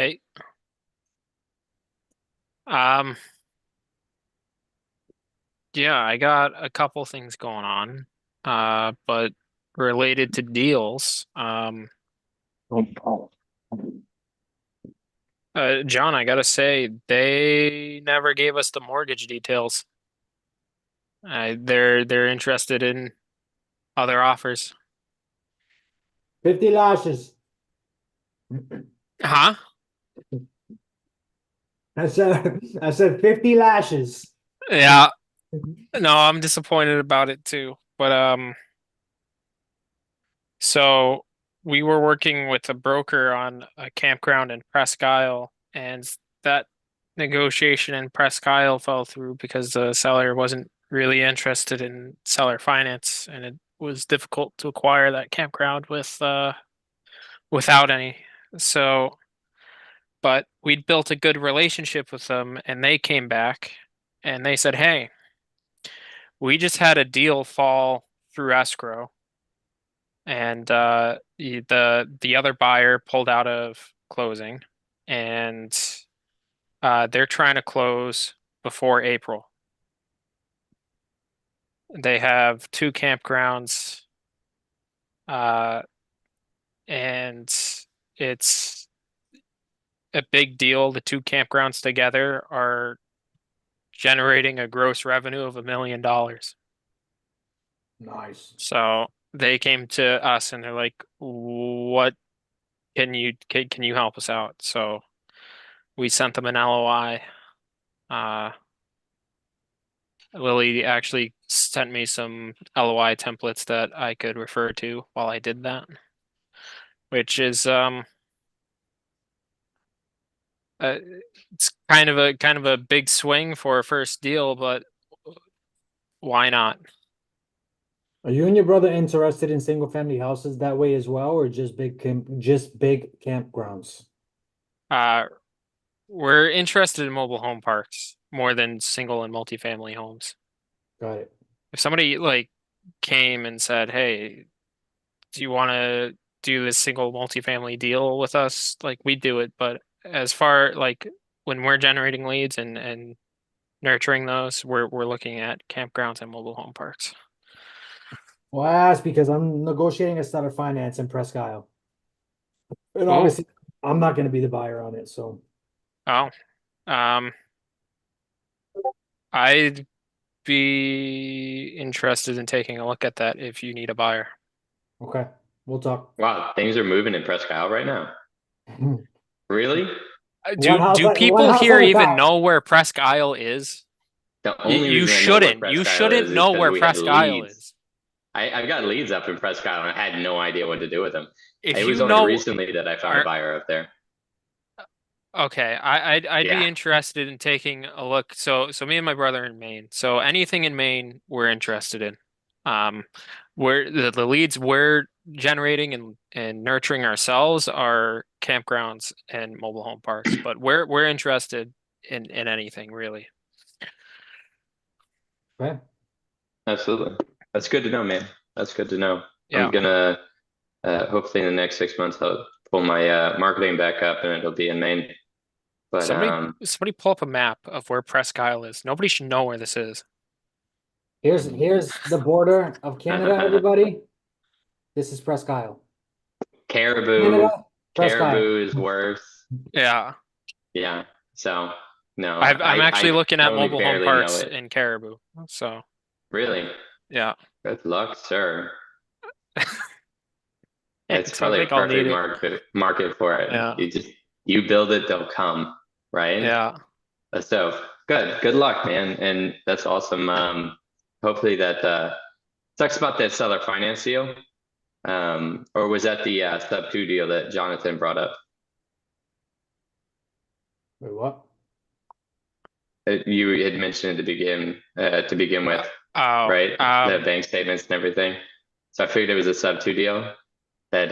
Hey, um, yeah, I got a couple things going on, but related to deals. John, I gotta say, they never gave us the mortgage details. They're interested in other offers. 50 lashes. Huh? I said 50 lashes. Yeah, no, I'm disappointed about it too. But so we were working with a broker on a campground in Presque Isle, and that negotiation in Presque Isle fell through because the seller wasn't really interested in seller finance, and it was difficult to acquire that campground without any. So, but we'd built a good relationship with them, and they came back and they said, "Hey, we just had a deal fall through escrow." And the other buyer pulled out of closing, and they're trying to close before April. They have two campgrounds, uh, and it's a big deal. The two campgrounds together are generating a gross revenue of $1 million. Nice. So they came to us and they're like, "What can you help us out?" So we sent them an LOI. Lily actually sent me some LOI templates that I could refer to while I did that, which is uh, it's kind of a big swing for a first deal, but why not? Are you and your brother interested in single family houses that way as well, or just big campgrounds? Uh, we're interested in mobile home parks more than single and multifamily homes. Got it. If somebody like came and said, "Hey, do you want to do this single multifamily deal with us?" Like we do it, but as far like when we're generating leads and nurturing those, we're looking at campgrounds and mobile home parks. Well, I asked because I'm negotiating a seller finance in Presque Isle. And Ooh, obviously, I'm not going to be the buyer on it. So, oh, um, I'd be interested in taking a look at that if you need a buyer. okay, we'll talk. Wow, things are moving in Presque Isle right now. Really? One house, Do one people house here at a even time. know where Presque Isle is? The You, only you reason I know where shouldn't. You Presque Isle shouldn't is know because where we had Presque Isle leads. is. I've got leads up in Presque Isle and I had no idea what to do with them. If It you was only know, recently that I found a are buyer up there. okay, I'd be Yeah. interested in taking a look. So me and my brother in Maine. So anything in Maine we're interested in. Um, where the leads we're generating and nurturing ourselves are campgrounds and mobile home parks, but we're interested in anything really. Okay. Absolutely. That's good to know, man. That's good to know. I'm Yeah. gonna hopefully in the next 6 months I'll pull my marketing back up and it'll be in Maine. But Somebody pull up a map of where Presque Isle is. Nobody should know where this is. Here's the border of Canada, everybody. This is Presque Isle. Caribou, Canada, Presque Isle. Caribou is worse. Yeah. Yeah. So no, I'm actually looking I at only mobile home barely know parks it. in Caribou. So, Really? yeah. Good luck, sir. It's It's, I probably a think I'll need perfect it. market for it. Yeah. You build it, they'll come, right? Yeah. So good luck, man. And that's awesome. Hopefully that talks about that seller finance deal. Or was that the Subto deal that Jonathan brought up? Wait, what? You had mentioned to begin Uh, with, Oh, right? The bank statements and everything. So I figured it was a Subto deal that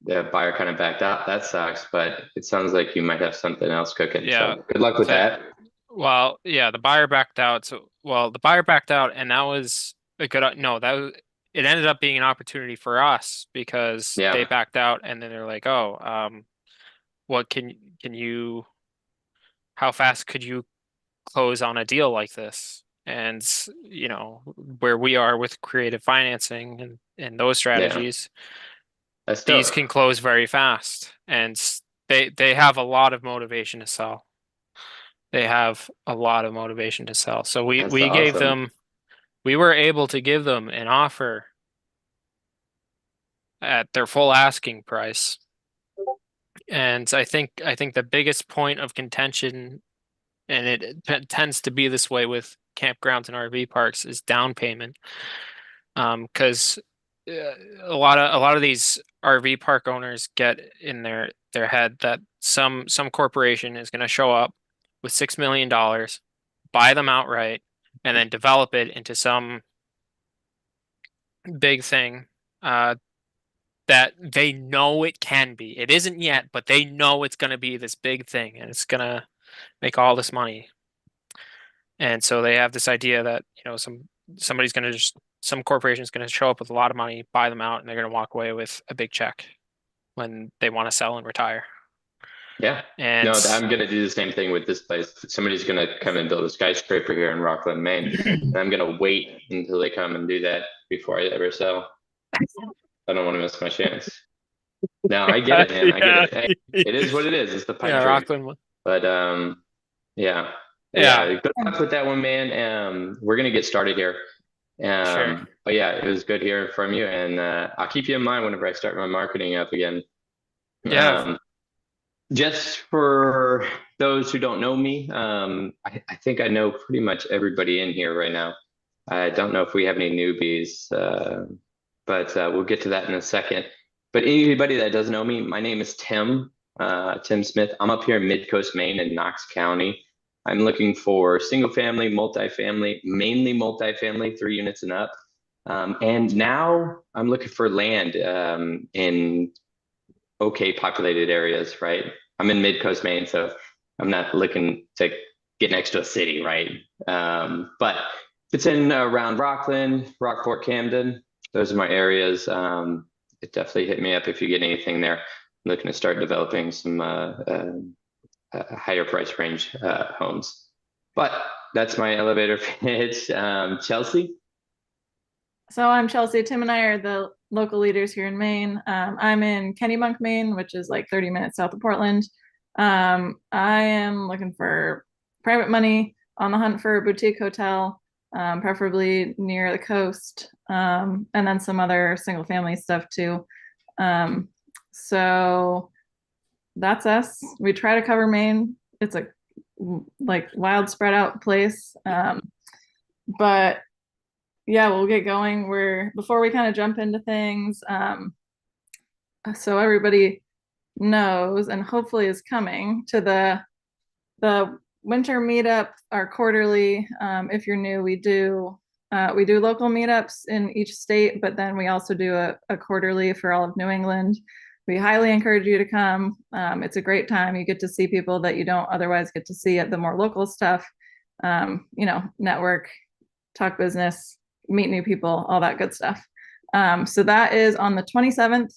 the buyer kind of backed out. That sucks, but it sounds like you might have something else cooking. yeah. So good luck with The, that. well, yeah, the buyer backed out. The buyer backed out, and that was a good, no, it ended up being an opportunity for us because they Yeah. backed out, and then they're like, "Oh, what can you how fast could you close on a deal like this? And where we are with creative financing and those Yeah, strategies, that's dope. these can close very fast, and they have a lot of motivation to sell. They have a lot of motivation to sell. So That's we were able to give them an offer at their full asking price. And I think the biggest point of contention, and it tends to be this way with campgrounds and RV parks, is down payment. Because a lot of these RV park owners get in their head that some corporation is going to show up with $6 million, buy them outright, and then develop it into some big thing that they know it can be. It isn't yet, but they know it's going to be this big thing, and it's going to make all this money. And so they have this idea that, somebody's going to some corporation is going to show up with a lot of money, buy them out, and they're going to walk away with a big check when they want to sell and retire. Yeah. And No, I'm gonna do the same thing with this place. Somebody's gonna come and build a skyscraper here in Rockland, Maine, and I'm gonna wait until they come and do that before I ever sell. I don't want to miss my chance. No, I get it, man. I get yeah, it. Hey, it is what it is. It's the pipe yeah, dream. Rockland. But yeah, Yeah, yeah. Good luck with that one, man. We're gonna get started here. sure. But yeah, it was good hearing from you, and I'll keep you in mind whenever I start my marketing up again. Yeah, Just for those who don't know me, I think I know pretty much everybody in here right now. I don't know if we have any newbies, but we'll get to that in a second. But anybody that doesn't know me, my name is Tim, Tim Smith. I'm up here in Mid-Coast, Maine in Knox County. I'm looking for single family, multifamily, mainly multifamily, 3 units and up. And now I'm looking for land in okay populated areas, right? I'm in Mid-Coast, Maine, so I'm not looking to get next to a city, right? But if it's in around Rockland, Rockport, Camden, those are my areas. It definitely hit me up if you get anything there. I'm looking to start developing some higher price range homes. But that's my elevator pitch. Chelsea? So I'm Chelsea. Tim and I are the local leaders here in Maine. I'm in Kennebunk, Maine, which is like 30 minutes south of Portland. I am looking for private money, on the hunt for a boutique hotel, preferably near the coast, and then some other single family stuff too. So that's us. We try to cover Maine. It's a like wild spread out place. But yeah, we'll get going. Before we kind of jump into things, so everybody knows and hopefully is coming to the winter meetup, our quarterly. If you're new, we do local meetups in each state, but then we also do a quarterly for all of New England. We highly encourage you to come. It's a great time. You get to see people that you don't otherwise get to see at the more local stuff. Network, talk business, meet new people, all that good stuff. So that is on the 27th,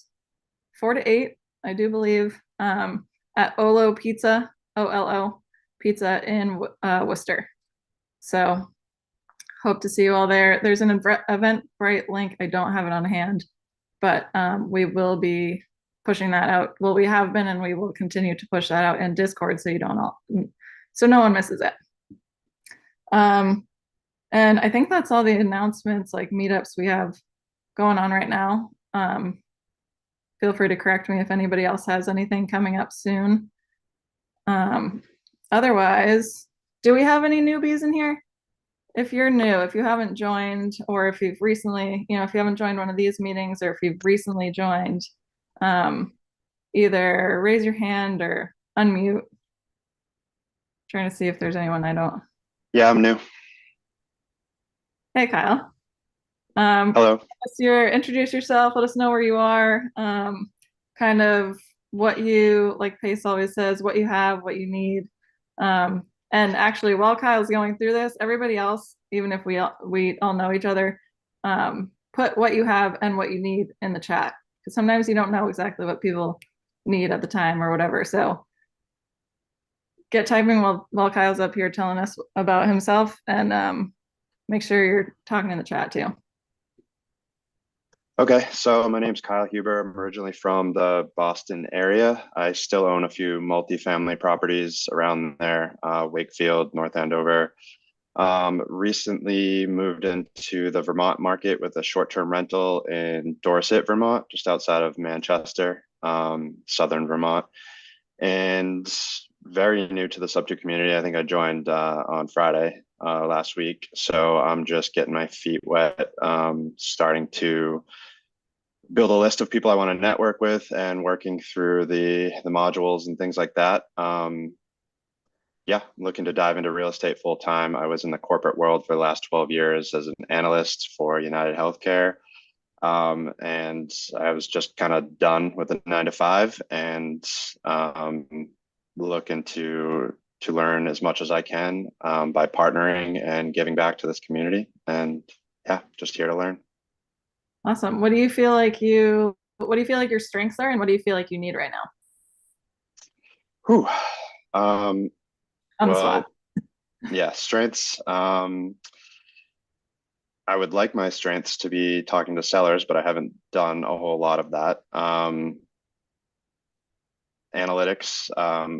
4 to 8, I do believe, at Olo Pizza, OLO Pizza in Worcester. So hope to see you all there. There's an Eventbrite link. I don't have it on hand, but we will be pushing that out. Well, we have been, and we will continue to push that out in Discord so no one misses it. And I think that's all the announcements, like meetups we have going on right now. Feel free to correct me if anybody else has anything coming up soon. Otherwise, do we have any newbies in here? If you're new, if you haven't joined, or if you've recently, if you haven't joined one of these meetings, or if you've recently joined, either raise your hand or unmute. Trying to see if there's anyone I don't. Yeah, I'm new. Hey, Kyle. Hello. Introduce yourself. Let us know where you are. Kind of what you, like Pace always says, what you have, what you need. And actually, while Kyle's going through this, everybody else, even if we all know each other, put what you have and what you need in the chat. Because sometimes you don't know exactly what people need at the time or whatever. So get typing while Kyle's up here telling us about himself, and make sure you're talking in the chat too. Okay, so my name's Kyle Huber. I'm originally from the Boston area. I still own a few multifamily properties around there, Wakefield, North Andover. Recently moved into the Vermont market with a short-term rental in Dorset, Vermont, just outside of Manchester, southern Vermont, and very new to the Subto community. I think I joined on Friday last week, so I'm just getting my feet wet, starting to build a list of people I want to network with and working through the modules and things like that. Yeah, looking to dive into real estate full time. I was in the corporate world for the last 12 years as an analyst for United Healthcare. And I was just kind of done with the 9 to 5 and looking to learn as much as I can by partnering and giving back to this community. And yeah, just here to learn. Awesome. What do you feel like your strengths are, and what do you feel like you need right now? Whew. On the spot. Yeah, strengths. I would like my strengths to be talking to sellers, but I haven't done a whole lot of that. Analytics,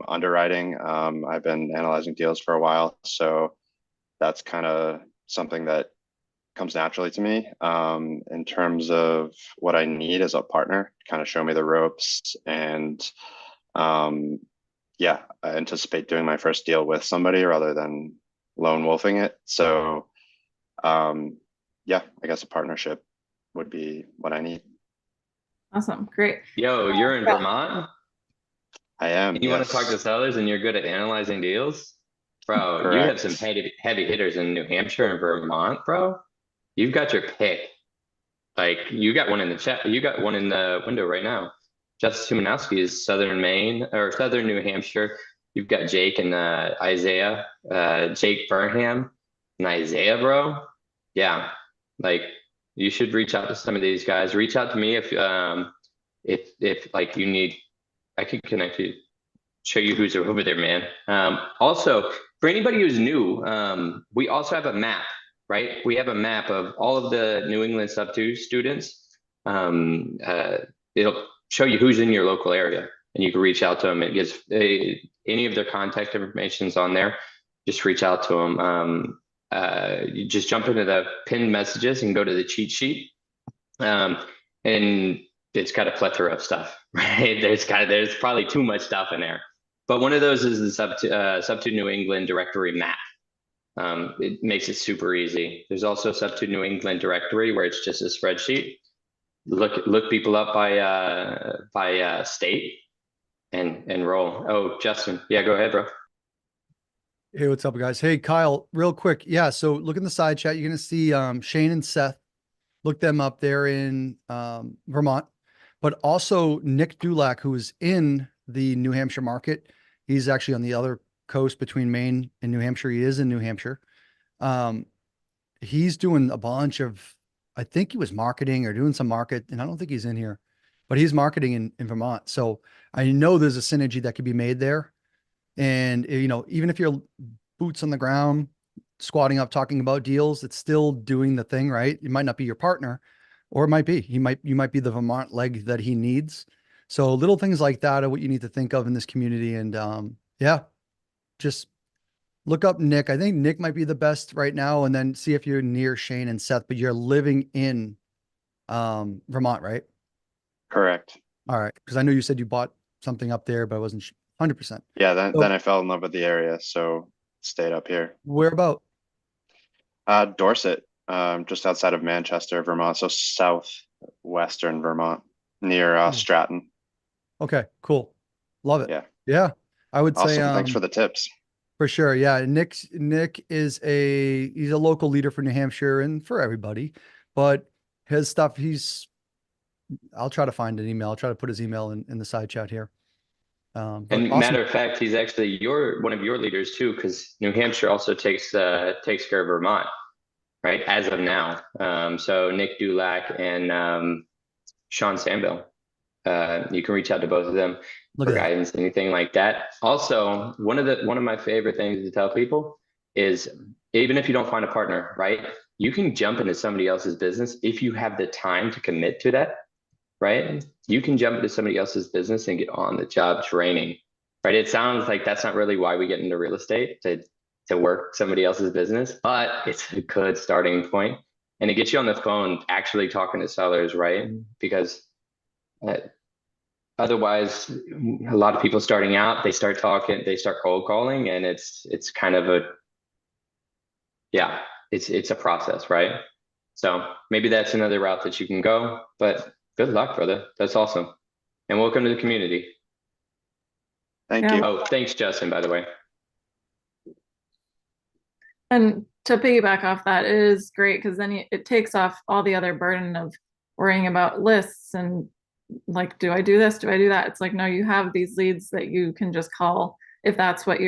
underwriting. I've been analyzing deals for a while, so that's kind of something that comes naturally to me. In terms of what I need as a partner, kind of show me the ropes, and yeah, I anticipate doing my first deal with somebody rather than lone wolfing it. So yeah, I guess a partnership would be what I need. Awesome. Great. Yo, you're in Vermont? I am. You want Yes. to talk to sellers and you're good at analyzing deals? Bro, you have Correct. some heavy hitters in New Hampshire and Vermont, bro. You've got your pick. Like, you got one in the chat. You got one in the window right now. Justice Tumanowski is Southern Maine or Southern New Hampshire. You've got Jake and Isaiah, Jake Burnham and Isaiah, bro. Yeah, like you should reach out to some of these guys. Reach out to me if like you need. I can connect you, show you who's over there, man. Also, for anybody who's new, we also have a map, right? We have a map of all of the New England Subto students. It'll show you who's in your local area, and you can reach out to them. It gives any of their contact information's on there. Just reach out to them. You just jump into the pinned messages and go to the cheat sheet. And it's got a plethora of stuff, right? There's probably too much stuff in there. But one of those is the Subto New England directory map. It makes it super easy. There's also Subto New England directory where it's just a spreadsheet. Look people up by state and roll. Oh, Justin, yeah, go ahead, bro. Hey, what's up, guys? Hey, Kyle, real quick. Yeah, so look in the side chat. You're going to see Shane and Seth. Look them up there in Vermont. But also Nick Dulac, who is in the New Hampshire market. He's actually on the other coast between Maine and New Hampshire. He is in New Hampshire. He's doing a bunch of, I think he was marketing or doing some market, and I don't think he's in here, but he's marketing in Vermont. So I know there's a synergy that could be made there. And, you know, even if you're boots on the ground, squatting up, talking about deals, it's still doing the thing, right? It might not be your partner, or it might be, you might be the Vermont leg that he needs. So little things like that are what you need to think of in this community. And, yeah, just look up Nick. I think Nick might be the best right now, and then see if you're near Shane and Seth, but you're living in, Vermont, right? Correct. All right. Cause I know you said you bought something up there, but I wasn't 100%. Yeah, then I fell in love with the area, so stayed up here. Where about? Dorset, just outside of Manchester, Vermont, so southwestern Vermont, near Stratton. Okay, cool. Love it. Yeah. Yeah. I would say, Awesome. Thanks for the tips. for sure. Yeah. Nick is he's a local leader for New Hampshire and for everybody, but his stuff, I'll try to find an email. I'll try to put his email in the side chat here. And awesome. matter of fact, he's actually one of your leaders too, because New Hampshire also takes care of Vermont, right? As of now. So Nick Dulac and Sean Sambill. You can reach out to both of them Look for at that. guidance, anything like that. Also, one of my favorite things to tell people is even if you don't find a partner, right? You can jump into somebody else's business if you have the time to commit to that, right? You can jump into somebody else's business and get on the job training, right? It sounds like that's not really why we get into real estate, to work somebody else's business, but it's a good starting point. And it gets you on the phone actually talking to sellers, right? Because uh, otherwise, a lot of people starting out, they start talking, they start cold calling, and it's kind of yeah, it's a process, right? So maybe that's another route that you can go, but good luck, brother. That's awesome. And welcome to the community. Thank Yeah. you. Oh, thanks, Justin, by the way. And to piggyback off that, it is great because then it takes off all the other burden of worrying about lists and like, do I do this? Do I do that? It's like, no, you have these leads that you can just call if that's what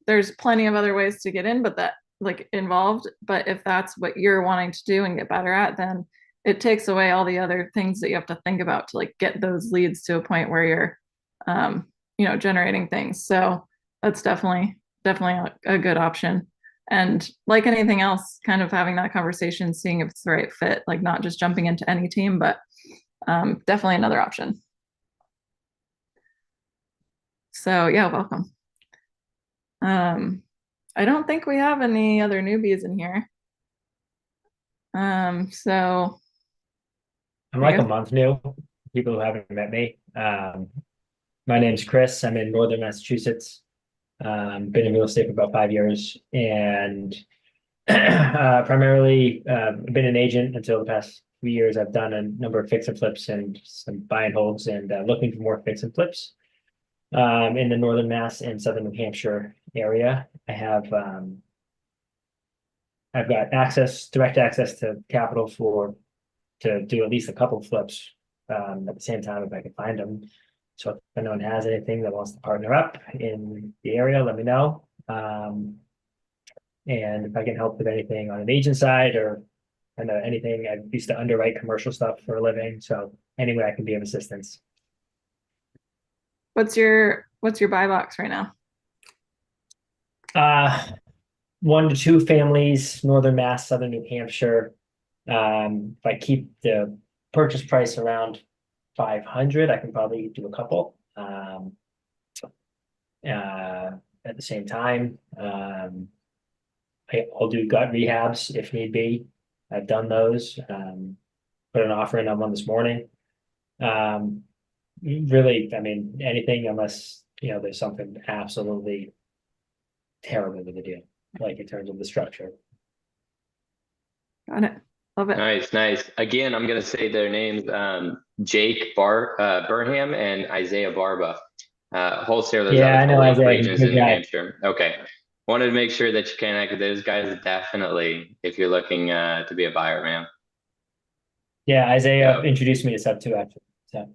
there's plenty of other ways to get in, but that like involved. But if that's what you're wanting to do and get better at, then it takes away all the other things that you have to think about to like get those leads to a point where you're, generating things. So that's definitely a good option. And like anything else, kind of having that conversation, seeing if it's the right fit, like not just jumping into any team, but definitely another option. So yeah, welcome. I don't think we have any other newbies in here. So I'm like a month new, people who haven't met me. My name's Chris. I'm in Northern Massachusetts. Been in real estate for about 5 years and primarily been an agent until the past few years. I've done a number of fix and flips and some buy and holds and looking for more fix and flips in the Northern Mass and Southern New Hampshire area. I've got direct access to capital to do at least a couple of flips at the same time if I can find them. So if anyone has anything that wants to partner up in the area, let me know. And if I can help with anything on an agent side or anything, I used to underwrite commercial stuff for a living. So anyway, I can be of assistance. what's your buy box right now? 1 to 2 families, Northern Mass, Southern New Hampshire. If I keep the purchase price around 500, I can probably do a couple. At the same time, I'll do gut rehabs if need be. I've done those. Put an offer in on one this morning. Really, I mean, anything unless there's something absolutely terrible with the deal, like in terms of the structure. Got it. Love it. Nice. Again, I'm gonna say their names: Jake Burham and Isaiah Barba, wholesalers Yeah, out I of know Holy Isaiah. Regions Good in New guy. Hampshire. Okay, wanted to make sure that you connect with those guys. Definitely, if you're looking to be a buyer, man. Yeah, Isaiah Dope. introduced me to Subto actually. So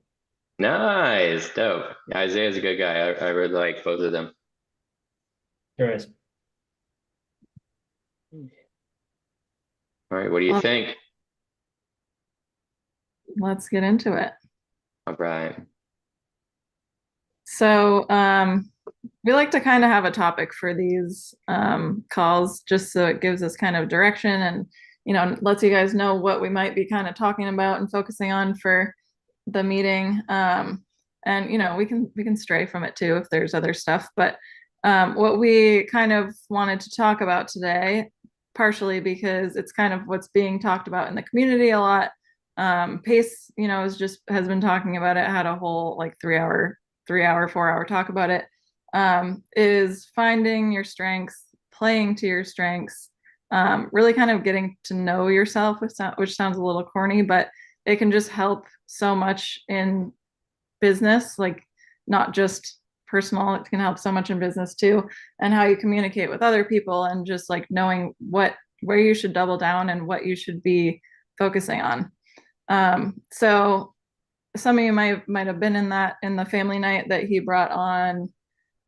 Nice, dope. Yeah, Isaiah's a good guy. I really like both of them. there is. All right, what do you Love it. think? Let's get into it. All right. So we like to kind of have a topic for these calls just so it gives us kind of direction and lets you guys know what we might be kind of talking about and focusing on for the meeting. And we can stray from it too if there's other stuff. But what we kind of wanted to talk about today, partially because it's kind of what's being talked about in the community a lot. Pace, has been talking about it, had a whole like 4-hour talk about it, is finding your strengths, playing to your strengths, really kind of getting to know yourself, which sounds a little corny, but it can just help so much in business, like not just personal, it can help so much in business too, and how you communicate with other people and just like knowing where you should double down and what you should be focusing on. So some of you might have been in the family night that he brought on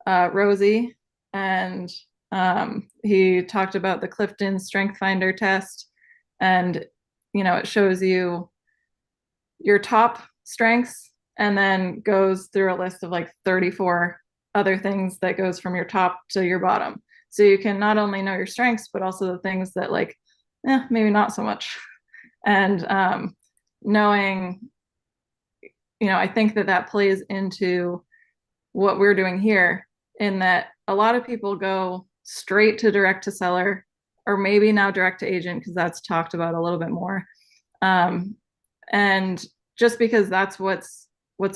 Rosie, and he talked about the Clifton Strength Finder test, and it shows you your top strengths and then goes through a list of like 34 other things that goes from your top to your bottom. So you can not only know your strengths, but also the things that like, maybe not so much. And knowing, I think that plays into what we're doing here, in that a lot of people go straight to direct to seller, or maybe now direct to agent, because that's talked about a little bit more. And just because that's what's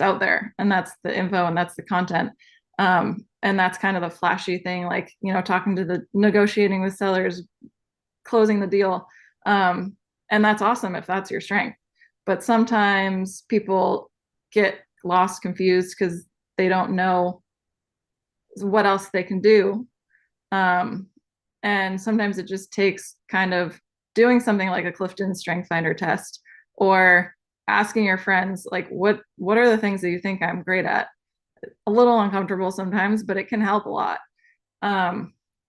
out there, and that's the info, and that's the content. And that's kind of the flashy thing, like, talking to the negotiating with sellers, closing the deal. And that's awesome if that's your strength. But sometimes people get lost, confused, because they don't know what else they can do. And sometimes it just takes kind of doing something like a Clifton Strength Finder test, or asking your friends, like, what are the things that you think I'm great at? A little uncomfortable sometimes, but it can help a lot.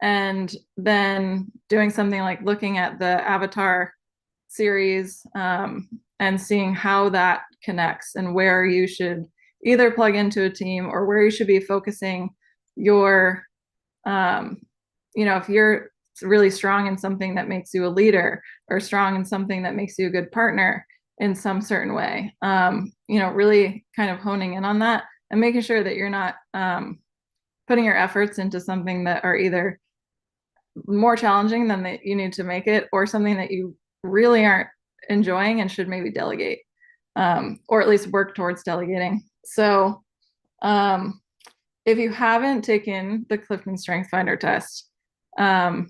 And then doing something like looking at the Avatar series, and seeing how that connects, and where you should either plug into a team, or where you should be focusing your, if you're really strong in something that makes you a leader, or strong in something that makes you a good partner in some certain way, really kind of honing in on that, and making sure that you're not putting your efforts into something that are either more challenging than that you need to make it, or something that you really aren't enjoying and should maybe delegate, or at least work towards delegating. So if you haven't taken the Clifton Strength Finder test, you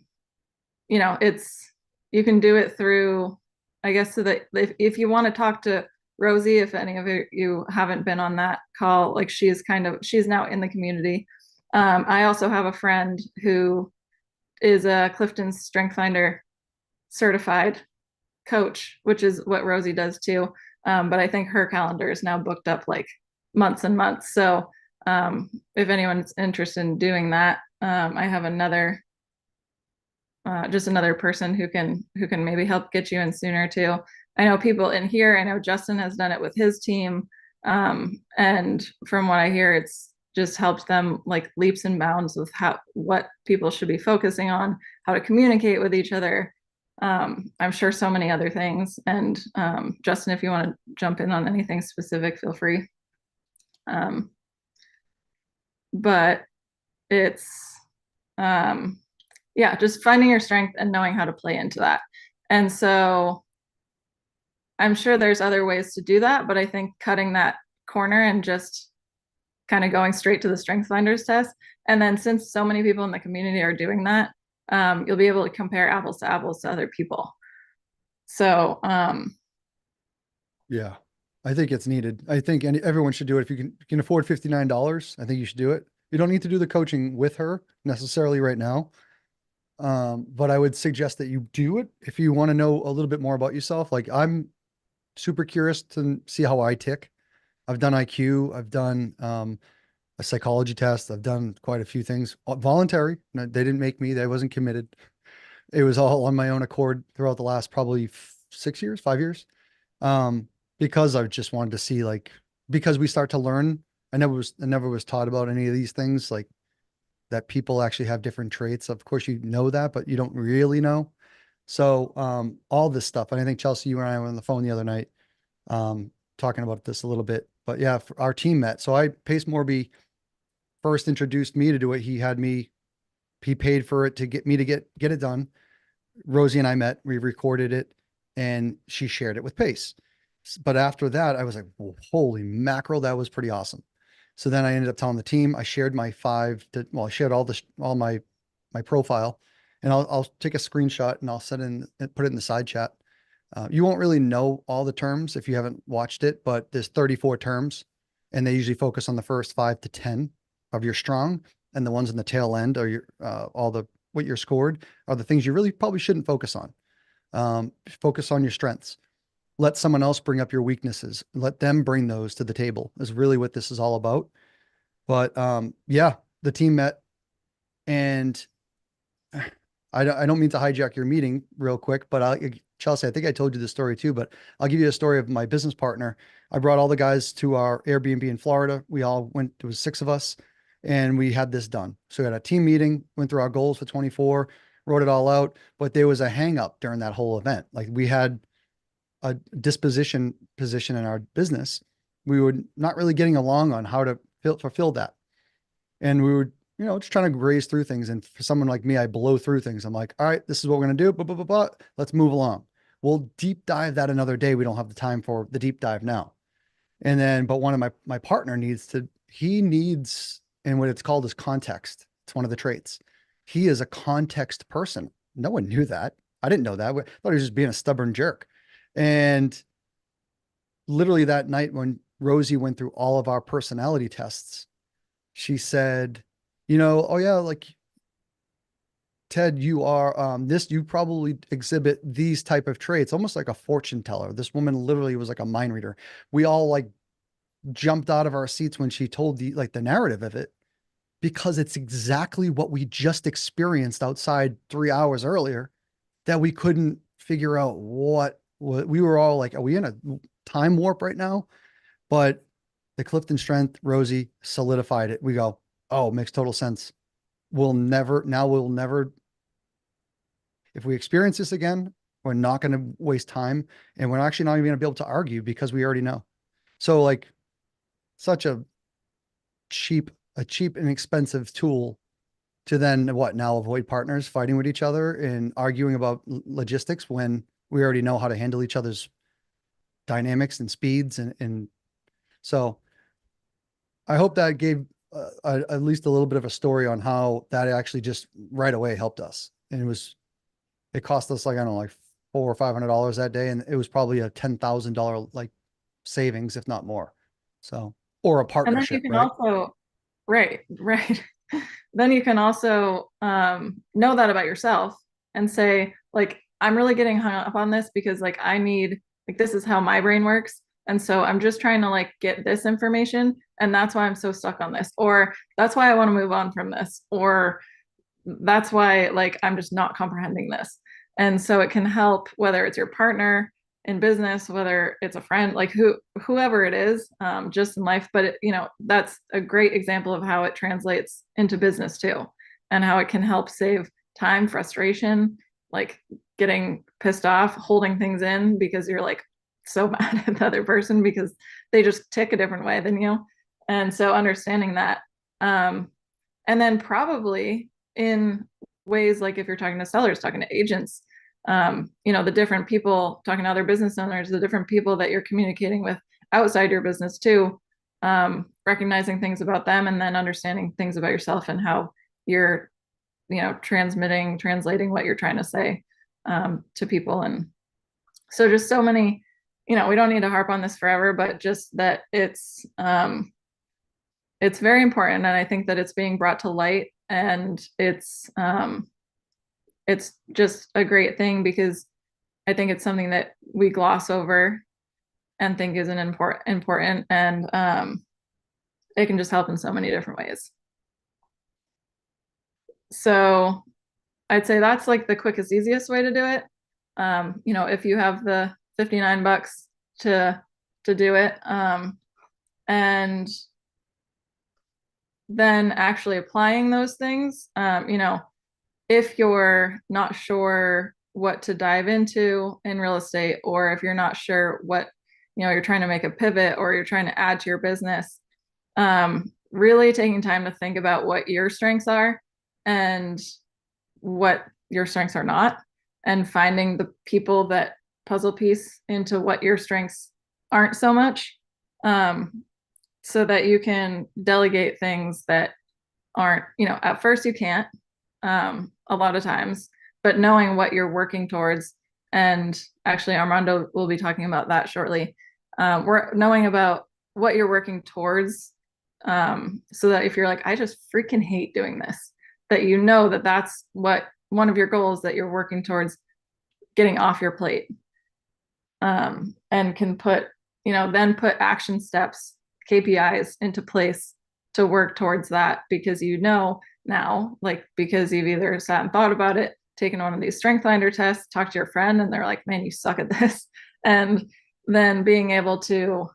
can do it through, I guess, so that if you want to talk to Rosie, if any of you haven't been on that call, like, she's now in the community. I also have a friend who is a Clifton Strength Finder certified coach, which is what Rosie does too. But I think her calendar is now booked up like months and months. So if anyone's interested in doing that, I have another person who can maybe help get you in sooner too. I know people in here. I know Justin has done it with his team, and from what I hear, it's just helped them like leaps and bounds with what people should be focusing on, how to communicate with each other. I'm sure so many other things. And Justin, if you want to jump in on anything specific, feel free. But it's just finding your strength and knowing how to play into that. And so I'm sure there's other ways to do that, but I think cutting that corner and just kind of going straight to the Strength Finders test. And then since so many people in the community are doing that, you'll be able to compare apples to other people. So yeah, I think it's needed. I think everyone should do it. If you can afford $59, I think you should do it. You don't need to do the coaching with her necessarily right now. But I would suggest that you do it if you want to know a little bit more about yourself. Like, I'm super curious to see how I tick. I've done IQ. I've done a psychology test. I've done quite a few things voluntary. They didn't make me. They wasn't committed. It was all on my own accord throughout the last probably 5 years. Because I just wanted to see, like, because we start to learn. I never was taught about any of these things, like that people actually have different traits. Of course, you know that, but you don't really know. So all this stuff, and I think Chelsea, you and I were on the phone the other night, talking about this a little bit. But yeah, our team met. So Pace Morby first introduced me to do it. He paid for it to get me to get it done. Rosie and I met, we recorded it, and she shared it with Pace. But after that, I was like, well, holy mackerel, that was pretty awesome. So then I ended up telling the team, I shared my I shared all my profile, and I'll take a screenshot and I'll put it in the side chat. You won't really know all the terms if you haven't watched it, but there's 34 terms, and they usually focus on the first 5 to 10 of your strong, and the ones in the tail end are your what you're scored are the things you really probably shouldn't focus on. Focus on your strengths. Let someone else bring up your weaknesses. Let them bring those to the table is really what this is all about. But yeah, the team met, and I don't mean to hijack your meeting real quick, but Chelsea, I think I told you this story too, but I'll give you a story of my business partner. I brought all the guys to our Airbnb in Florida. We all went, there was 6 of us, and we had this done. So we had a team meeting, went through our goals for 24, wrote it all out, but there was a hang up during that whole event. Like we had a disposition position in our business. We were not really getting along on how to fulfill that. And we were, just trying to graze through things. And for someone like me, I blow through things. I'm like, all right, this is what we're going to do. Let's move along. We'll deep dive that another day. We don't have the time for the deep dive now. And then, but one of my partner he needs, and what it's called is context. It's one of the traits. He is a context person. No one knew that. I didn't know that. I thought he was just being a stubborn jerk. And literally that night when Rosie went through all of our personality tests, she said, oh yeah, like Ted, you are you probably exhibit these type of traits, almost like a fortune teller. This woman literally was like a mind reader. We all like jumped out of our seats when she told the narrative of it, because it's exactly what we just experienced outside 3 hours earlier, that we couldn't figure out what we were all like, are we in a time warp right now? But the Clifton Strength, Rosie solidified it. We go, oh, makes total sense. We'll never, if we experience this again, we're not going to waste time, and we're actually not even going to be able to argue because we already know. So like such a cheap and expensive tool to then now avoid partners fighting with each other and arguing about logistics when we already know how to handle each other's dynamics and speeds. And so I hope that gave at least a little bit of a story on how that actually just right away helped us. And it cost us like, I don't know, like $400 or $500 that day. And it was probably a $10,000 like savings, if not more. So, or a partnership, and then you can right? also, right. Then you can also know that about yourself and say, like, I'm really getting hung up on this because like I need, like, this is how my brain works. And so I'm just trying to like get this information. And that's why I'm so stuck on this. Or that's why I want to move on from this. Or that's why like I'm just not comprehending this. And so it can help, whether it's your partner in business, whether it's a friend, like whoever it is, just in life. But that's a great example of how it translates into business too, and how it can help save time, frustration, like getting pissed off, holding things in because you're like so mad at the other person because they just tick a different way than you. And so understanding that, and then probably in ways like if you're talking to sellers, talking to agents, the different people, talking to other business owners, the different people that you're communicating with outside your business too, recognizing things about them, and then understanding things about yourself and how you're, translating what you're trying to say to people. And so just so many, we don't need to harp on this forever, but just that it's very important. And I think that it's being brought to light, and it's just a great thing because I think it's something that we gloss over and think isn't important, and it can just help in so many different ways. So I'd say that's like the quickest, easiest way to do it. If you have the $59 to do it, and then actually applying those things, if you're not sure what to dive into in real estate, or if you're not sure what, you're trying to make a pivot or you're trying to add to your business, really taking time to think about what your strengths are and what your strengths are not, and finding the people that puzzle piece into what your strengths aren't so much, so that you can delegate things that aren't, at first you can't, a lot of times, but knowing what you're working towards. And actually Armando will be talking about that shortly. We're knowing about what you're working towards, so that if you're like, I just freaking hate doing this, that that's what one of your goals that you're working towards getting off your plate, and can put, then put action steps, KPIs into place to work towards that, because now, like, because you've either sat and thought about it, taken one of these strength finder tests, talk to your friend, and they're like, man, you suck at this. And then being able to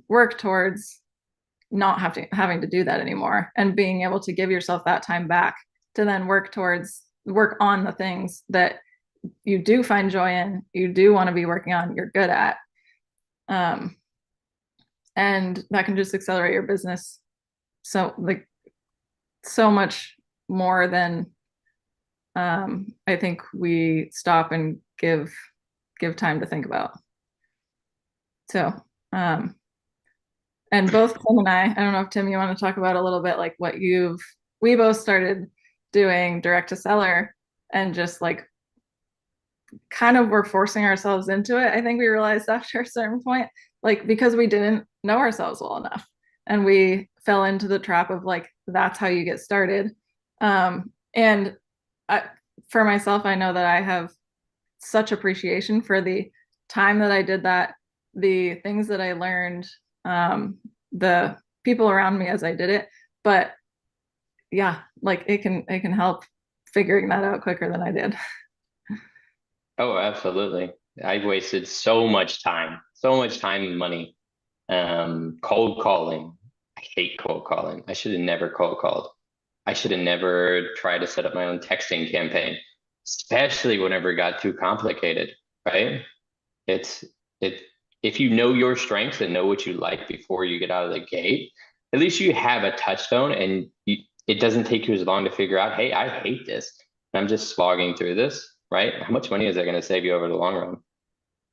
work towards not having to do that anymore, and being able to give yourself that time back to then work on the things that you do find joy in, you do want to be working on, you're good at. And that can just accelerate your business so much more than I think we stop and give time to think about. So and both Tim and I don't know if Tim, you want to talk about a little bit like what we both started doing direct to seller, and just like kind of were forcing ourselves into it. I think we realized after a certain point, like, because we didn't know ourselves well enough, and we fell into the trap of like, that's how you get started. And for myself, I know that I have such appreciation for the time that I did that, the things that I learned, the people around me as I did it. But yeah, like it can help figuring that out quicker than I did. Oh, absolutely. I've wasted so much time and money. Cold calling. I hate cold calling. I should have never cold called. I should have never tried to set up my own texting campaign, especially whenever it got too complicated, right? It's it if you know your strengths and know what you like before you get out of the gate, at least you have a touchstone, and it doesn't take you as long to figure out, hey, I hate this, and I'm just slogging through this, right? How much money is that going to save you over the long run?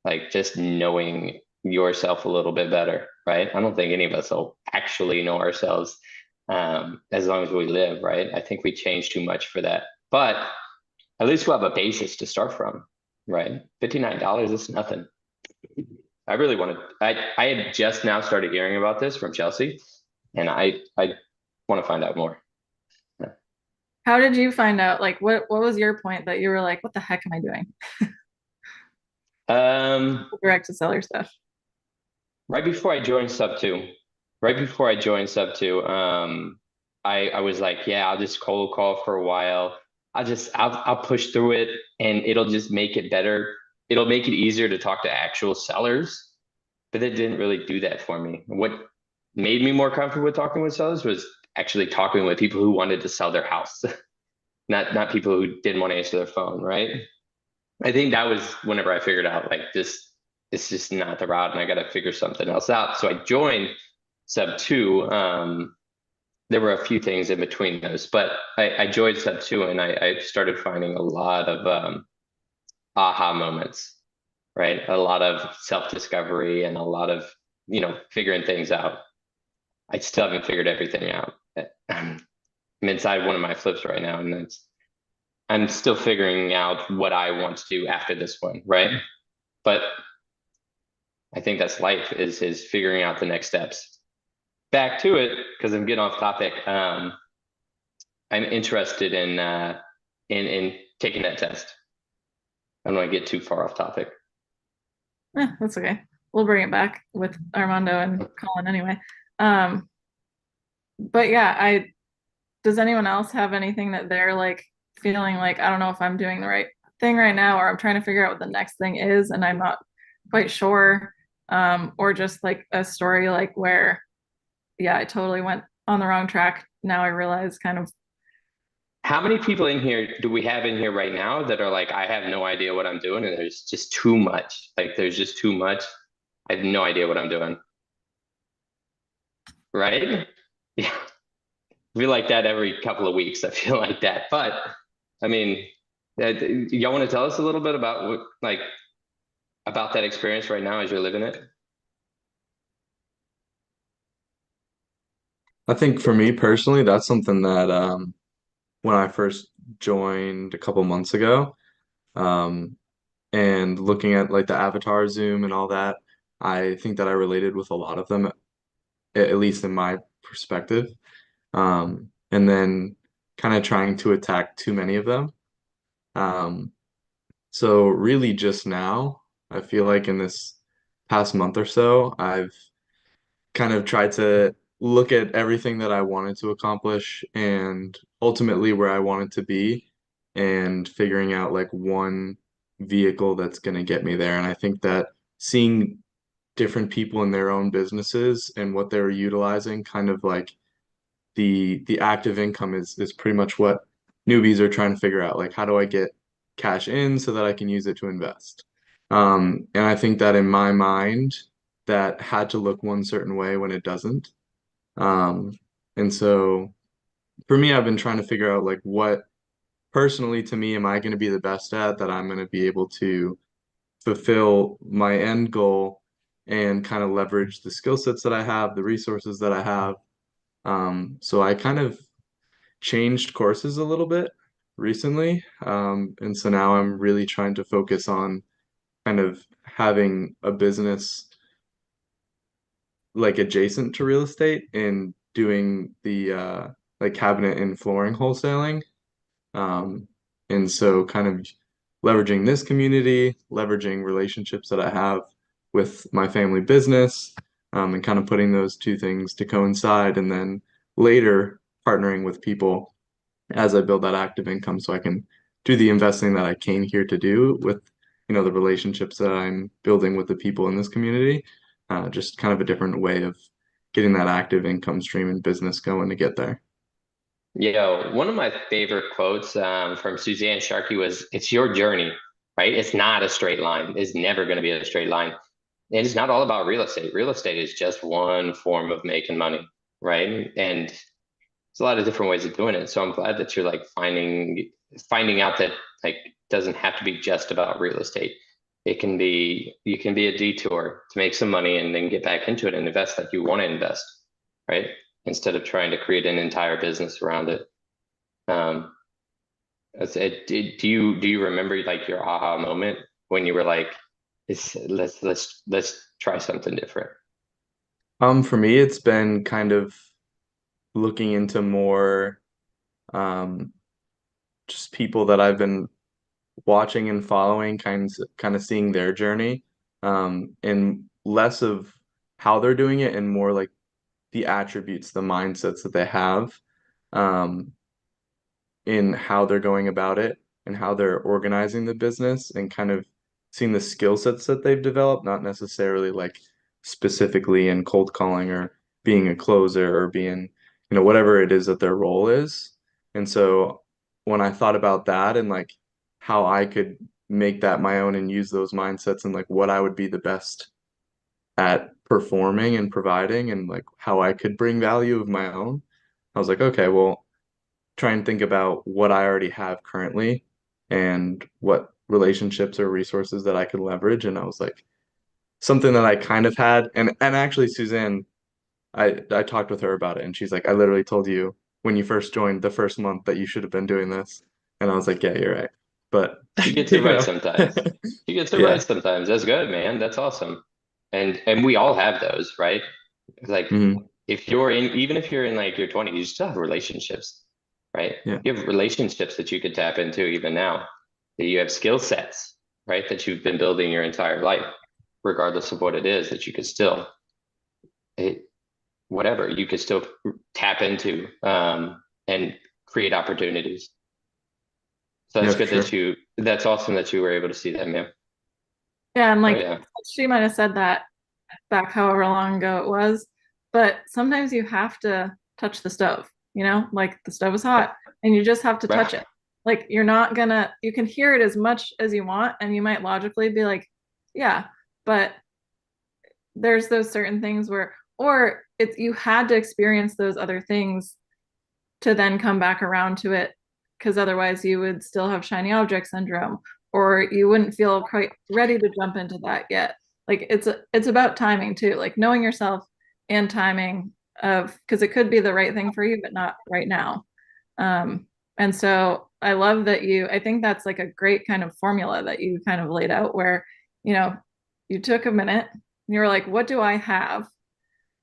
Like, just knowing yourself a little bit better, right? I don't think any of us will actually know ourselves as long as we live, right? I think we change too much for that, but at least we'll have a basis to start from, right? $59 is nothing. I really wanted, I had just now started hearing about this from Chelsea, and I want to find out more. How did you find out? Like, what was your point that you were like, what the heck am I doing? Direct to seller stuff. Right before I joined Subto, I was like, yeah, I'll just cold call for a while. I'll push through it, and it'll just make it better. It'll make it easier to talk to actual sellers, but it didn't really do that for me. What made me more comfortable with talking with sellers was actually talking with people who wanted to sell their house, not people who didn't want to answer their phone, right? I think that was whenever I figured out like this is just not the route, and I got to figure something else out. So I joined Subto. There were a few things in between those, but I joined Subto, and I started finding a lot of aha moments, right? A lot of self-discovery and a lot of, figuring things out. I still haven't figured everything out. I'm inside one of my flips right now, and I'm still figuring out what I want to do after this one, right? But I think that's life, is figuring out the next steps. Back to it, because I'm getting off topic. I'm interested in taking that test. I don't want to get too far off topic. That's okay. We'll bring it back with Armando and Colin anyway. But yeah, does anyone else have anything that they're like feeling like, I don't know if I'm doing the right thing right now, or I'm trying to figure out what the next thing is and I'm not quite sure, or just like a story like where, yeah, I totally went on the wrong track. Now I realize kind of. How many people in here do we have in here right now that are like, I have no idea what I'm doing, and there's just too much. Like, there's just too much. I have no idea what I'm doing. Right? Yeah. I feel like that every couple of weeks. I feel like that. But I mean, y'all want to tell us a little bit about about that experience right now as you're living it? I think for me personally, that's something that when I first joined a couple months ago, um, and looking at like the avatar zoom and all that, I think that I related with a lot of them, at least in my perspective. And then kind of trying to attack too many of them. Um, so really just now, I feel like in this past month or so, I've kind of tried to look at everything that I wanted to accomplish and ultimately where I wanted to be and figuring out like one vehicle that's going to get me there. And I think that seeing different people in their own businesses and what they're utilizing, kind of like the active income is pretty much what newbies are trying to figure out. Like, how do I get cash in so that I can use it to invest? And I think that in my mind, that had to look one certain way when it doesn't. And so for me, I've been trying to figure out like what personally to me am I going to be the best at, that I'm going to be able to fulfill my end goal and kind of leverage the skill sets that I have, the resources that I have. So I kind of changed courses a little bit recently. And so now I'm really trying to focus on kind of having a business like adjacent to real estate and doing the like cabinet and flooring wholesaling. Um, and so kind of leveraging this community, leveraging relationships that I have with my family business, and kind of putting those two things to coincide, and then later partnering with people as I build that active income so I can do the investing that I came here to do with, the relationships that I'm building with the people in this community. Just kind of a different way of getting that active income stream and business going to get there. Yeah, one of my favorite quotes from Suzanne Sharkey was, "It's your journey, right? It's not a straight line. It's never going to be a straight line. And it's not all about real estate. Real estate is just one form of making money, right? And there's a lot of different ways of doing it. So I'm glad that you're like finding out that like doesn't have to be just about real estate. You can be a detour to make some money and then get back into it and invest like you want to invest, right? Instead of trying to create an entire business around it. Do you remember like your aha moment when you were like, let's try something different? For me, it's been kind of looking into more um, just people that I've been watching and following, kind of seeing their journey, and less of how they're doing it and more like the attributes, the mindsets that they have, um, in how they're going about it and how they're organizing the business, and kind of seeing the skill sets that they've developed, not necessarily like specifically in cold calling or being a closer or being, whatever it is that their role is. And so when I thought about that and like how I could make that my own and use those mindsets and like what I would be the best at performing and providing and like how I could bring value of my own, I was like, okay, well, try and think about what I already have currently and what relationships or resources that I could leverage. And I was like, something that I kind of had. And actually, Suzanne, I talked with her about it, and she's like, I literally told you when you first joined the first month that you should have been doing this. And I was like, yeah, you're right. But You get to write sometimes. You get to yeah. write sometimes. That's good, man. That's awesome. And we all have those, right? Like Mhm. if you're in, even if you're in like your 20s, you still have relationships, right? Yeah. You have relationships that you could tap into even now. You have skill sets, right? That you've been building your entire life, regardless of what it is, that you could still, whatever, you could still tap into and create opportunities. So Yeah, that's for good sure. that's awesome that you were able to see that, man. Yeah, and Oh like yeah. she might have said that back however long ago it was, but sometimes you have to touch the stove, like the stove is hot and you just have to touch Right. it. Like you're not gonna, you can hear it as much as you want and you might logically be like, yeah, but there's those certain things where, or it's, you had to experience those other things to then come back around to it, because otherwise you would still have shiny object syndrome or you wouldn't feel quite ready to jump into that yet. Like it's about timing too, like knowing yourself and timing of, because it could be the right thing for you but not right now. And so I love that I think that's like a great kind of formula that you kind of laid out where, you know, you took a minute and you were like, what do I have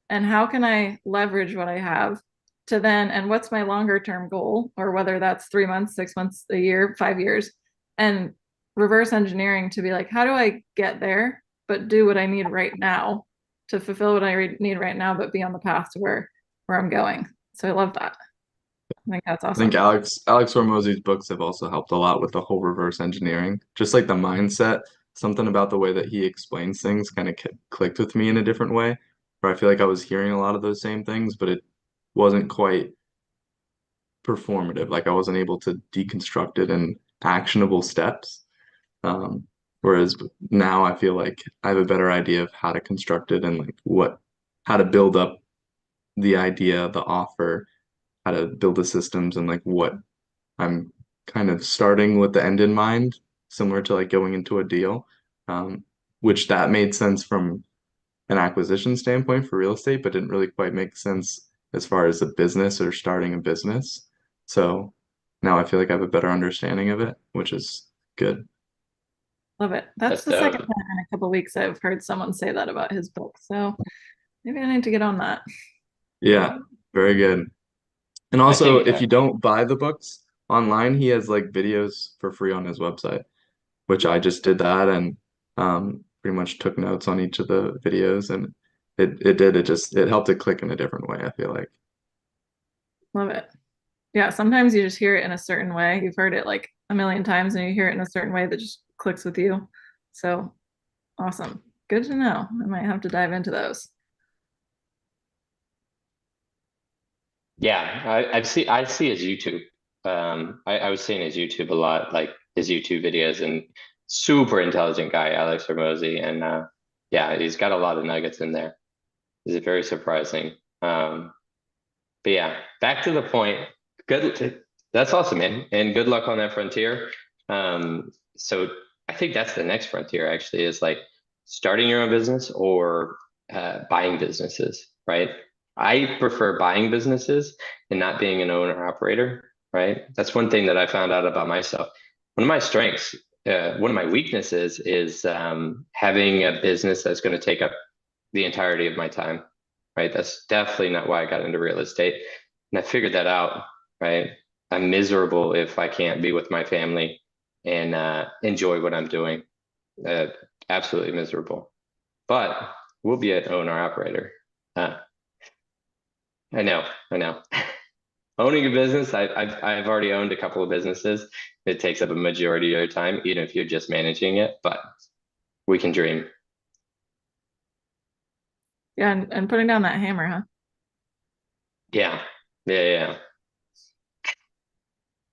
and how can I leverage what I have to then, and what's my longer term goal, or whether that's 3 months, 6 months, a year, 5 years, and reverse engineering to be like, how do I get there, but do what I need right now to fulfill what I need right now, but be on the path to where I'm going. So I love that. I think that's I think awesome. Alex Hormozy's books have also helped a lot with the whole reverse engineering. Just like the mindset, something about the way that he explains things kind of clicked with me in a different way, where I feel like I was hearing a lot of those same things, but it wasn't quite performative. Like I wasn't able to deconstruct it in actionable steps. Um, Whereas now I feel like I have a better idea of how to construct it and like how to build up the idea, the offer, how to build the systems and like what I'm kind of starting with the end in mind, similar to like going into a deal, um, which that made sense from an acquisition standpoint for real estate, but didn't really quite make sense as far as a business or starting a business. So now I feel like I have a better understanding of it, which is good. Love it. That's That's the second dope. time in a couple weeks I've heard someone say that about his book. So maybe I need to get on that. Yeah, very good. And I also, think if you don't buy the books online, he has like videos for free on his website, which I just did that and pretty much took notes on each of the videos and it helped it click in a different way, I feel like. Love it. Yeah, sometimes you just hear it in a certain way. You've heard it like a million times and you hear it in a certain way that just clicks with you. So awesome. Good to know. I might have to dive into those. Yeah, I see his YouTube. I was seeing his YouTube a lot, like his YouTube videos, and super intelligent guy, Alex Hormozy, and yeah, he's got a lot of nuggets in there. Is very surprising. But yeah, back to the point. Good, that's awesome, man, and good luck on that frontier. So I think that's the next frontier actually is like starting your own business or buying businesses, right? I prefer buying businesses and not being an owner operator, right? That's one thing that I found out about myself. One of my strengths, one of my weaknesses is having a business that's going to take up the entirety of my time, right? That's definitely not why I got into real estate. And I figured that out, right? I'm miserable if I can't be with my family and enjoy what I'm doing. Uh, Absolutely miserable. But we'll be an owner operator. Uh, I know, I know. Owning a business, I've already owned a couple of businesses. It takes up a majority of your time, even if you're just managing it. But we can dream. Yeah, and putting down that hammer, huh? Yeah, yeah.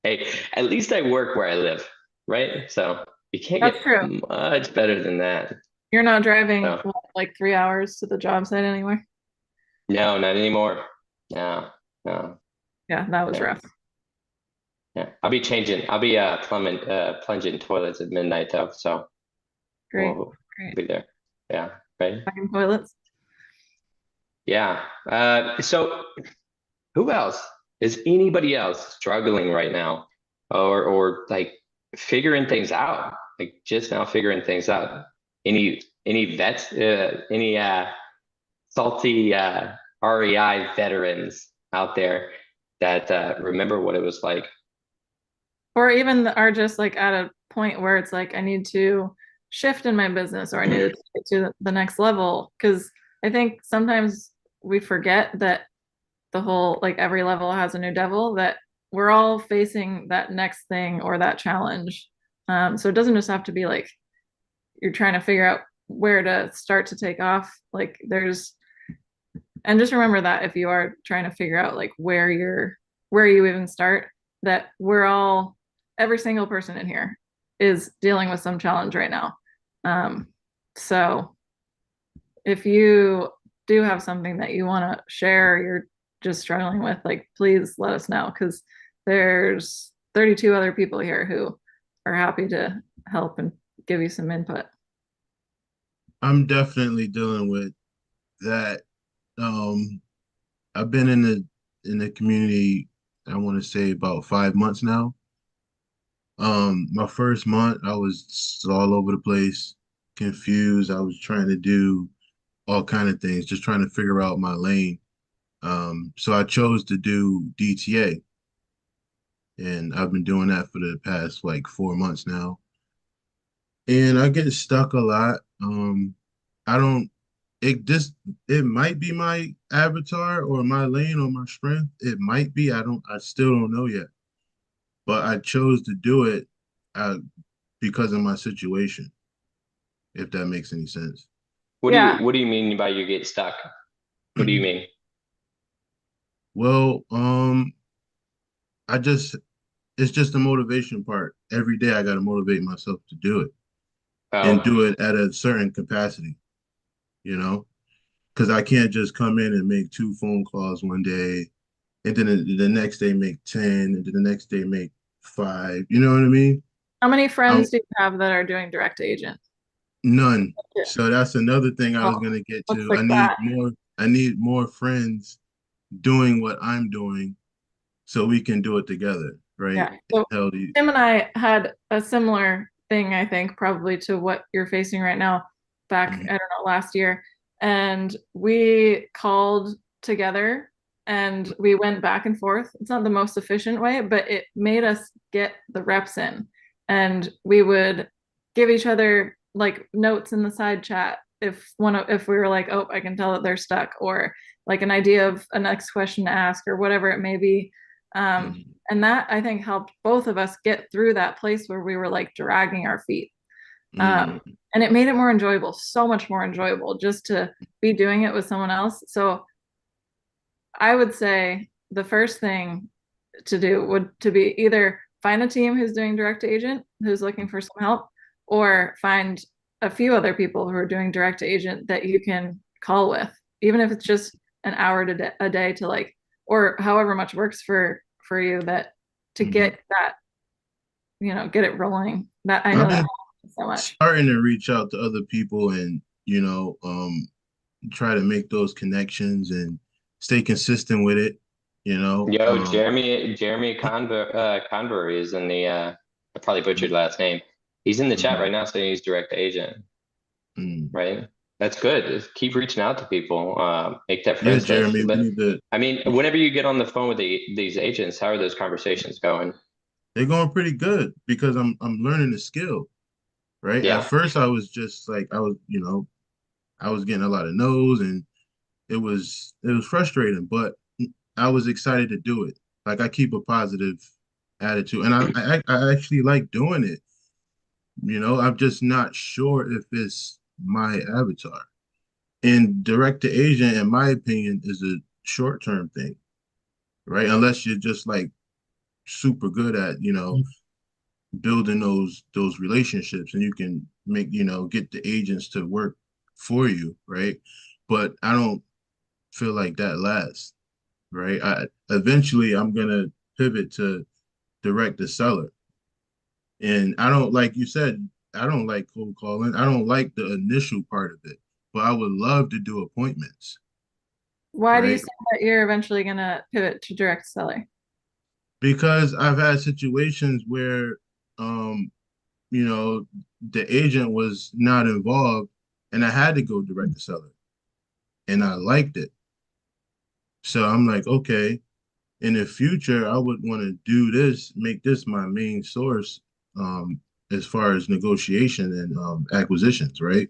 Hey, at least I work where I live, right? So you can't That's get true. much better than that. You're not driving So what, like 3 hours to the job site anyway. no, not anymore. No, no, Yeah, that was yeah, rough. yeah. I'll be plunging toilets at midnight though. So Great, we'll great. be there. Yeah, right. Fucking toilets. Yeah. So who else? Is anybody else struggling right now? Or like figuring things out? Like just now figuring things out. Any vets, any salty REI veterans out there that remember what it was like. Or even are just like at a point where it's like I need to shift in my business or I need to take it to the next level. Because I think sometimes we forget that the whole like every level has a new devil, that we're all facing that next thing or that challenge. So it doesn't just have to be like you're trying to figure out where to start to take off. Like there's, and just remember that if you are trying to figure out like where you even start, that we're all, every single person in here is dealing with some challenge right now. So if you do have something that you want to share, you're just struggling with, like, please let us know because there's 32 other people here who are happy to help and give you some input. I'm definitely dealing with that. Um, I've been in the community, I want to say about 5 months now. My first month, I was all over the place, confused. I was trying to do all kind of things, just trying to figure out my lane. So I chose to do DTA, and I've been doing that for the past like 4 months now. And I get stuck a lot. I don't it might be my avatar or my lane or my strength. It might be. I still don't know yet. But I chose to do it uh, because of my situation, if that makes any sense. Yeah. What do you mean by you get stuck? What do you mean? Well, I just it's just the motivation part. Every day I got to motivate myself to do it and Oh, do it at a certain capacity, you know? Because I can't just come in and make 2 phone calls one day and then the next day make 10 and then the next day make 5. You know what I mean? How many I'm friends do you have that are doing direct to agent? none. Yeah. So that's another thing I was Oh, gonna get let's to. fix that. I need more friends doing what I'm doing so we can do it together, right? Yeah. So Healthy. Tim and I had a similar thing, I think, probably to what you're facing right now back, I Mhm. don't know, last year. And we called together and we went back and forth. It's not the most efficient way, but it made us get the reps in. And we would give each other like notes in the side chat if we were like, oh, I can tell that they're stuck, or like an idea of a next question to ask or whatever it may be. Um, Mhm. and that I think helped both of us get through that place where we were like dragging our feet. Mhm. And it made it more enjoyable, so much more enjoyable just to be doing it with someone else. So I would say the first thing to do would to be either find a team who's doing direct to agent who's looking for some help, or find a few other people who are doing direct to agent that you can call with, even if it's just an hour a day to like, or however much works for you, that to Mhm. get that, get it rolling. That I I've know that been helps so much. starting to reach out to other people and, try to make those connections and stay consistent with it, you know. yo, Jeremy Convery is in the I probably butchered last name. He's in the chat Mhm. right now saying he's direct agent, Mhm. right? That's good. Just keep reaching out to people. Make that Yeah, friends list. Jeremy, we But need to. I mean, whenever you get on the phone with these agents, how are those conversations going? They're going pretty good because I'm learning the skill, right? At Yeah, first, I was just like I was getting a lot of no's and it was frustrating, but I was excited to do it. Like I keep a positive attitude, and I actually like doing it. I'm just not sure if it's my avatar. And direct to agent, in my opinion, is a short term thing, right? Unless you're just like super good at building those relationships, and you can make get the agents to work for you, right? But I don't feel like that lasts, right? I eventually I'm gonna pivot to direct the seller. And I don't, like you said, I don't like cold calling. I don't like the initial part of it, but I would love to do appointments, Why do you right? say that you're eventually gonna pivot to direct selling? Because I've had situations where, um, the agent was not involved and I had to go direct to seller and I liked it. So I'm like, okay, in the future, I would want to do this, make this my main source, as far as negotiation and acquisitions, right?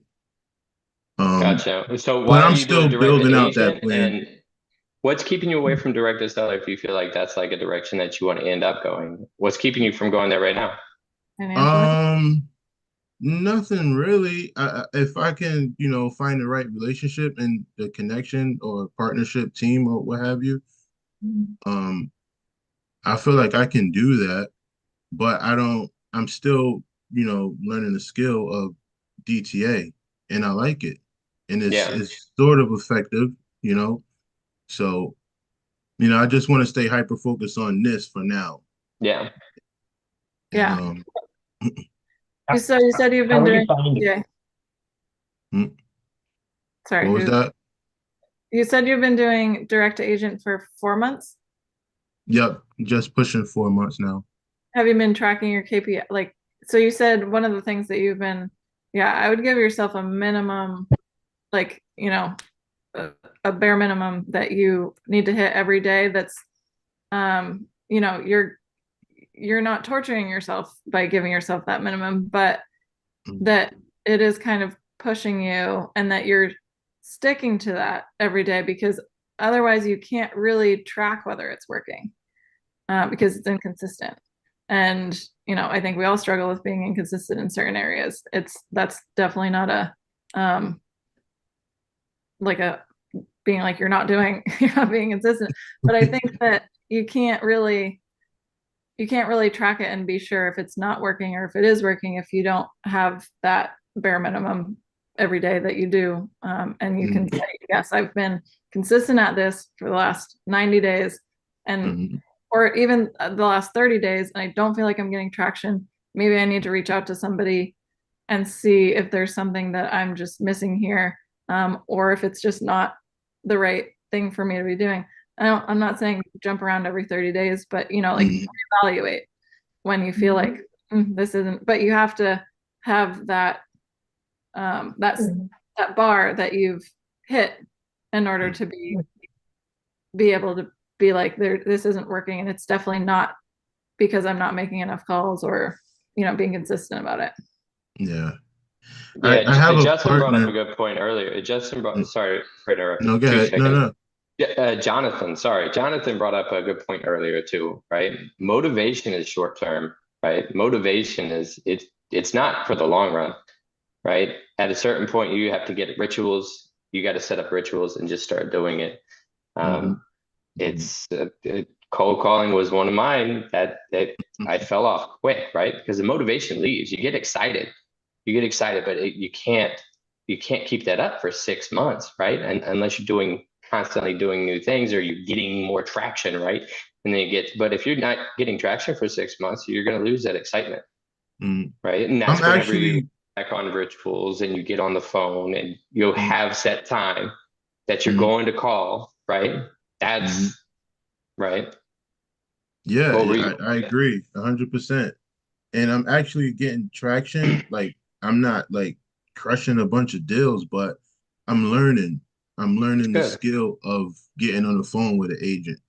Um, gotcha. So but why are I'm you doing still direct to building out that agent, plan. and what's keeping you away from direct to seller if you feel like that's like a direction that you want to end up going? What's keeping you from going there right now? Financially? Um, Nothing really. If I can, find the right relationship and the connection or partnership team or what have you, um, I feel like I can do that. But I don't. I'm still, learning the skill of DTA, and I like it, and it's Yeah, it's sort of effective, you know. So, I just want to stay hyper focused on this for now, yeah. and Yeah. mm, You said you've How been are you doing, finding? yeah, mm, sorry, what was that? you said you've been doing direct to agent for 4 months? Yep, just pushing 4 months now. Have you been tracking your KPI? Like, so you said one of the things that you've been, yeah, I would give yourself a minimum, like, a, a bare minimum that you need to hit every day. That's, you're not torturing yourself by giving yourself that minimum, but Mm, that it is kind of pushing you, and that you're sticking to that every day, because otherwise you can't really track whether it's working, because it's inconsistent. And, I think we all struggle with being inconsistent in certain areas. That's definitely not like a being like you're not being consistent. But I think that you can't really track it and be sure if it's not working or if it is working if you don't have that bare minimum every day that you do. And you can say, yes, I've been consistent at this for the last 90 days and or even the last 30 days, and I don't feel like I'm getting traction. Maybe I need to reach out to somebody and see if there's something that I'm just missing here, or if it's just not the right thing for me to be doing. I'm not saying jump around every 30 days, but like evaluate when you feel like this isn't, but you have to have that that bar that you've hit in order to be able to be like, this isn't working, and it's definitely not because I'm not making enough calls or being consistent about it. Yeah. Yeah, I have a Justin brought up a partner. good point earlier. Justin brought, sorry for interrupting. No, go ahead. No. Yeah, Jonathan brought up a good point earlier too, right? Motivation is short term, right? Motivation is it's not for the long run, right? At a certain point, you have to get rituals. You got to set up rituals and just start doing it. It's cold calling was one of mine that I fell off quick, right? Because the motivation leaves. You get excited, but you can't keep that up for 6 months, right? And unless you're constantly doing new things or you're getting more traction, right? And then but if you're not getting traction for 6 months, you're going to lose that excitement, right? And that's whenever you back on rituals and you get on the phone and you'll have set time that you're going to call, right? That's right. Yeah, I agree 100%. And I'm actually getting traction. Like, I'm not like crushing a bunch of deals, but I'm learning. I'm learning the skill of getting on the phone with an agent,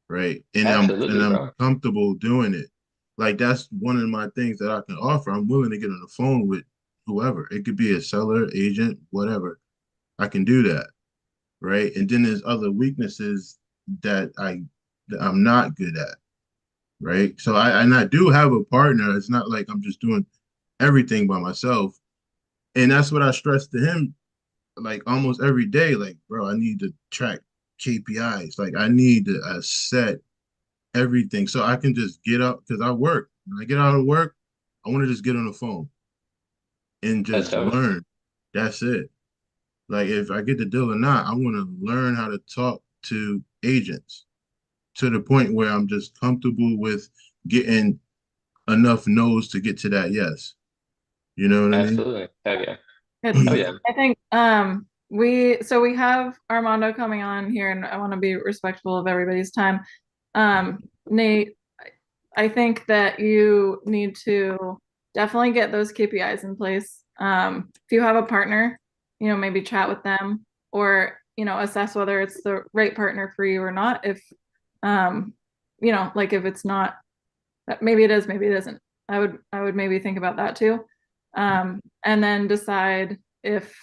right? And Absolutely, I'm bro. comfortable doing it. Like, that's one of my things that I can offer. I'm willing to get on the phone with whoever. It could be a seller, agent, whatever. I can do that, right? And then there's other weaknesses that I'm not good at, right? So I do have a partner. It's not like I'm just doing everything by myself. And that's what I stress to him, like almost every day. Like, bro, I need to track KPIs. Like, I need to set everything so I can just get up because I work. When I get out of work, I want to just get on the phone and That's just dope. learn. That's it. Like, if I get the deal or not, I want to learn how to talk to agents to the point where I'm just comfortable with getting enough no's to get to that yes. You know what I mean? Absolutely. Hell yeah. It's, Oh yeah. I think we have Armando coming on here, and I want to be respectful of everybody's time. Nate, I think that you need to definitely get those KPIs in place. If you have a partner, maybe chat with them, or assess whether it's the right partner for you or not. If like if it's not, maybe it is, maybe it isn't. I would maybe think about that too. And then decide if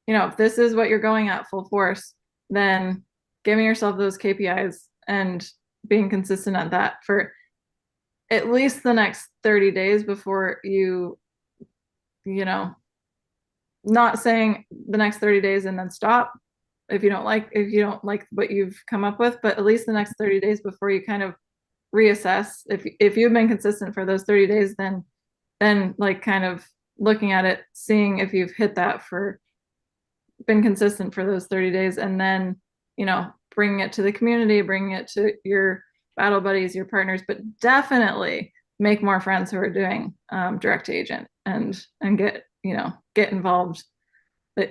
if this is what you're going at full force, then giving yourself those KPIs and being consistent at that for at least the next 30 days before not saying the next 30 days and then stop if you don't like what you've come up with, but at least the next 30 days before you kind of reassess. If you've been consistent for those 30 days, then like kind of looking at it, seeing if you've hit that been consistent for those 30 days, and then bringing it to the community, bringing it to your battle buddies, your partners, but definitely make more friends who are doing direct to agent and get involved.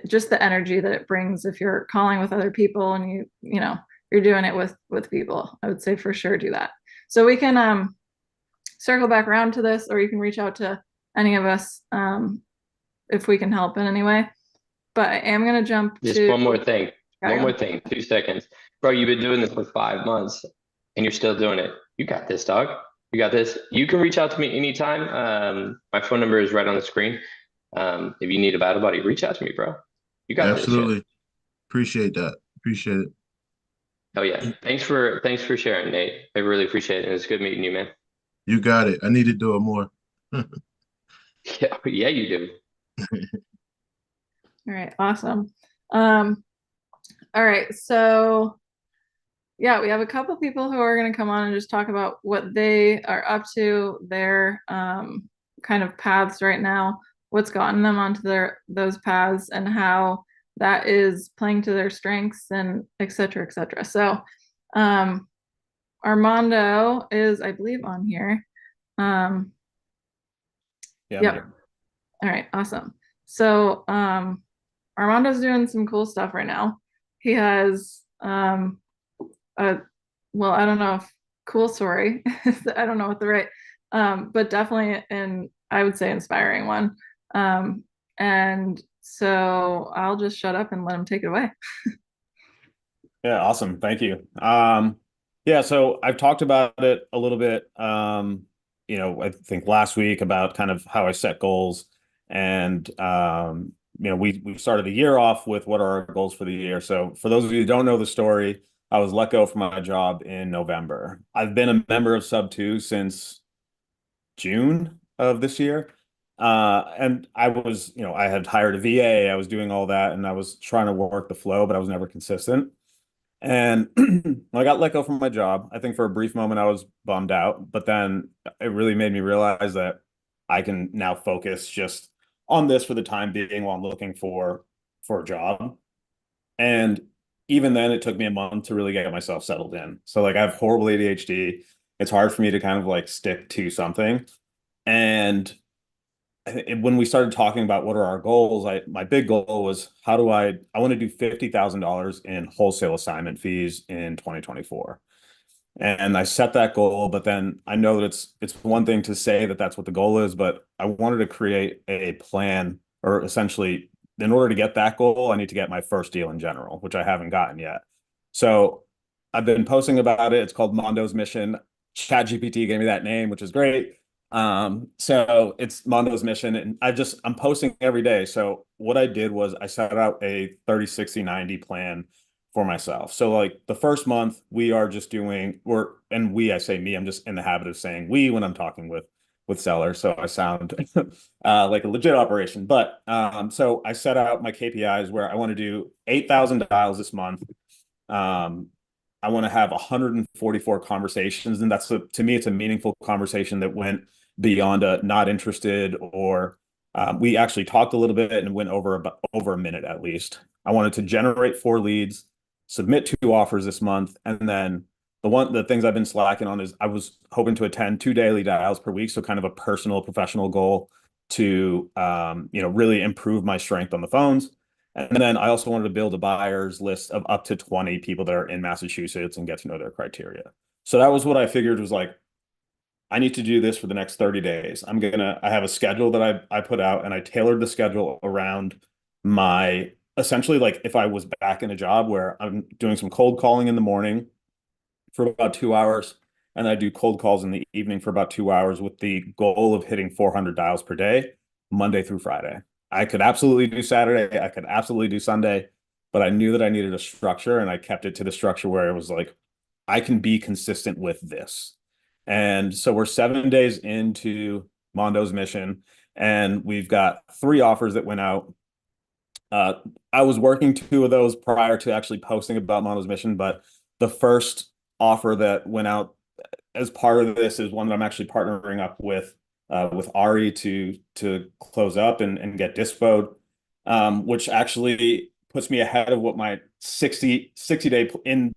Just the energy that it brings if you're calling with other people and you're doing it with people, I would say for sure do that. So we can circle back around to this, or you can reach out to any of us if we can help in any way. But I am going to jump Just to one more thing. 2 seconds. Bro, you've been doing this for 5 months and you're still doing it. You got this, dog. You got this. You can reach out to me anytime. My phone number is right on the screen. If you need a battle buddy, reach out to me, bro. You got this shit. Absolutely. Appreciate that. Appreciate it. Oh yeah. Thanks for sharing, Nate. I really appreciate it. It was good meeting you, man. You got it. I need to do it more. Yeah, yeah, you do. All right, awesome. All right, so yeah, we have a couple people who are going to come on and just talk about what they are up to, their kind of paths right now, what's gotten them onto those paths, and how that is playing to their strengths, and et cetera, et cetera. So Armando is, I believe, on here. Yeah, I'm Yep. here. All right, awesome. So Armando's doing some cool stuff right now. He has a, well, I don't know if cool story. I don't know what the right, but definitely an, I would say, inspiring one. And so I'll just shut up and let him take it away. Yeah, awesome. Thank you. Yeah, so I've talked about it a little bit, I think last week about kind of how I set goals. And we started the year off with what are our goals for the year. So for those of you who don't know the story, I was let go from my job in November. I've been a member of Subto since June of this year. And I was, I had hired a VA, I was doing all that, and I was trying to work the flow, but I was never consistent. And when I got let go from my job, I think for a brief moment I was bummed out, but then it really made me realize that I can now focus just on this for the time being while I'm looking for a job. And even then, it took me a month to really get myself settled in. So like I have horrible ADHD. It's hard for me to kind of like stick to something. And when we started talking about what are our goals, my big goal was how do I want to do $50,000 in wholesale assignment fees in 2024. And I set that goal, but then I know that it's one thing to say that that's what the goal is, but I wanted to create a plan, or essentially in order to get that goal, I need to get my first deal in general, which I haven't gotten yet. So I've been posting about it. It's called Mondo's Mission. ChatGPT gave me that name, which is great. So it's Mondo's Mission, and I'm posting every day. So what I did was I set out a 30, 60, 90 plan for myself. So like the first month we are just doing, I say me, I'm just in the habit of saying we when I'm talking with sellers. So I sound like a legit operation. But so I set out my KPIs where I want to do 8,000 dials this month. I want to have 144 conversations, and to me, it's a meaningful conversation that went beyond a not interested, or we actually talked a little bit and went over a minute at least. I wanted to generate 4 leads, submit 2 offers this month, and then the things I've been slacking on is I was hoping to attend 2 daily dials per week, so kind of a personal professional goal to really improve my strength on the phones. And then I also wanted to build a buyers list of up to 20 people that are in Massachusetts and get to know their criteria. So that was what I figured was like, I need to do this for the next 30 days. I have a schedule that I put out, and I tailored the schedule around my essentially like if I was back in a job where I'm doing some cold calling in the morning for about 2 hours, and I do cold calls in the evening for about 2 hours with the goal of hitting 400 dials per day, Monday through Friday. I could absolutely do Saturday. I could absolutely do Sunday, but I knew that I needed a structure, and I kept it to the structure where it was like, I can be consistent with this. And so we're 7 days into Mondo's Mission, and we've got 3 offers that went out. I was working 2 of those prior to actually posting about Mondo's Mission, but the first offer that went out as part of this is one that I'm actually partnering up with Ari to close up and get dispoed, which actually puts me ahead of what my 60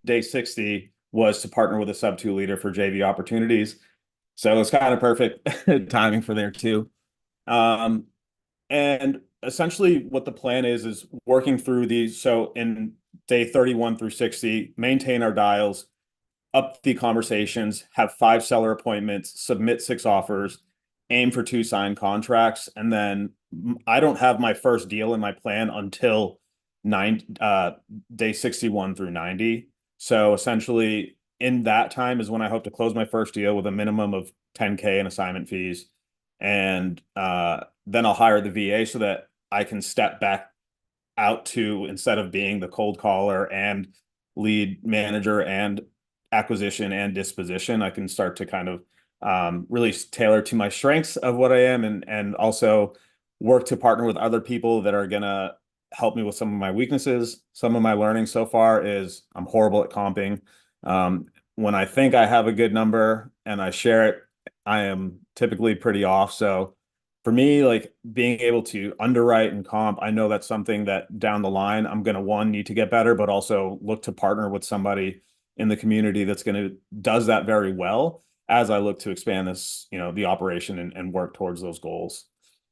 day 60 was to partner with a Subto leader for JV opportunities. So it's kind of perfect timing for there too. And essentially what the plan is working through these. So in day 31 through 60, maintain our dials, up the conversations, have 5 seller appointments, submit 6 offers, aim for 2 signed contracts. And then I don't have my first deal in my plan until day 61 through 90. So essentially in that time is when I hope to close my first deal with a minimum of 10K in assignment fees. And then I'll hire the VA so that I can step back out to, instead of being the cold caller and lead manager and acquisition and disposition, I can start to kind of really tailor to my strengths of what I am, and also work to partner with other people that are gonna help me with some of my weaknesses. Some of my learning so far is I'm horrible at comping. When I think I have a good number and I share it, I am typically pretty off. So for me, like being able to underwrite and comp, I know that's something that down the line I'm going to one need to get better, but also look to partner with somebody in the community that's going to does that very well as I look to expand this, the operation and work towards those goals.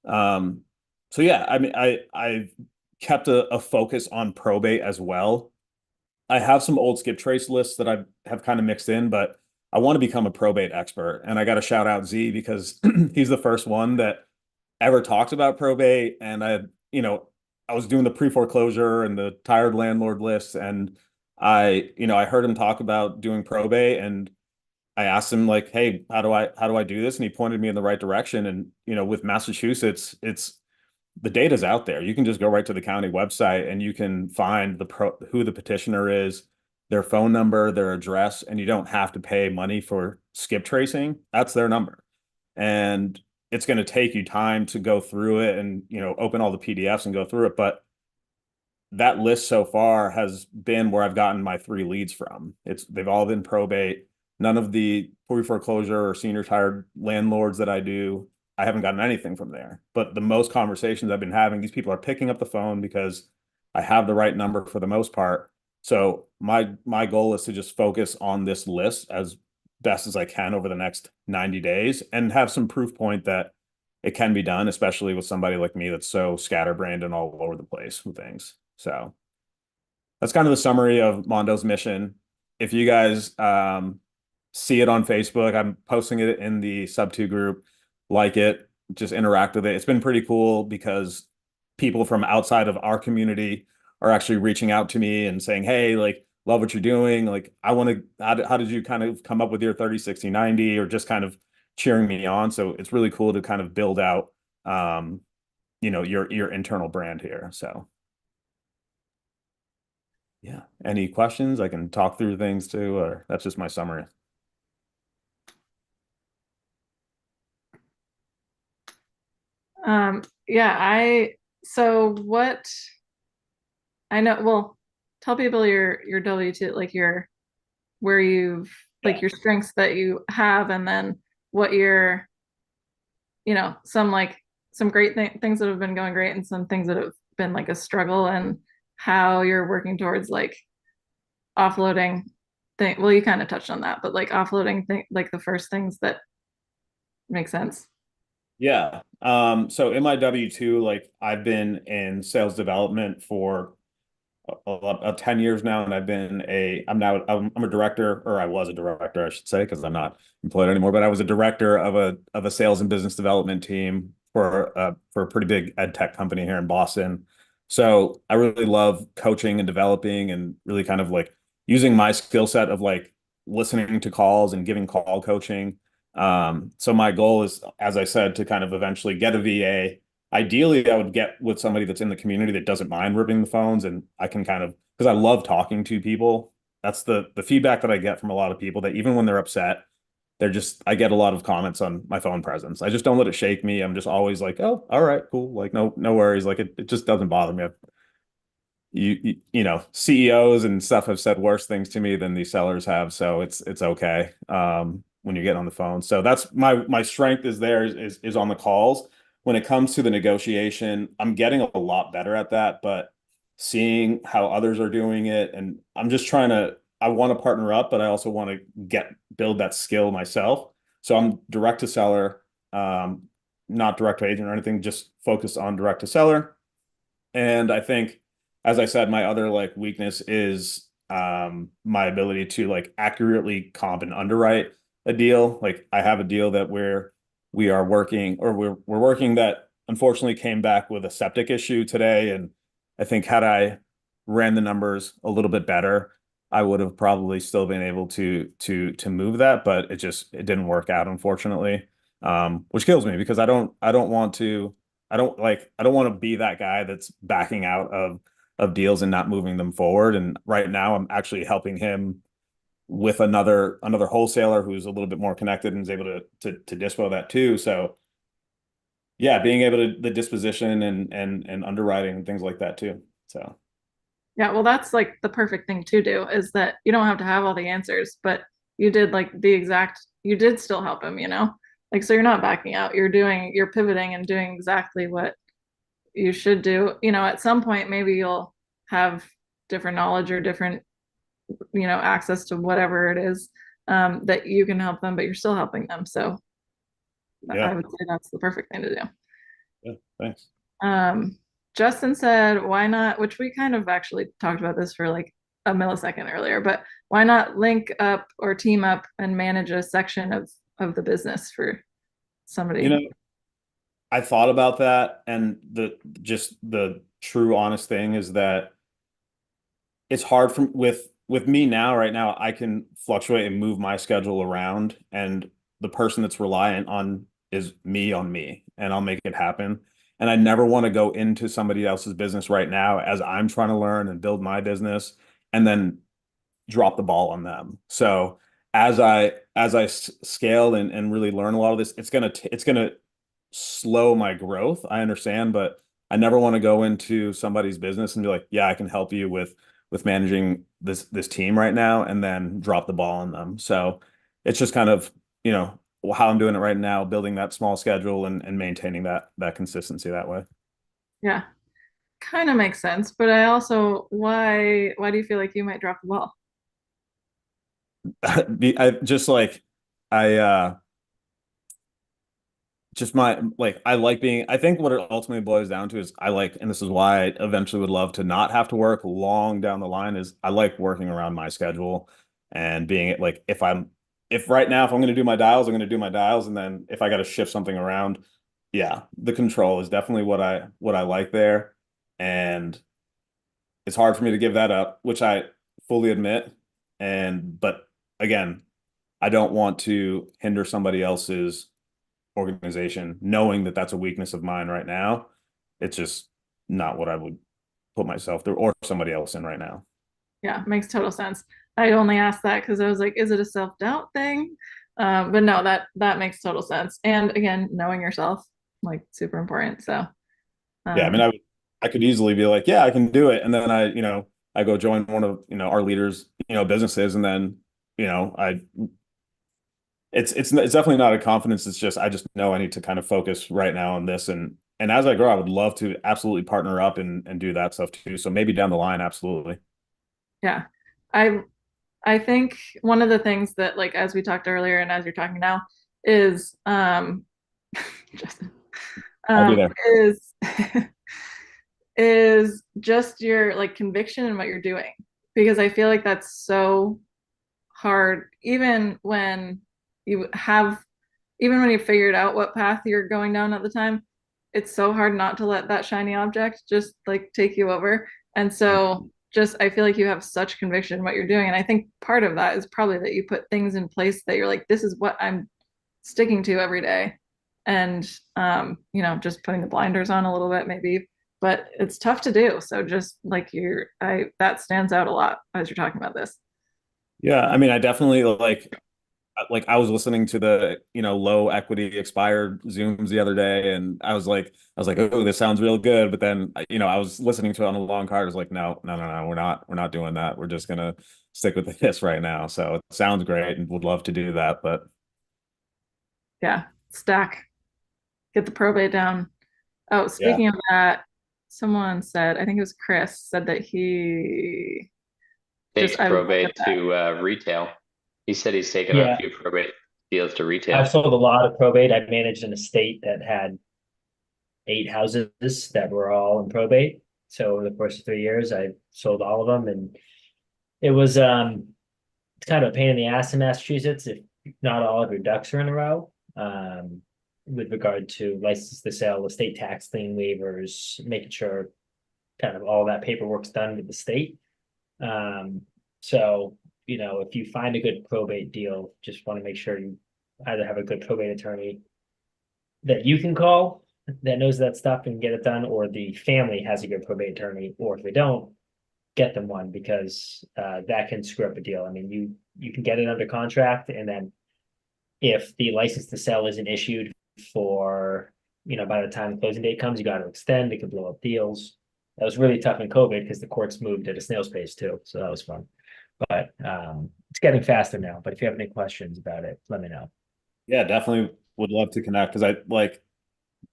Um, so yeah, I mean, I've kept a focus on probate as well. I have some old skip trace lists that I have kind of mixed in, but I want to become a probate expert. And I got to shout out Z because he's the first one that ever talked about probate. And I was doing the pre-foreclosure and the tired landlord lists, and I heard him talk about doing probate, and I asked him like, "Hey, how do I do this?" And he pointed me in the right direction. And with Massachusetts, the data's out there. You can just go right to the county website and you can find who the petitioner is, their phone number, their address, and you don't have to pay money for skip tracing. That's their number. And it's going to take you time to go through it and, open all the PDFs and go through it. But that list so far has been where I've gotten my 3 leads from. They've all been probate. None of the pre-foreclosure or senior tired landlords that I do, I haven't gotten anything from there. But the most conversations I've been having, these people are picking up the phone because I have the right number for the most part. So my goal is to just focus on this list as best as I can over the next 90 days and have some proof point that it can be done, especially with somebody like me that's so scatterbrained and all over the place with things. So that's kind of the summary of Mondo's mission. If you guys see it on Facebook, I'm posting it in the Subto group. Like it, just interact with it. It's been pretty cool because people from outside of our community are actually reaching out to me and saying, "Hey, like, love what you're doing. Like, I want to, how did you kind of come up with your 30, 60, 90?" Or just kind of cheering me on. So it's really cool to kind of build out, your internal brand here. So yeah. Any questions? I can talk through things too, or that's just my summary. Yeah, so what I know, well, tell people your W2, like where you've like your strengths that you have, and then what your, some great things that have been going great and some things that have been like a struggle, and how you're working towards like offloading thing. Well, you kind of touched on that, but like offloading like the first things that make sense. Yeah. So in my W-2, like I've been in sales development for 10 years now, and I'm a director, or I was a director, I should say, because I'm not employed anymore, but I was a director of a sales and business development team for a pretty big ed tech company here in Boston. So I really love coaching and developing and really kind of like using my skill set of like listening to calls and giving call coaching. So my goal is, as I said, to kind of eventually get a VA. Ideally, I would get with somebody that's in the community that doesn't mind ripping the phones, and I can kind of, because I love talking to people. That's the feedback that I get from a lot of people, that even when they're upset, I get a lot of comments on my phone presence. I just don't let it shake me. I'm just always like, "Oh, all right, cool. Like, no worries." Like it just doesn't bother me. CEOs and stuff have said worse things to me than these sellers have, so it's okay when you get on the phone. So that's my strength is there is on the calls. When it comes to the negotiation, I'm getting a lot better at that, but seeing how others are doing it, and I want to partner up, but I also want to build that skill myself. So I'm direct to seller, not direct to agent or anything, just focused on direct to seller. And I think, as I said, my other like weakness is my ability to like accurately comp and underwrite a deal. Like I have a deal that we are working, or we're working, that unfortunately came back with a septic issue today. And I think had I ran the numbers a little bit better, I would have probably still been able to move that, but it didn't work out, unfortunately. Which kills me because I don't want to be that guy that's backing out of deals and not moving them forward. And right now I'm actually helping him with another wholesaler who's a little bit more connected and is able to dispo that too. So yeah, being able to the disposition and underwriting and things like that too. So Yeah, well, that's like the perfect thing to do is that you don't have to have all the answers, but you did like you did still help him, you know? Like, so you're not backing out. You're pivoting and doing exactly what you should do. You know, at some point, maybe you'll have different knowledge or different, access to whatever it is that you can help them, but you're still helping them. So I yeah, would say that's the perfect thing to do. yeah, thanks. Um, Justin said, why not, which we kind of actually talked about this for like a millisecond earlier, but why not link up or team up and manage a section of the business for somebody? You know, I thought about that, and the true honest thing is that it's hard from with me now right now I can fluctuate and move my schedule around, and the person that's reliant on is me on me, and I'll make it happen. And I never want to go into somebody else's business right now as I'm trying to learn and build my business and then drop the ball on them. So as I scale and really learn a lot of this, it's gonna slow my growth. I understand, but I never want to go into somebody's business and be like, yeah, I can help you with managing this team right now, and then drop the ball on them. So it's just kind of, how I'm doing it right now, building that small schedule and maintaining that consistency that way. Yeah, kind of makes sense. But I also, why do you feel like you might drop the ball? I just like I just my like I like being I think what it ultimately boils down to is I like, and this is why I eventually would love to not have to work long down the line, is I like working around my schedule and being like, if right now if I'm going to do my dials, I'm going to do my dials, and then if I got to shift something around, yeah, the control is definitely what I like there. And it's hard for me to give that up, which I fully admit. But again, I don't want to hinder somebody else's organization, knowing that that's a weakness of mine right now. It's just not what I would put myself through or somebody else in right now. Yeah, makes total sense. I only asked that because I was like, is it a self-doubt thing? But no, that makes total sense. And again, knowing yourself, like super important. So Yeah, I mean, um, I could easily be like, yeah, I can do it, and then I go join one of our leaders businesses, and then I it's definitely not a confidence. It's just I just know I need to kind of focus right now on this, and as I grow, I would love to absolutely partner up and do that stuff too. So maybe down the line, absolutely. yeah. I I think one of the things that like as we talked earlier and as you're talking now is Justin, I'll be um there. is is just your like conviction in what you're doing. Because I feel like that's so hard, you have, even when you figured out what path you're going down at the time, it's so hard not to let that shiny object just like take you over. And so just I feel like you have such conviction in what you're doing. And I think part of that is probably that you put things in place that you're like, this is what I'm sticking to every day. And just putting the blinders on a little bit maybe, but it's tough to do. So just like that stands out a lot as you're talking about this. Yeah, I mean, I definitely like I was listening to the low equity expired Zooms the other day, and I was like, oh, this sounds real good. But then I was listening to it on a long card. I was like, no, no, no, no, we're not doing that. We're just gonna stick with this right now. So it sounds great and would love to do that, but Yeah, stack, get the probate down. Oh, yeah, speaking of that, someone said, I think it was Chris, said that he Takes just, I would look at probate that. to retail. He said he's taken a Yeah, few probate deals to I've retail. sold a lot of probate. I managed an estate that had 8 houses that were all in probate. So over the course of 3 years, I sold all of them, and it was it's kind of a pain in the ass in Massachusetts if not all of your ducks are in a row. With regard to license to sell, estate tax lien waivers, making sure kind of all that paperwork's done with the state. So if you find a good probate deal, just want to make sure you either have a good probate attorney that you can call, that knows that stuff and get it done, or the family has a good probate attorney, or if they don't, get them one, because that can screw up a deal. I mean, you can get it under contract, and then if the license to sell isn't issued for, by the time the closing date comes, you got to extend. It could blow up deals. That was really tough in COVID because the courts moved at a snail's pace too, so that was fun. But it's getting faster now. But if you have any questions about it, let me know. Yeah, definitely would love to connect, because I like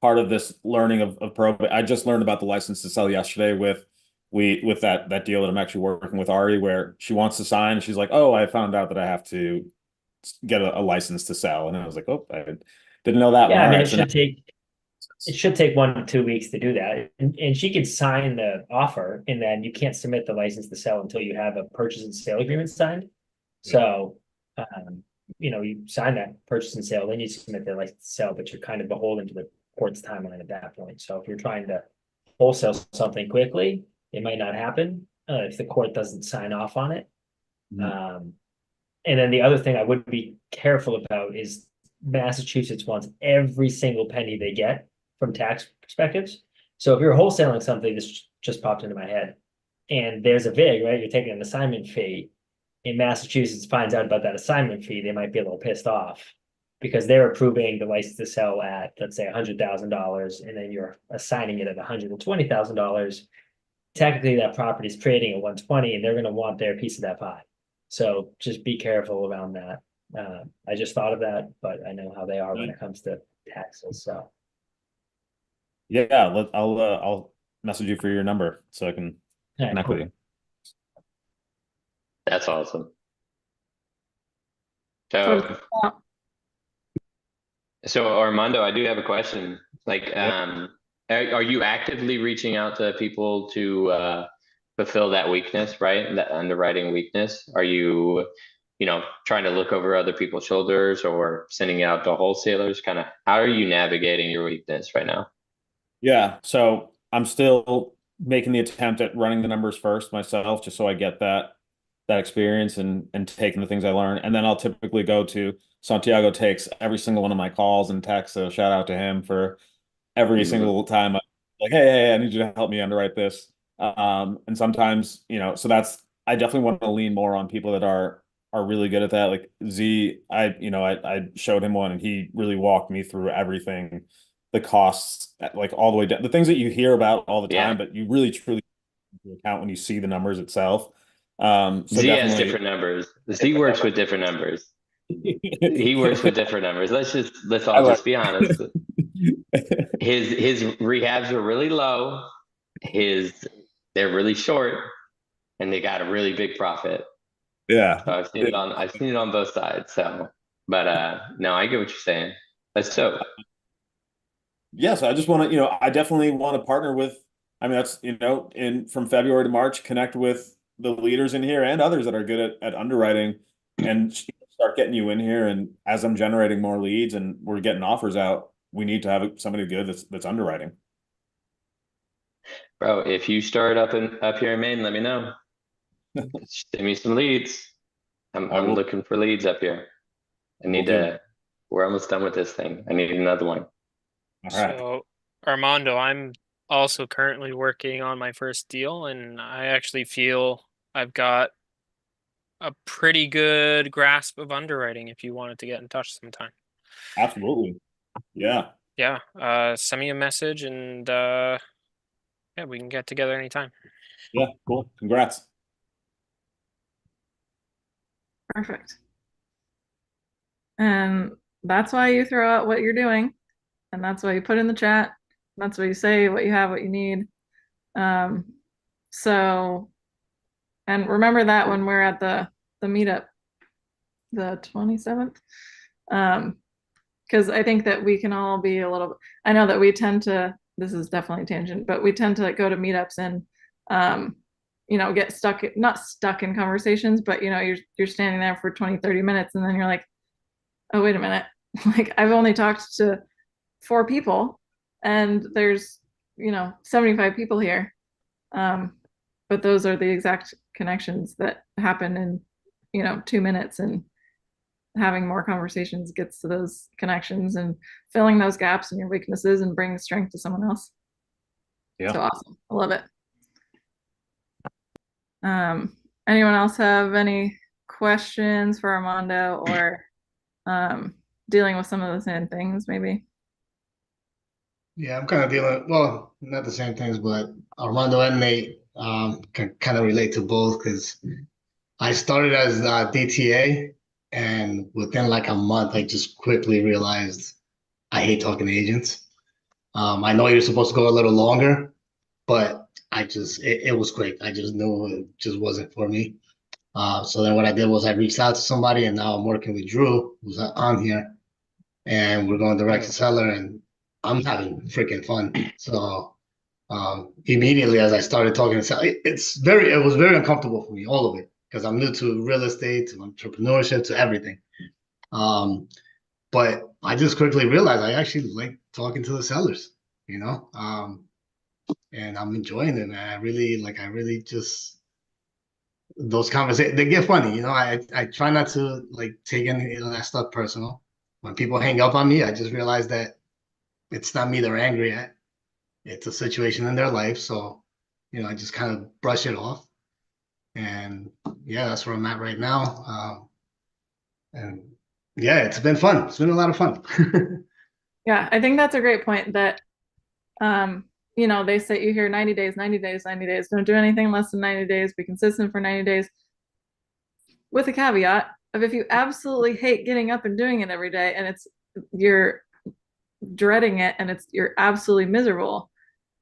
part of this learning of probate. I just learned about the license to sell yesterday with that deal that I'm actually working with Ari, where she wants to sign. She's like, "Oh, I found out that I have to get a license to sell," and I was like, "Oh, I didn't know that one." Yeah, All I mean, right, so now it should take 1 to 2 weeks to do that. And she could sign the offer, and then you can't submit the license to sell until you have a purchase and sale agreement signed. So, you sign that purchase and sale, then you submit the license to sell, but you're kind of beholden to the court's timeline at that point. So if you're trying to wholesale something quickly, it might not happen if the court doesn't sign off on it. And then the other thing I would be careful about is Massachusetts wants every single penny they get from tax perspectives. So if you're wholesaling something, this just popped into my head, and there's a VIG, right? You're taking an assignment fee. In Massachusetts finds out about that assignment fee, they might be a little pissed off because they're approving the license to sell at, let's say, $100,000, and then you're assigning it at $120,000. Technically, that property is trading at 120, and they're going to want their piece of that pie. So just be careful around that. I just thought of that, but I know how they are when it comes to taxes. So yeah, I'll message you for your number so I can connect with you. That's awesome. So, So Armando, I do have a question. Like, are you actively reaching out to people to fulfill that weakness, right? That underwriting weakness? Are you, trying to look over other people's shoulders or sending it out to wholesalers? Kind of, how are you navigating your weakness right now? Yeah, so I'm still making the attempt at running the numbers first myself, just so I get that experience and taking the things I learn. And then I'll typically go to Santiago, takes every single one of my calls and texts. So shout out to him for every single time I'm like, hey, I need you to help me underwrite this. And sometimes, so I definitely want to lean more on people that are really good at that. Like Z, I showed him one and he really walked me through everything, the costs, like all the way down, the things that you hear about all the time, but you really truly account when you see the numbers itself. So Z has definitely different numbers. Z works with different numbers. He works with different numbers. Let's all just be honest. His rehabs are really low. They're really short, and they got a really big profit. Yeah. So I've seen it on both sides. So, but no, I get what you're saying. That's dope. Yes, I just want to, I definitely want to partner with, I mean, that's, from February to March, connect with the leaders in here and others that are good at underwriting and start getting you in here. And as I'm generating more leads and we're getting offers out, we need to have somebody good that's underwriting. Bro, if you start up here in Maine, let me know. Send me some leads. I'm looking for leads up here. We're almost done with this thing. I need another one. All right. So, Armando, I'm also currently working on my first deal, and I actually feel I've got a pretty good grasp of underwriting if you wanted to get in touch sometime. Absolutely. Yeah. Yeah. Send me a message and yeah, we can get together anytime. Yeah, cool. Congrats. perfect. And that's why you throw out what you're doing, and that's why you put in the chat. That's why you say what you have, what you need. So, and remember that when we're at the meetup, the 27th, because I think that we can all be a little. I know that we tend to. This is definitely a tangent, but we tend to like go to meetups and, get stuck, not stuck in conversations, but you're standing there for 20, 30 minutes, and then you're like, oh, wait a minute. Like I've only talked to 4 people and there's 75 people here, but those are the exact connections that happen in 2 minutes, and having more conversations gets to those connections and filling those gaps in your weaknesses and bringing strength to someone else. Yeah. So awesome. I love it. Anyone else have any questions for Armando or dealing with some of the same things maybe? Yeah, I'm kind of dealing, well, not the same things, but Armando and Nate can kind of relate to both because I started as DTA, and within like a month, I just quickly realized I hate talking to agents. I know you're supposed to go a little longer, but it was quick. I just knew it just wasn't for me. So then what I did was I reached out to somebody, and now I'm working with Drew, who's on here, and we're going direct to seller, and I'm having freaking fun. So immediately as I started talking to seller, it was very uncomfortable for me, all of it, because I'm new to real estate, to entrepreneurship, to everything. But I just quickly realized I actually like talking to the sellers, you know, and I'm enjoying it. And I really just those conversations, they get funny, you know. I try not to like take any of that stuff personal. When people hang up on me, I just realize that it's not me they're angry at. It's a situation in their life. So, you know, I just kind of brush it off. And yeah, that's where I'm at right now. And yeah, it's been fun. It's been a lot of fun. Yeah, I think that's a great point that you know, they say you hear 90 days, 90 days, 90 days. Don't do anything less than 90 days. Be consistent for 90 days. With a caveat of if you absolutely hate getting up and doing it every day and you're dreading it and you're absolutely miserable,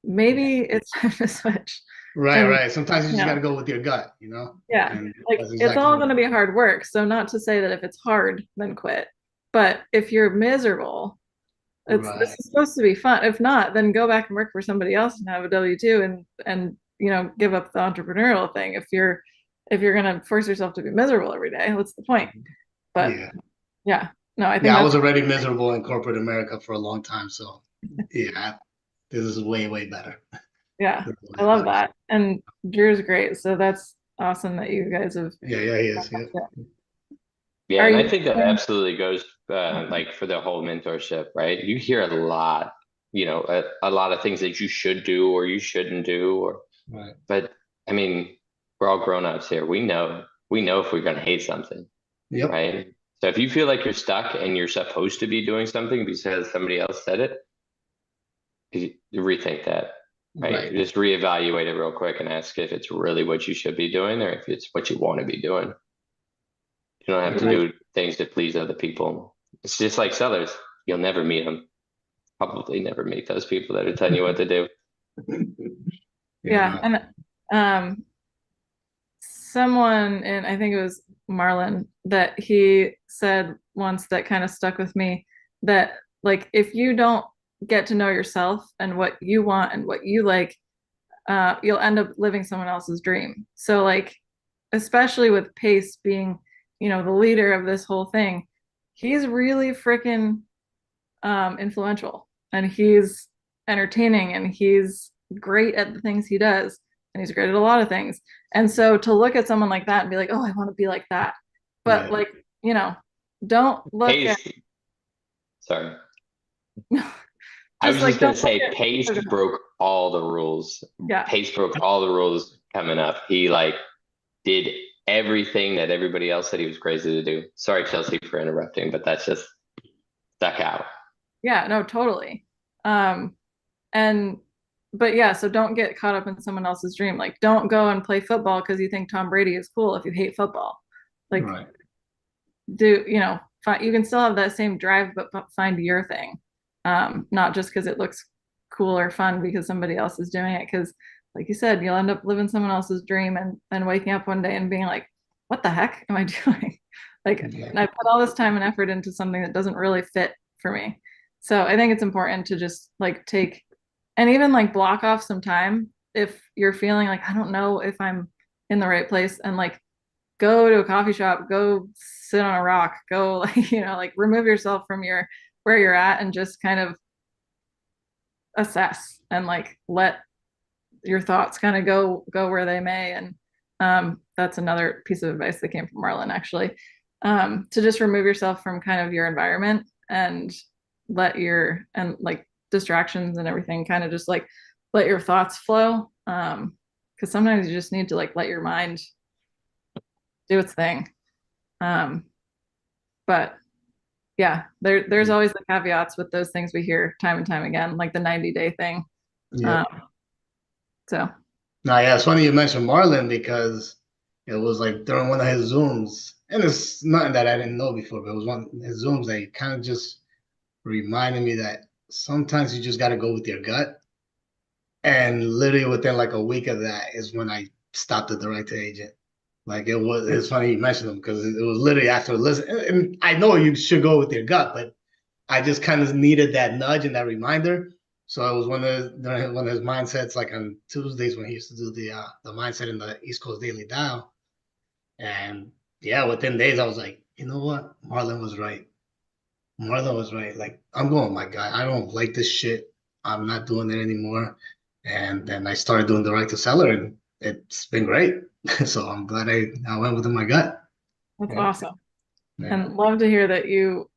maybe it's time to switch. Right, And, right. Sometimes you just yeah. got to go with your gut, you know? Yeah, And like that's it's exactly all what going to be hard work. So not to say that if it's hard, then quit. But if you're miserable, this Right. is supposed to be fun. If not, then go back and work for somebody else and have a W-2 and you know, give up the entrepreneurial thing. If you're gonna force yourself to be miserable every day, what's the point? But Yeah. yeah, no, I think Yeah, I that's was already miserable in corporate America for a long time. So yeah, this is way, way better. yeah, This is I way love better. that. And Drew's great. So that's awesome that you guys have. Yeah, yeah, he is. Yeah. Yeah, Are and I you? think that absolutely goes like for the whole mentorship, right? You hear a lot, you know, a lot of things that you should do or you shouldn't do, or Right. but I mean, we're all grown-ups here. We know if we're gonna hate something, Yep. right? So if you feel like you're stuck and you're supposed to be doing something because somebody else said it, you rethink that, right? Right. Just reevaluate it real quick and ask if it's really what you should be doing or if it's what you want to be doing. You don't have to do things to please other people. It's just like sellers. You'll never meet them. Probably never meet those people that are telling you what to do. Yeah, and someone and I think it was Marlon that he said once that kind of stuck with me that like if you don't get to know yourself and what you want and what you like, you'll end up living someone else's dream. So like especially with Pace being, you know, the leader of this whole thing, he's really freaking influential and he's entertaining and he's great at the things he does and he's great at a lot of things. And so to look at someone like that and be like, oh, I want to be like that. But Yeah. like, you know, don't look Pace, at sorry. I was just like just gonna don't look say at Pace broke all the rules. yeah. Pace broke all the rules coming up. He like did everything that everybody else said he was crazy to do. Sorry, Chelsea, for interrupting, but that's just stuck out. Yeah, no, totally. And but yeah, so don't get caught up in someone else's dream. Like don't go and play football because you think Tom Brady is cool if you hate football. Like Right. do, you know, you can still have that same drive, but find your thing. Not just because it looks cool or fun because somebody else is doing it. Because like you said, you'll end up living someone else's dream and waking up one day and being like, what the heck am I doing? Like, Yeah. I put all this time and effort into something that doesn't really fit for me. So I think it's important to just like take and even like block off some time if you're feeling like I don't know if I'm in the right place and like go to a coffee shop, go sit on a rock, go like, you know, like remove yourself from your where you're at and just kind of assess and like let your thoughts kind of go where they may. And that's another piece of advice that came from Marlon actually. to just remove yourself from kind of your environment and like distractions and everything kind of just like let your thoughts flow. Because sometimes you just need to like let your mind do its thing. But yeah, there's always the caveats with those things we hear time and time again, like the 90-day thing. Yeah. So No, yeah, it's funny you mentioned Marlon because it was like during one of his Zooms, and it's nothing that I didn't know before, but it was one of his Zooms that he kind of just reminded me that sometimes you just got to go with your gut. And literally within like a week of that is when I stopped the direct to agent. Like it's funny you mentioned him because it was literally after listen. And I know you should go with your gut, but I just kind of needed that nudge and that reminder. So it was one of his mindsets, like on Tuesdays when he used to do the mindset in the East Coast Daily Dial. And yeah, within days I was like, you know what, Marlon was right. Martha was right. Like, I'm going, my guy, I don't like this shit. I'm not doing it anymore. And then I started doing direct to seller, and it's been great. So I'm glad I went with my gut. that's Yeah. awesome. Yeah. And love to hear that you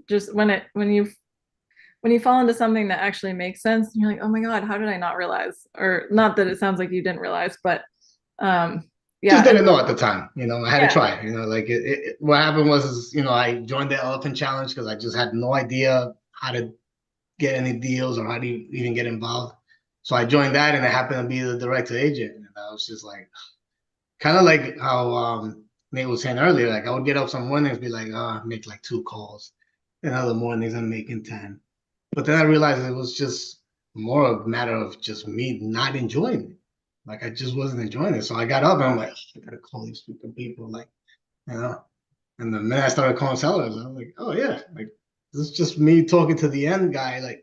just when you fall into something that actually makes sense, you're like, oh my God, how did I not realize? Or not that it sounds like you didn't realize, but yeah. Just didn't know at the time. I had to Yeah. try. Like what happened was, I joined the Elephant Challenge because I just had no idea how to get any deals or how to even get involved. So I joined that, and it happened to be the direct to agent, and I was just like, kind of like how Nate was saying earlier. Like I would get up some mornings, be like, oh, make like 2 calls, and other mornings I'm making 10. But then I realized it was just more a matter of just me not enjoying it. Like I just wasn't enjoying it. So I got up and I'm like, I gotta call these stupid people, like, you know. And the minute I started calling sellers, I was like, oh yeah, like this is just me talking to the end guy. Like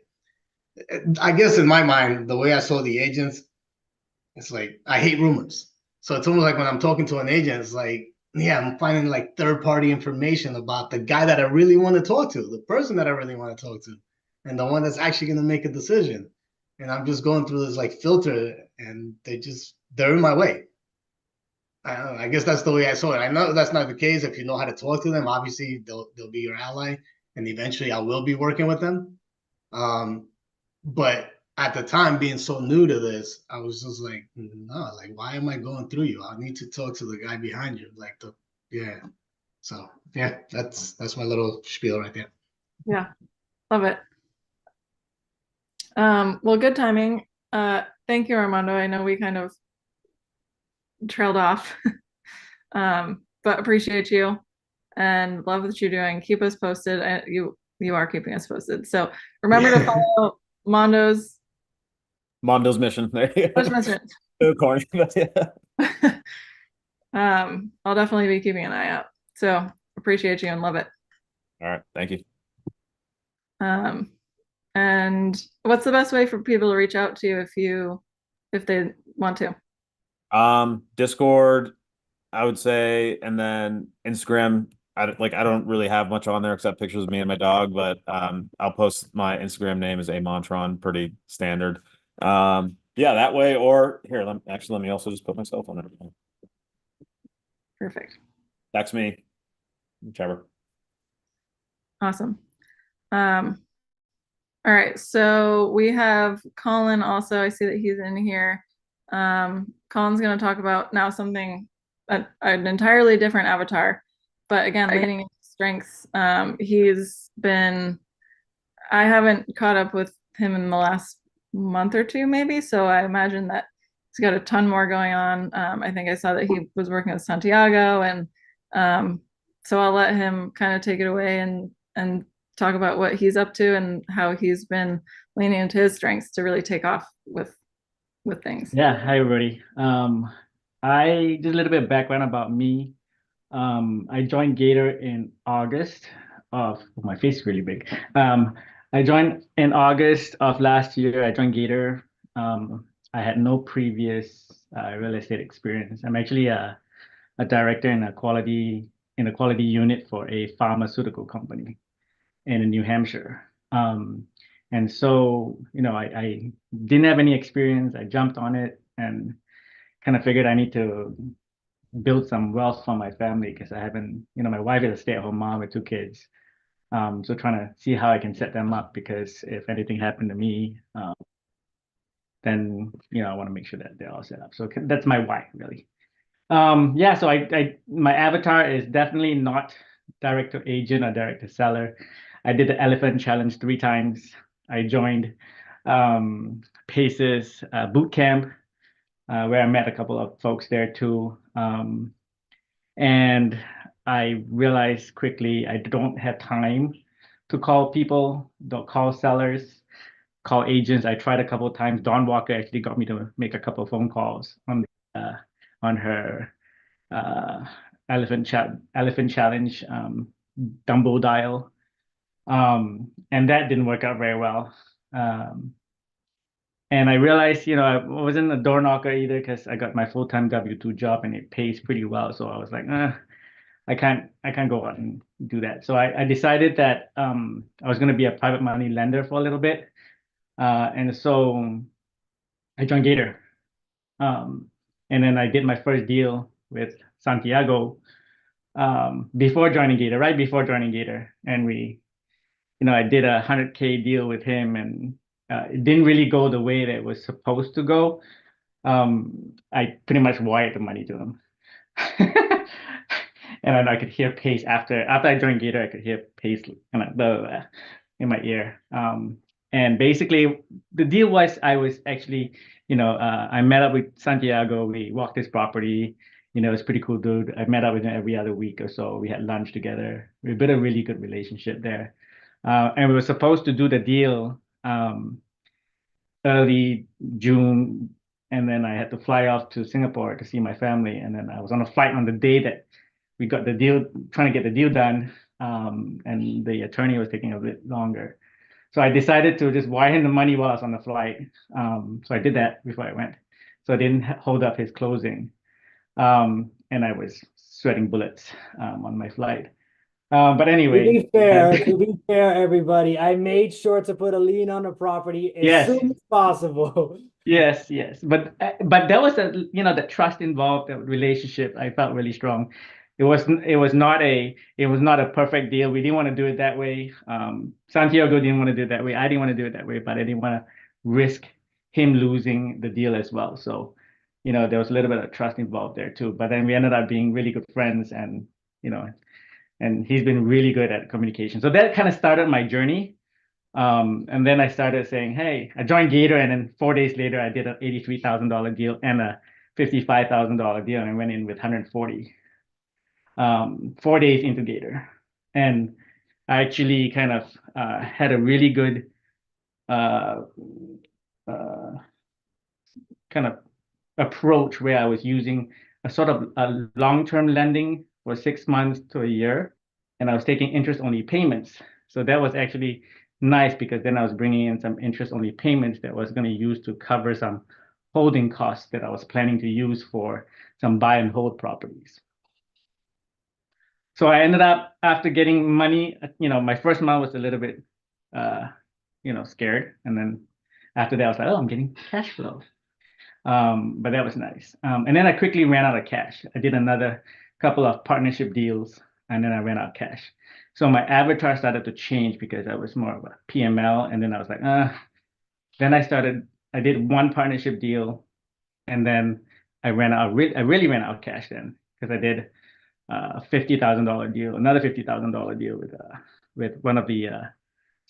I guess in my mind, the way I saw the agents, it's like I hate rumors. So it's almost like when I'm talking to an agent, it's like, yeah, I'm finding like third party information about the guy that I really want to talk to, the person that I really want to talk to, and the one that's actually going to make a decision. And I'm just going through this like filter, and they're in my way. I don't know, I guess that's the way I saw it. I know that's not the case. If you know how to talk to them, obviously they'll be your ally, and eventually I will be working with them. Um, but at the time, being so new to this, I was just like, no, like, why am I going through you? I need to talk to the guy behind you. Yeah. So yeah, that's my little spiel right there. Yeah, love it. Well, good timing. Thank you, Armando. I know we kind of trailed off, but appreciate you and love what you're doing. Keep us posted. You are keeping us posted. So remember to follow Mondo's mission. There you go. mission. So corny, but yeah. I'll definitely be keeping an eye out. So appreciate you and love it. All right, thank you. And what's the best way for people to reach out to you if they want to? Discord, I would say, and then Instagram. I don't really have much on there except pictures of me and my dog, but I'll post my Instagram name as Amontron, pretty standard. Yeah, that way. Or here, let me also just put my cell phone in. Perfect. Text me, whichever. Awesome. All right, so we have Colin also. I see that he's in here. Colin's going to talk about now something an entirely different avatar, but again, leaning into strengths. I haven't caught up with him in the last month or two, maybe. So I imagine that he's got a ton more going on. I think I saw that he was working with Santiago, and so I'll let him kind of take it away and talk about what he's up to and how he's been leaning into his strengths to really take off with things. Yeah, hi everybody. I just a little bit of background about me. I joined Gator in August of my face is really big. I joined in August of last year. I joined Gator. I had no previous real estate experience. I'm actually a director in a quality unit for a pharmaceutical company in New Hampshire. And so, I didn't have any experience. I jumped on it and kind of figured I need to build some wealth for my family because I haven't, my wife is a stay-at-home mom with 2 kids. So trying to see how I can set them up because if anything happened to me, then I want to make sure that they're all set up. So that's my why, really. Yeah, so my avatar is definitely not direct to agent or direct to seller. I did the elephant challenge 3 times. I joined Pace's boot camp, where I met a couple of folks there too. And I realized quickly I don't have time to call people, don't call sellers, call agents. I tried a couple of times. Dawn Walker actually got me to make a couple of phone calls on her uh, elephant challenge Dumbo dial, and that didn't work out very well. And I realized, I wasn't a door knocker either because I got my full-time W-2 job and it pays pretty well. So I was like, I can't go out and do that. So I decided that I was going to be a private money lender for a little bit, and so I joined Gator, and then I did my first deal with Santiago before joining Gator, right before joining Gator, and I did a 100K deal with him, and it didn't really go the way that it was supposed to go. I pretty much wired the money to him. And then I could hear Pace after I joined Gator, I could hear Pace kind of blah, blah, blah, in my ear. And basically, the deal was I was actually, I met up with Santiago. We walked his property. It was pretty cool, dude. I met up with him every other week or so. We had lunch together. We built a really good relationship there. And we were supposed to do the deal early June, and then I had to fly off to Singapore to see my family. And then I was on a flight on the day that we got the deal, trying to get the deal done, and the attorney was taking a bit longer. So I decided to just wire him the money while I was on the flight. So I did that before I went. So I didn't hold up his closing. And I was sweating bullets on my flight. But anyway. To be fair, everybody, I made sure to put a lien on the property as soon as possible. Yes. But there was the trust involved, the relationship. I felt really strong. It was not a perfect deal. We didn't want to do it that way. Santiago didn't want to do it that way. I didn't want to do it that way, but I didn't want to risk him losing the deal as well. So, there was a little bit of trust involved there too. But then we ended up being really good friends, and and he's been really good at communication. So that kind of started my journey. And then I started saying, hey, I joined Gator, and then 4 days later, I did an $83,000 deal and a $55,000 deal, and I went in with 140. 4 days into Gator, and I actually kind of had a really good kind of approach where I was using a sort of a long-term lending for 6 months to a year, and I was taking interest-only payments. So that was actually nice because then I was bringing in some interest-only payments that I was going to use to cover some holding costs that I was planning to use for some buy and hold properties. So I ended up, after getting money, my first month was a little bit, scared. And then after that, I was like, oh, I'm getting cash flow. But that was nice. And then I quickly ran out of cash. I did another couple of partnership deals, and then I ran out of cash. So my avatar started to change because I was more of a PML. And then I was like, then I did one partnership deal, and then I really ran out of cash then because I did $50,000 deal, another $50,000 deal with one of the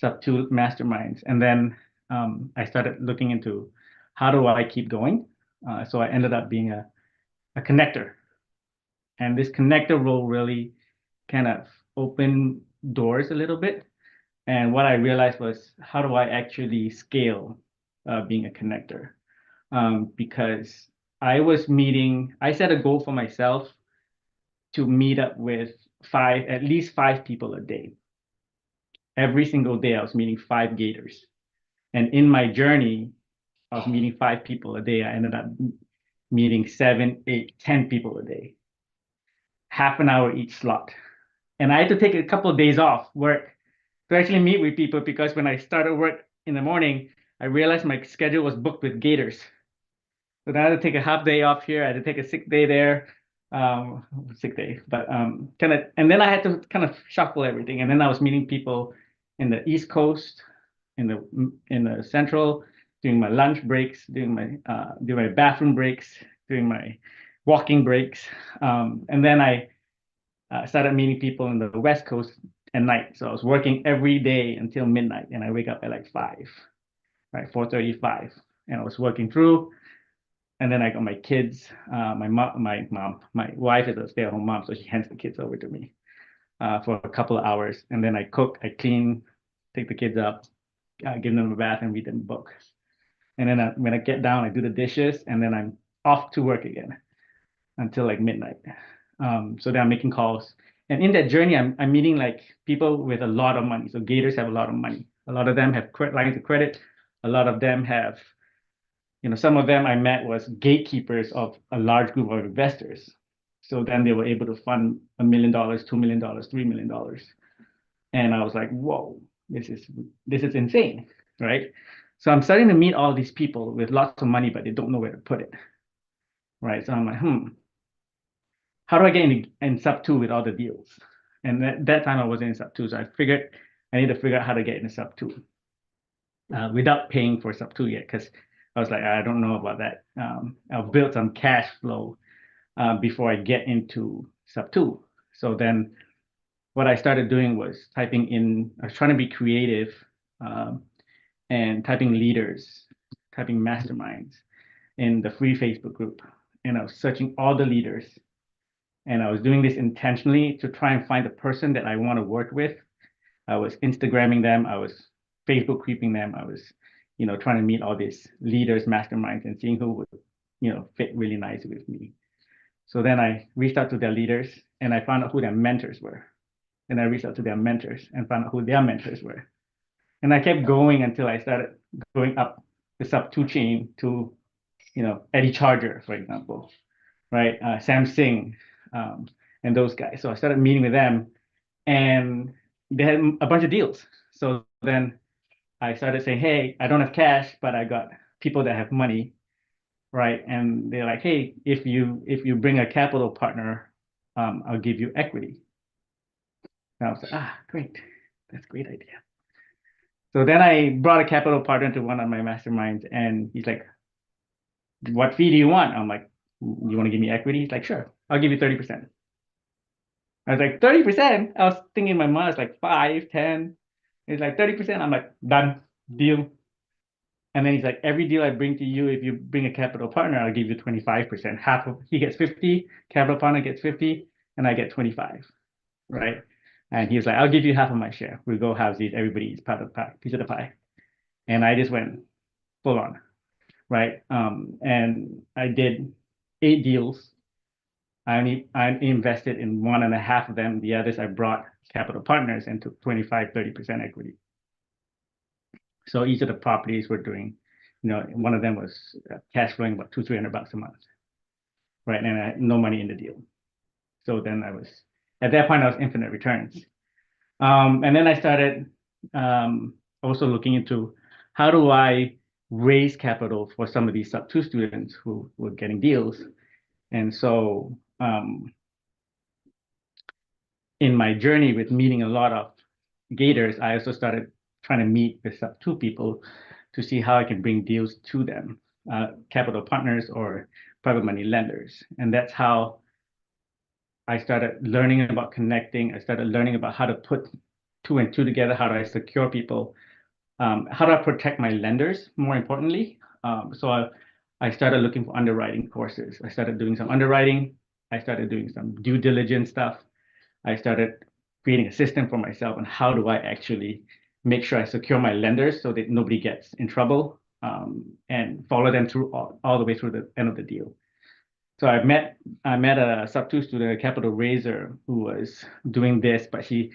Subto masterminds. And then I started looking into how do I keep going. So I ended up being a connector. And this connector role really kind of opened doors a little bit. And what I realized was, how do I actually scale being a connector? Because I set a goal for myself to meet up with at least five people a day. Every single day, I was meeting 5 Gators. And in my journey of meeting 5 people a day, I ended up meeting 7, 8, 10 people a day, half an hour each slot. And I had to take a couple of days off work to actually meet with people because when I started work in the morning, I realized my schedule was booked with Gators. So then I had to take a half day off here. I had to take a sick day there. sick day, but kind of, and then I had to kind of shuffle everything, and then I was meeting people in the East Coast, in the Central, doing my lunch breaks, doing my bathroom breaks, doing my walking breaks, and then I started meeting people in the West Coast at night. So I was working every day until midnight, and I wake up at like 5, right, 4:35, and I was working through. And then I got my kids. My wife is a stay-at-home mom, so she hands the kids over to me for a couple of hours, and then I cook, I clean, take the kids up, give them a bath, and read them a book. And then when I get down, I do the dishes, and then I'm off to work again until like midnight. So then I'm making calls, and in that journey, I'm meeting like people with a lot of money. So Gators have a lot of money. A lot of them have lines of credit. A lot of them have, some of them I met was gatekeepers of a large group of investors. So then they were able to fund $1 million, $2 million, $3 million. And I was like, whoa, this is insane, right? So I'm starting to meet all these people with lots of money, but they don't know where to put it, right? So I'm like, how do I get in sub 2 with all the deals? And that time I wasn't in sub 2, so I figured I need to figure out how to get into sub 2 without paying for sub 2 yet, because I was like, I don't know about that. I'll build some cash flow before I get into sub 2. So then what I started doing was I was trying to be creative, and typing leaders, typing masterminds in the free Facebook group. And I was searching all the leaders. And I was doing this intentionally to try and find the person that I want to work with. I was Instagramming them. I was Facebook creeping them. I was, trying to meet all these leaders, masterminds, and seeing who would, fit really nice with me. So then I reached out to their leaders, and I found out who their mentors were. And I reached out to their mentors and found out who their mentors were. And I kept going until I started going up the sub 2 chain to, Eddie Charger, for example, right? Sam Singh, and those guys. So I started meeting with them, and they had a bunch of deals. So then I started saying, hey, I don't have cash, but I got people that have money, right? And they're like, hey, if you bring a capital partner, I'll give you equity. And I was like, great, that's a great idea. So then I brought a capital partner to one of my masterminds, and he's like, what fee do you want? I'm like, you want to give me equity? He's like, sure, I'll give you 30%. I was like, 30%? I was thinking in my mind, it's like 5, 10. He's like, 30%. I'm like, done, deal. And then he's like, every deal I bring to you, if you bring a capital partner, I'll give you 25%. He gets 50, capital partner gets 50, and I get 25, right? And he was like, I'll give you half of my share. We'll go halvesies, everybody eats part of the pie, piece of the pie. And I just went full on, right? And I did 8 deals. I invested in 1.5 of them. The others I brought capital partners and took 25, 30% equity. So each of the properties were doing, one of them was cash flowing about $200-300 a month, right? And I had no money in the deal. So then at that point, I was infinite returns. And then I started also looking into how do I raise capital for some of these sub 2 students who were getting deals. And so in my journey with meeting a lot of Gators, I also started trying to meet with sub 2 people to see how I can bring deals to them, capital partners or private money lenders. And that's how I started learning about connecting. I started learning about how to put 2 and 2 together. How do I secure people? How do I protect my lenders, more importantly? So I started looking for underwriting courses. I started doing some underwriting. I started doing some due diligence stuff. I started creating a system for myself on how do I actually make sure I secure my lenders so that nobody gets in trouble, and follow them through all the way through the end of the deal. So I met a sub 2 student, a capital raiser, who was doing this, but she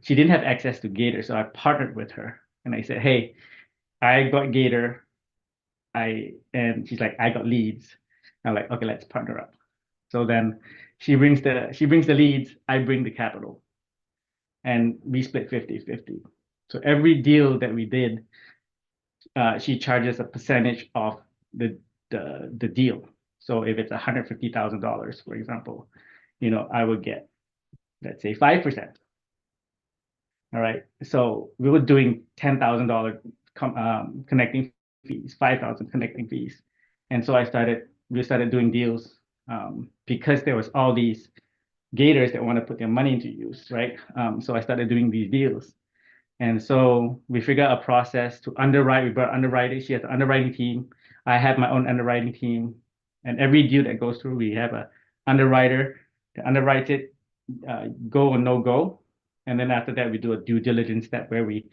didn't have access to Gator. So I partnered with her and I said, hey, I got Gator. And she's like, I got leads. I'm like, okay, let's partner up. So then she brings the leads, I bring the capital. And we split 50-50. So every deal that we did, she charges a percentage of the deal. So if it's $150,000, for example, I would get, let's say, 5%. All right. So we were doing $10,000 connecting fees, 5,000 connecting fees. And so we started doing deals because there was all these gators that want to put their money into use, right? So I started doing these deals. And so we figured out a process to underwrite. We brought underwriters. She has an underwriting team. I have my own underwriting team. And every deal that goes through, we have a underwriter that underwrites it, go or no go. And then after that, we do a due diligence step where we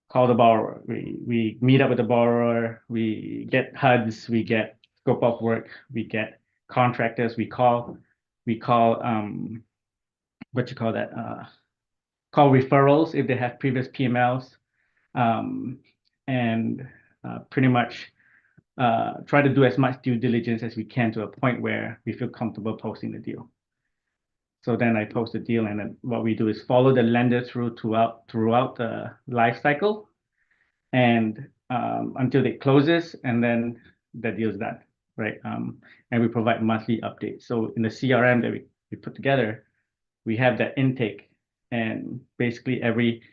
call the borrower. We meet up with the borrower. We get HUDs. We get scope of work. We get contractors. We call what you call that? Call referrals if they have previous PMLs, and pretty much try to do as much due diligence as we can to a point where we feel comfortable posting the deal. So then I post the deal, and then what we do is follow the lender throughout the life cycle, and until it closes, and then the deal's done, right? And we provide monthly updates. So in the CRM that we put together, we have that intake, and basically every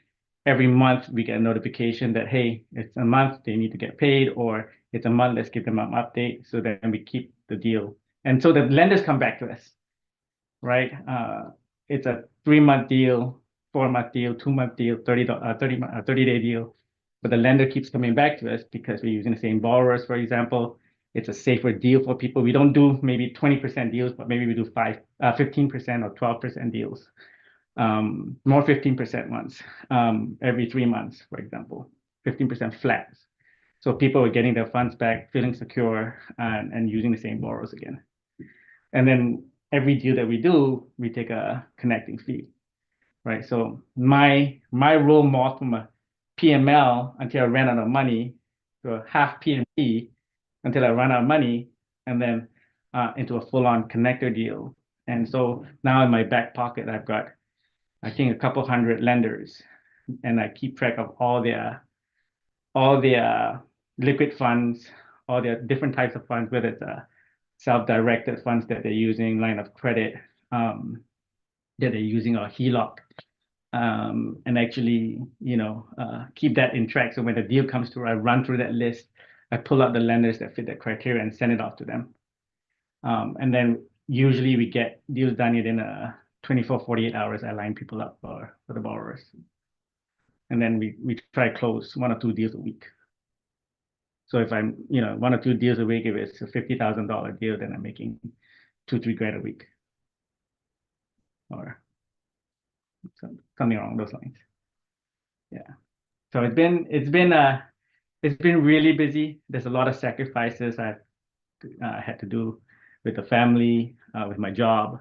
month we get a notification that, hey, it's a month, they need to get paid, or it's a month, let's give them an update. So then we keep the deal. And so the lenders come back to us, right? It's a 3-month deal, 4-month deal, 2-month deal, 30-day deal. But the lender keeps coming back to us because we're using the same borrowers, for example. It's a safer deal for people. We don't do maybe 20% deals, but maybe we do 15% or 12% deals. More 15% ones every 3 months, for example, 15% flat. So people are getting their funds back, feeling secure, and using the same borrowers again. And then every deal that we do, we take a connecting fee, right? So my role more from a PML until I ran out of money to a half PMP until I run out of money, and then into a full-on connector deal. And so now in my back pocket, I've got, I think, a couple hundred lenders, and I keep track of all their liquid funds, all their different types of funds, whether it's self-directed funds that they're using, line of credit that they're using, or HELOC, and actually, keep that in track. So when the deal comes through, I run through that list, I pull out the lenders that fit that criteria and send it off to them. And then usually we get deals done within 24, 48 hours. I line people up for the borrowers. And then we try to close 1 or 2 deals a week. So if I'm, 1 or 2 deals a week, if it's a $50,000 deal, then I'm making $2-3 grand a week, or something along those lines. Yeah. So it's been really busy. There's a lot of sacrifices I've had to do with the family, with my job.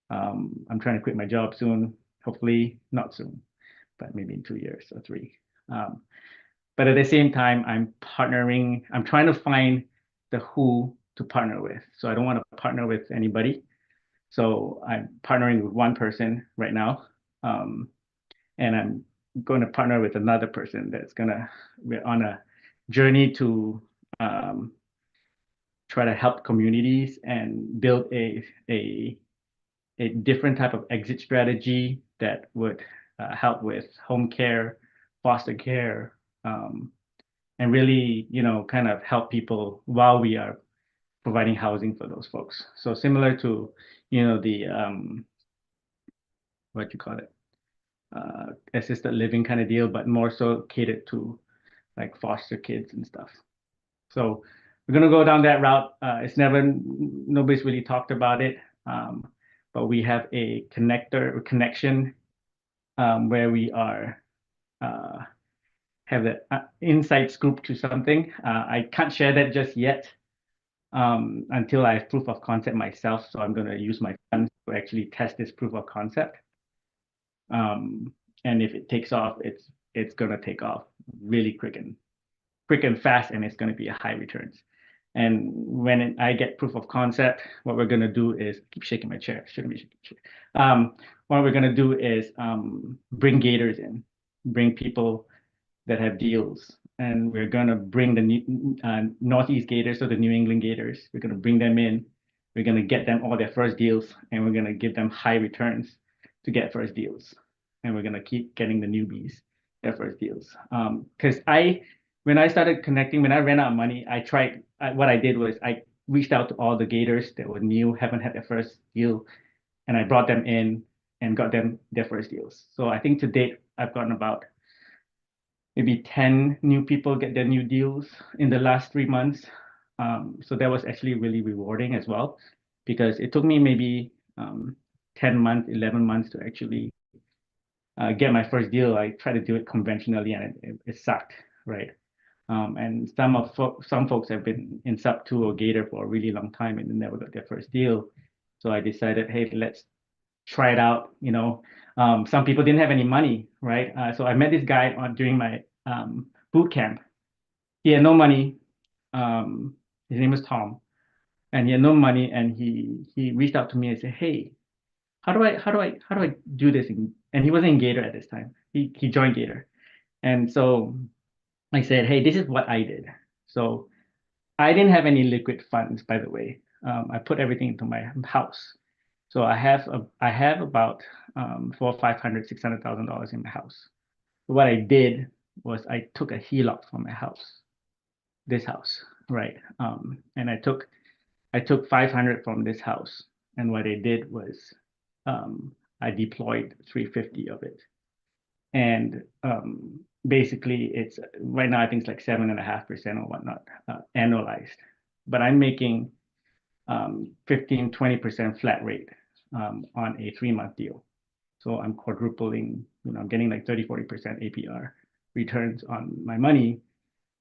I'm trying to quit my job soon. Hopefully not soon, but maybe in 2 years or 3. But at the same time, I'm trying to find the who to partner with. So I don't want to partner with anybody. So I'm partnering with one person right now. And I'm going to partner with another person we're on a journey to try to help communities and build a different type of exit strategy that would help with home care, foster care, and really, kind of help people while we are providing housing for those folks. So similar to, the what you call it, assisted living kind of deal, but more so catered to like foster kids and stuff. So we're gonna go down that route. Nobody's really talked about it, but we have a connection where we are have the inside scoop to something. I can't share that just yet until I have proof of concept myself. So I'm going to use my funds to actually test this proof of concept. And if it takes off, it's going to take off really quick and fast, and it's going to be a high returns. And when I get proof of concept, what we're going to do is keep shaking my chair. Shouldn't be shaking my chair. What we're going to do is bring gators in, bring people that have deals, and we're gonna bring the Northeast Gators, so the New England Gators. We're gonna bring them in. We're gonna get them all their first deals, and we're gonna give them high returns to get first deals, and we're gonna keep getting the newbies their first deals. Because when I started connecting, when I ran out of money, what I did was I reached out to all the Gators that were new, haven't had their first deal, and I brought them in and got them their first deals. So I think to date, I've gotten about maybe 10 new people get their new deals in the last 3 months. So that was actually really rewarding as well, because it took me maybe 10 months, 11 months to actually get my first deal. I tried to do it conventionally and it sucked, right? And some folks have been in Subto or Gator for a really long time and they never got their first deal. So I decided, hey, let's try it out. Some people didn't have any money, right? So I met this guy during my boot camp. He had no money. His name was Tom, and he had no money. And he reached out to me and said, "Hey, how do I do this?" And he wasn't in Gator at this time. He joined Gator, and so I said, "Hey, this is what I did." So I didn't have any liquid funds, by the way. I put everything into my house. So I have about four, 500, $600,000 in my house. What I did was I took a HELOC from my house, this house, right? And I took 500 from this house, and what I did was I deployed 350 of it, and basically it's right now I think it's like 7.5% or whatnot annualized, but I'm making 15, 20% flat rate on a 3-month deal. So I'm quadrupling, I'm getting like 30, 40% APR returns on my money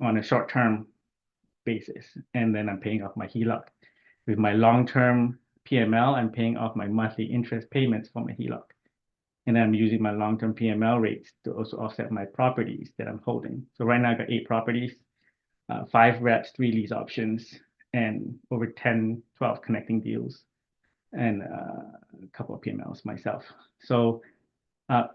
on a short-term basis. And then I'm paying off my HELOC. With my long-term PML, I'm paying off my monthly interest payments for my HELOC. And I'm using my long-term PML rates to also offset my properties that I'm holding. So right now I got 8 properties, 5 reps, 3 lease options, and over 10, 12 connecting deals, and a couple of PMLs myself. So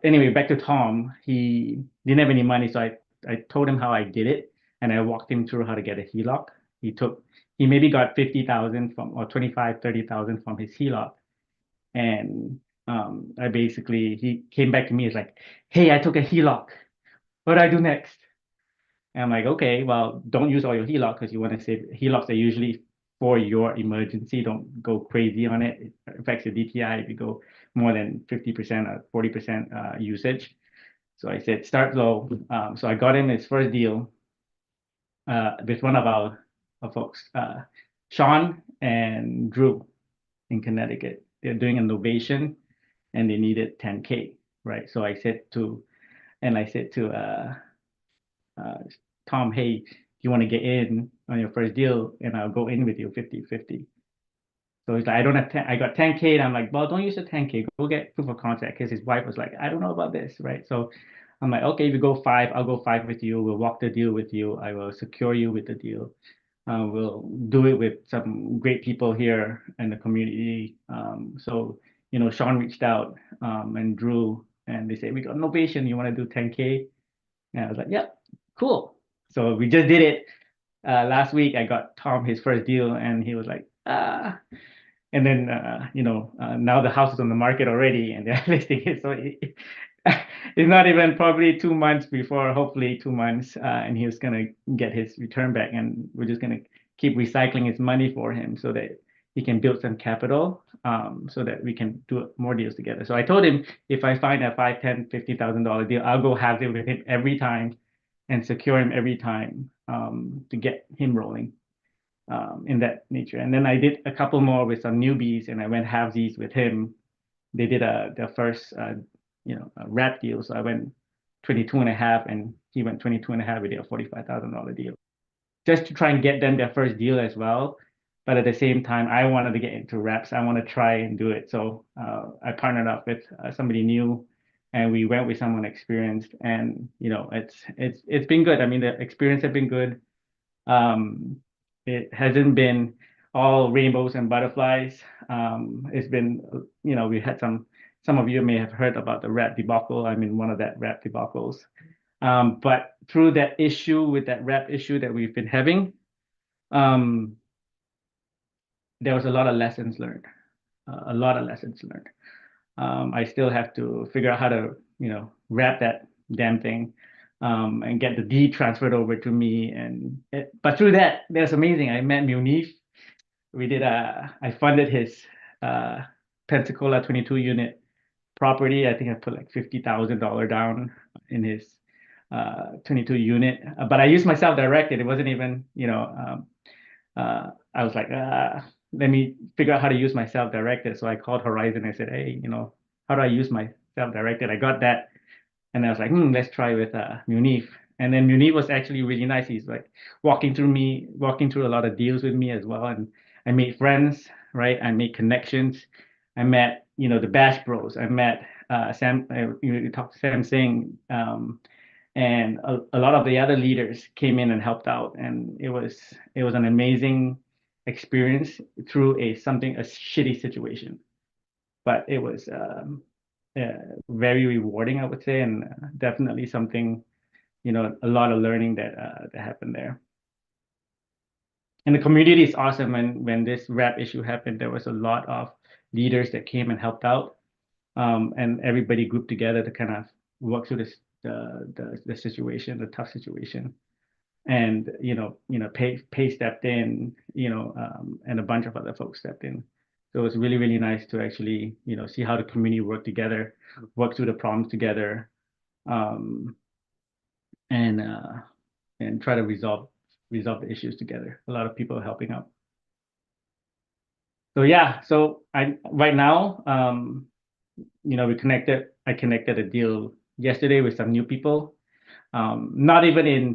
anyway, back to Tom. He didn't have any money, so I told him how I did it, and I walked him through how to get a HELOC. He maybe got 50,000 from, or 25, 30,000 from his HELOC. And he came back to me, he's like, "Hey, I took a HELOC. What do I do next?" And I'm like, "Okay, well, don't use all your HELOC because you want to save. HELOCs are usually for your emergency. Don't go crazy on it. It affects your DTI if you go more than 50% or 40% usage." So I said, start low. So I got him his first deal with one of our folks, Sean and Drew in Connecticut. They're doing an innovation and they needed 10K, right? So I said to Tom, "Hey, do you want to get in on your first deal? And I'll go in with you 50-50. So he's like, "I don't have 10, I got 10K." And I'm like, "Well, don't use the 10K. Go get proof of concept." Because his wife was like, "I don't know about this," right? So I'm like, "Okay, if you go 5, I'll go 5 with you. We'll walk the deal with you. I will secure you with the deal. We'll do it with some great people here in the community." Sean reached out and Drew, and they said, "We got innovation. You want to do 10K?" And I was like, "Yep, cool." So we just did it. Last week, I got Tom his first deal, and he was like, "Ah." And then, now the house is on the market already, and they're listing it. So it's not even probably 2 months before, hopefully 2 months, and he was gonna get his return back, and we're just gonna keep recycling his money for him so that he can build some capital, so that we can do more deals together. So I told him if I find a $5, $10, $50,000 deal, I'll go have it with him every time and secure him every time to get him rolling in that nature. And then I did a couple more with some newbies, and I went halvesies with him. They did their first a rep deal, so I went 22 and a half, and he went 22 and a half. We did a $45,000 deal, just to try and get them their first deal as well. But at the same time, I wanted to get into reps. I want to try and do it. So I partnered up with somebody new, and we went with someone experienced. And it's been good. I mean, the experience has been good. It hasn't been all rainbows and butterflies. It's been, we had some of you may have heard about the rat debacle. I'm in one of that rat debacles. But through that issue with that rep issue that we've been having, there was a lot of lessons learned, a lot of lessons learned. I still have to figure out how to, wrap that damn thing, and get the deed transferred over to me. But through that, that's amazing. I met Munif. I funded his Pensacola 22 unit property. I think I put like $50,000 down in his 22 unit, but I used my self-directed. It wasn't even, I was like, let me figure out how to use my self-directed. So I called Horizon. I said, hey, how do I use my self-directed? I got that. And I was like, let's try with Munif. And then Munif was actually really nice. He's like walking through a lot of deals with me as well. And I made friends, right? I made connections. I met, the Bash Bros. I met Sam, you talked to Sam Singh, and a lot of the other leaders came in and helped out. And it was an amazing experience through a shitty situation. But it was very rewarding, I would say, and definitely something, a lot of learning that happened there. And the community is awesome. And when this rap issue happened, there was a lot of leaders that came and helped out, and everybody grouped together to kind of work through the situation, the tough situation. And Pay stepped in, and a bunch of other folks stepped in. So it was really, really nice to actually, see how the community work together, work through the problems together, um, and try to resolve the issues together. A lot of people helping out. So yeah, right now, I connected a deal yesterday with some new people. Not even in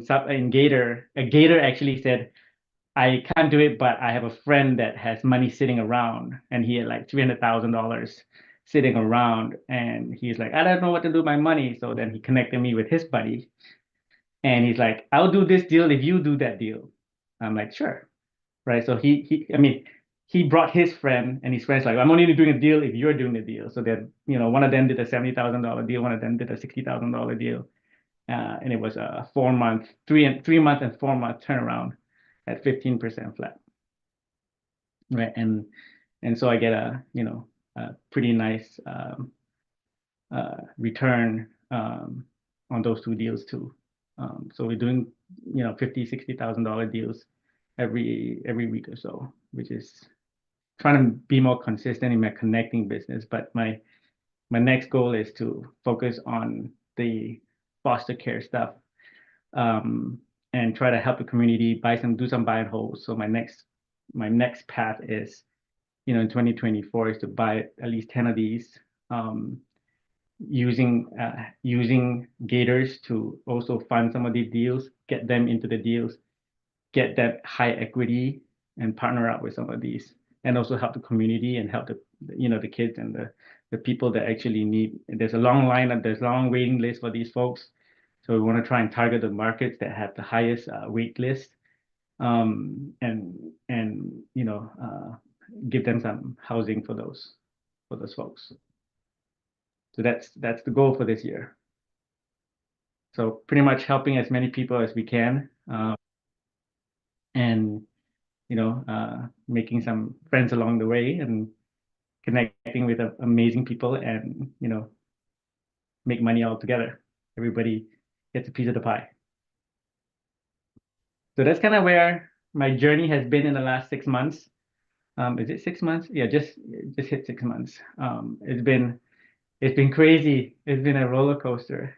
Gator. Gator actually said, I can't do it, but I have a friend that has money sitting around, and he had like $300,000 sitting around, and he's like, I don't know what to do with my money. So then he connected me with his buddy, and he's like, I'll do this deal if you do that deal. I'm like, sure, right? So he brought his friend, and his friend's like, I'm only doing a deal if you're doing the deal. So then, one of them did a $70,000 deal, one of them did a $60,000 deal, and it was a 4 month, 3 month and 4 month turnaround at 15% flat, right? And so I get a pretty nice return on those two deals too. So we're doing $50,000-$60,000 deals every week or so, which is trying to be more consistent in my connecting business. But my next goal is to focus on the foster care stuff, and try to help the community do some buy and hold. So my next path is, in 2024, is to buy at least 10 of these, using Gators to also fund some of these deals, get them into the deals, get that high equity, and partner up with some of these, and also help the community and help the kids and the people that actually need. There's a long waiting list for these folks. So we want to try and target the markets that have the highest wait list, and give them some housing for those folks. So that's the goal for this year. So pretty much helping as many people as we can, and making some friends along the way, and connecting with amazing people, and make money all together. Everybody gets a piece of the pie. So that's kind of where my journey has been in the last 6 months. Is it 6 months? Yeah, just hit 6 months. It's been crazy. It's been a roller coaster,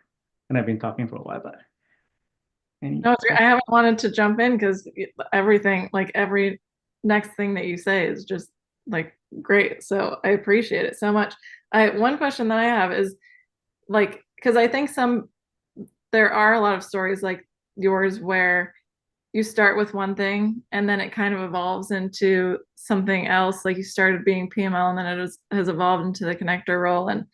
and I've been talking for a while, but No, I haven't wanted to jump in because everything, like every next thing that you say is just like great. So I appreciate it so much. One question that I have is like, because I think there are a lot of stories like yours where you start with one thing and then it kind of evolves into something else. Like you started being PML and then has evolved into the connector role. And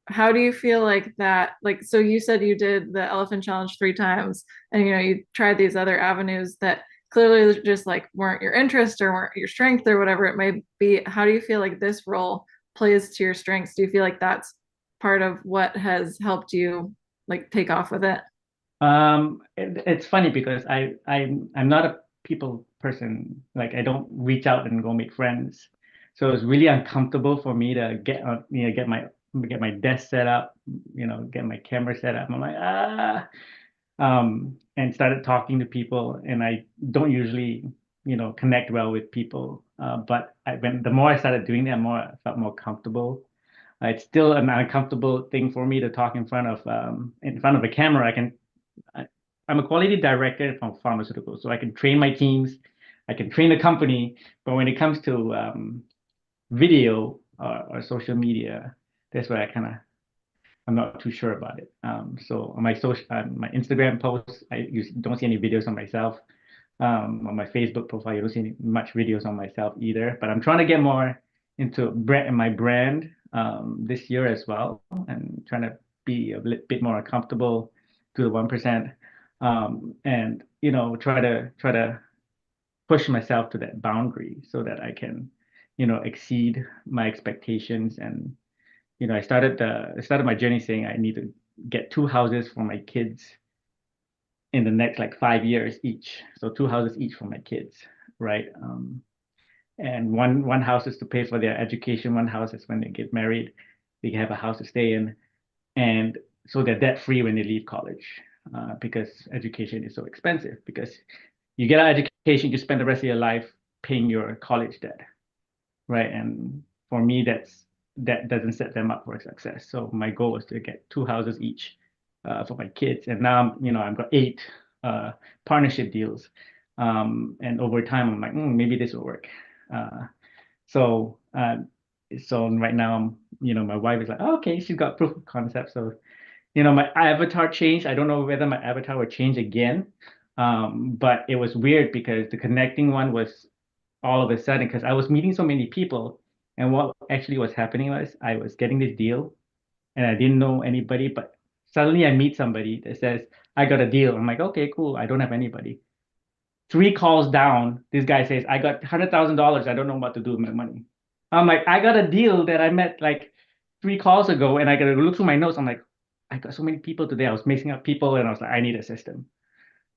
how do you feel like that? Like, so you said you did the elephant challenge 3 times, and you tried these other avenues that clearly just like weren't your interest or weren't your strength or whatever it may be. How do you feel like this role plays to your strengths? Do you feel like that's part of what has helped you like take off with it? It's funny because I'm not a people person. Like I don't reach out and go make friends. So it's really uncomfortable for me to get my desk set up, get my camera set up. I'm like, and started talking to people, and I don't usually, connect well with people. But when the more I started doing that, the more I felt more comfortable. It's still an uncomfortable thing for me to talk in front of a camera. I, I'm a quality director from pharmaceuticals, so I can train my teams, I can train the company. But when it comes to video or social media, that's where I'm not too sure about it. So on my Instagram posts, don't see any videos on myself. On my Facebook profile, you don't see much videos on myself either. But I'm trying to get more into my brand this year as well, and trying to be a bit more comfortable to the 1%, and try to push myself to that boundary so that I can, exceed my expectations. And I started my journey saying I need to get two houses for my kids in the next like 5 years each. So two houses each for my kids, right? And one house is to pay for their education. One house is when they get married, they have a house to stay in, and so they're debt free when they leave college, because education is so expensive. Because you get an education, you spend the rest of your life paying your college debt, right? And for me, that doesn't set them up for success. So my goal was to get two houses each for my kids, and now I've got 8 partnership deals, and over time I'm like, maybe this will work. Uh, so uh, so right now, my wife is like, oh, okay, she's got proof of concept. So my avatar changed. I don't know whether my avatar would change again, but it was weird because the connecting one was all of a sudden, because I was meeting so many people, and what actually was happening was I was getting this deal and I didn't know anybody, but suddenly I meet somebody that says, I got a deal. I'm like, okay, cool. I don't have anybody. 3 calls down, this guy says, I got $100,000. I don't know what to do with my money. I'm like, I got a deal that I met like 3 calls ago, and I gotta look through my notes. I'm like, I got so many people today. I was mixing up people, and I was like, I need a system.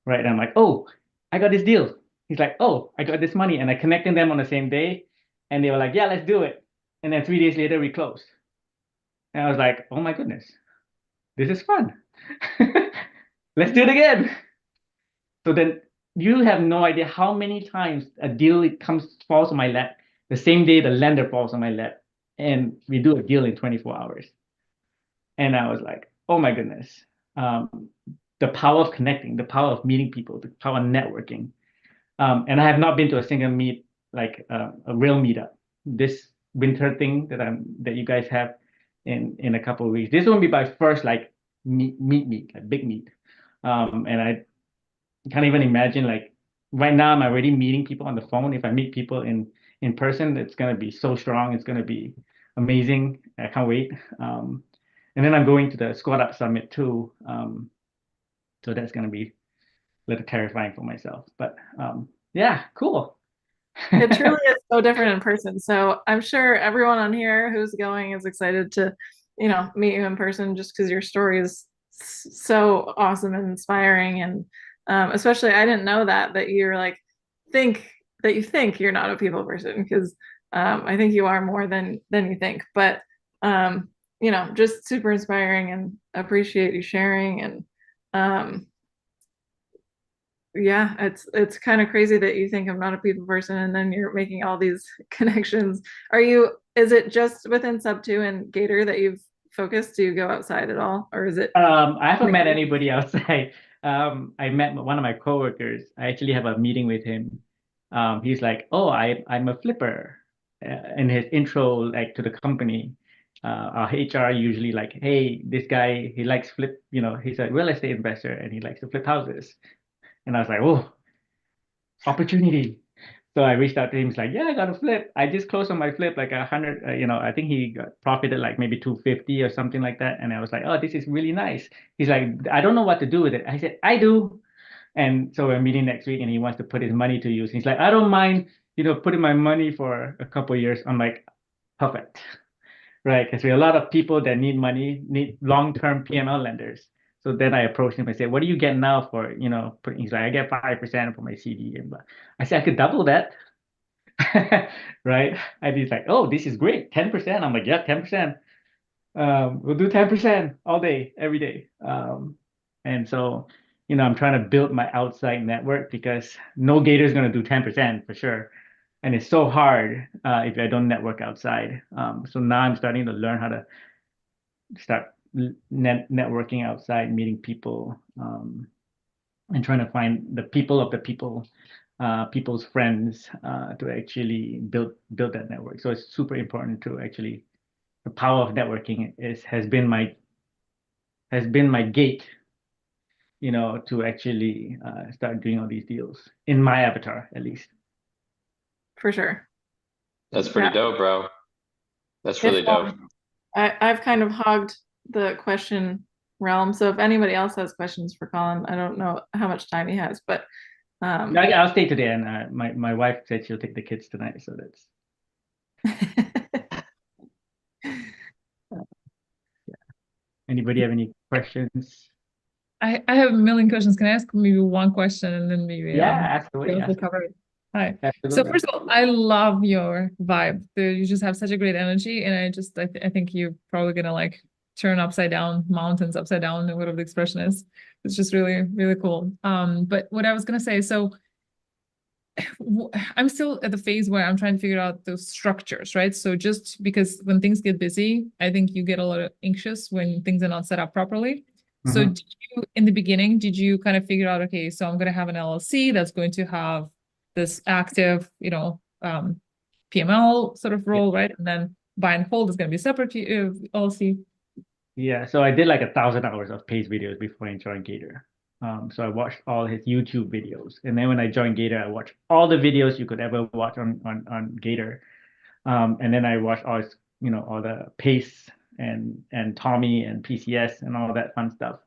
Right. And I'm like, oh, I got this deal. He's like, oh, I got this money. And I connected them on the same day. And they were like, yeah, let's do it. And then 3 days later, we closed. And I was like, oh my goodness, this is fun. Let's do it again. So then you have no idea how many times a deal falls on my lap. The same day the lender falls on my lap. And we do a deal in 24 hours. And I was like, oh my goodness. The power of connecting, the power of meeting people, the power of networking. And I have not been to a single a real meetup. This winter thing that you guys have in a couple of weeks. This will be my first like meet, like big meet. And I can't even imagine, like, right now I'm already meeting people on the phone. If I meet people in person, it's gonna be so strong. It's gonna be amazing. I can't wait. And then I'm going to the Squad Up Summit too. So that's gonna be a little terrifying for myself. But yeah, cool. It truly is so different in person. So I'm sure everyone on here who's going is excited to, meet you in person, just because your story is so awesome and inspiring. And especially, I didn't know that you're like you think you're not a people person, because I think you are more than you think. But just super inspiring, and appreciate you sharing. And yeah, it's kind of crazy that you think I'm not a people person, and then you're making all these connections. Is it just within Subto and Gator that you've focused? Do you go outside at all, or is it? I haven't met anybody outside. I met one of my coworkers. I actually have a meeting with him. He's like, "Oh, I'm a flipper," in his intro, like, to the company. Our HR usually like, "Hey, this guy, he likes flip. He's a real estate investor and he likes to flip houses." And I was like, "Oh, opportunity." So I reached out to him. He's like, "Yeah, I got a flip. I just closed on my flip like 100. I think he got profited like maybe 250 or something like that." And I was like, "Oh, this is really nice." He's like, "I don't know what to do with it." I said, "I do." And so we're meeting next week, and he wants to put his money to use. He's like, "I don't mind, putting my money for a couple of years." I'm like, perfect, right? Because we have a lot of people that need money, need long-term PML lenders. So then I approached him and said, "What do you get now for, putting?" He's like, "I get 5% for my CD." And I said, "I could double that." Right? And he's like, "Oh, this is great. 10%." I'm like, "Yeah, 10%. We'll do 10% all day, every day." And so, I'm trying to build my outside network because no gator is going to do 10% for sure. And it's so hard if I don't network outside. So now I'm starting to learn how to start networking outside, meeting people, and trying to find the people of the people, people's friends, to actually build that network. So it's super important to actually, the power of networking has been my gate, to actually start doing all these deals in my avatar at least. For sure. That's pretty Yeah. dope, bro. That's If really dope. I've kind of hogged the question realm, so if anybody else has questions for Colin, I don't know how much time he has, but I'll stay today, and my wife said she'll take the kids tonight, so that's yeah. Anybody have any questions? I have a million questions. Can I ask maybe one question and then maybe Yeah, ask away. we'll cover it. Hi. So Absolutely. first of all, I love your vibe. You just have such a great energy, and I think you're probably gonna like turn upside down mountains upside down, whatever the expression is. It's just really, really cool. But what I was gonna say, so I'm still at the phase where I'm trying to figure out those structures, right? So just because when things get busy, I think you get a lot of anxious when things are not set up properly. So Mhm. in the beginning, did you kind of figure out, okay, so I'm going to have an LLC that's going to have this active, PML sort of role, right? And then buy and hold is going to be separate LLC. Yeah, so I did like 1,000 hours of paid videos before I joined Gator. So I watched all his YouTube videos, and then when I joined Gator, I watched all the videos you could ever watch on Gator. And then I watched all his, all the Pace and Tommy and PCS and all that fun stuff.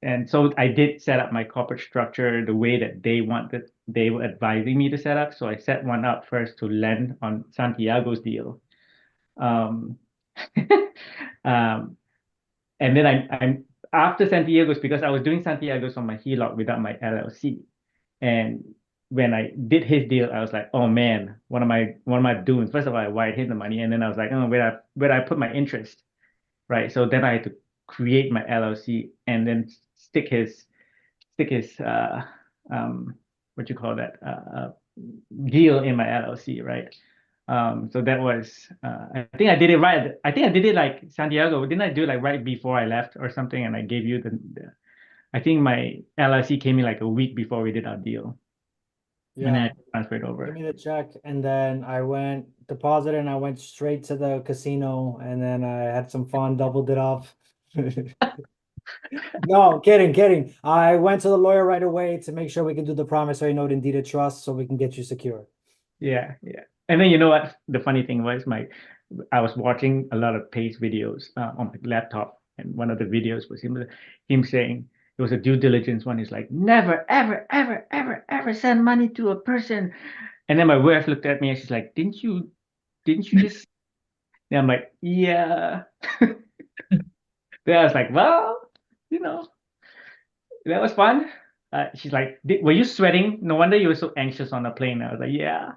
And so I did set up my corporate structure the way that they were advising me to set up. So I set one up first to lend on Santiago's deal. Um, um, and then I'm after Santiago's, because I was doing Santiago's on my HELOC without my LLC. And when I did his deal, I was like, oh man, what am I doing? First of all, I wired him the money, and then I was like, oh, where I put my interest, right? So then I had to create my LLC and then stick his what you call that deal in my LLC, right? So that was I think I did it right. I think I did it like Santiago. Didn't I do it like right before I left or something? And I gave you I think my LLC came in like a week before we did our deal. And then Yeah, I transferred over. give me the check, and then I went deposited, and I went straight to the casino, and then I had some fun, doubled it off. No, kidding. I went to the lawyer right away to make sure we can do the promissory note and deed of trust so we can get you secure. Yeah. And then you know what? The funny thing was I was watching a lot of Pace videos on my laptop, and one of the videos was him saying it was a due diligence one. He's like, never, ever, ever, ever, ever send money to a person. And then my wife looked at me and she's like, didn't you just? And I'm like, yeah. Then I was like, well, you know, that was fun. She's like, were you sweating? No wonder you were so anxious on the plane. I was like, yeah.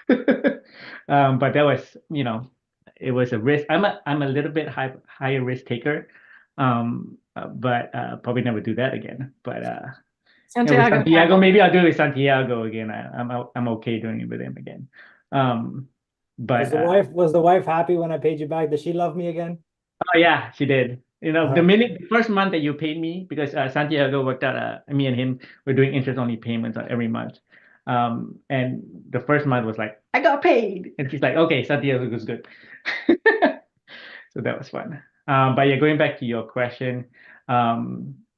But that was, it was a risk. I'm a little bit higher risk taker, but probably never do that again. But and with Santiago, maybe I'll do it with Santiago again. I'm okay doing it with him again. But Was the wife happy when I paid you back? Did she love me again? oh yeah, she did. The first month that you paid me, because Santiago worked out, me and him were doing interest only payments on every month. And the first month was like, I got paid. And she's like, okay, Santiago was good. So that was fun. But yeah, going back to your question,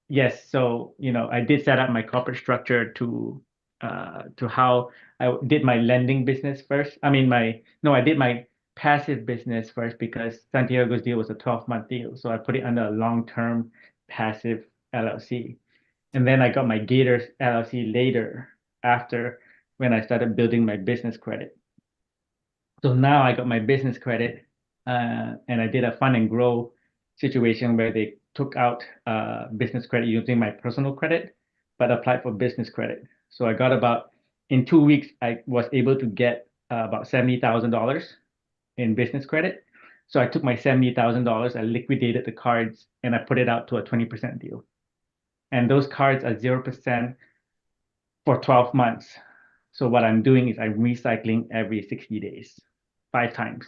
yes, so I did set up my corporate structure to how I did my lending business first. I did my passive business first because Santiago's deal was a 12-month deal. So I put it under a long-term passive LLC. And then I got my Gators LLC later after when I started building my business credit. So now I got my business credit, and I did a fund and grow situation where took out business credit using my personal credit, but applied for business credit. So I got in 2 weeks, I was able to get about $70,000 in business credit. So I took my $70,000, I liquidated the cards, and I put it out to a 20% deal. And those cards are 0% for 12 months. So what I'm doing is I'm recycling every 60 days, 5 times.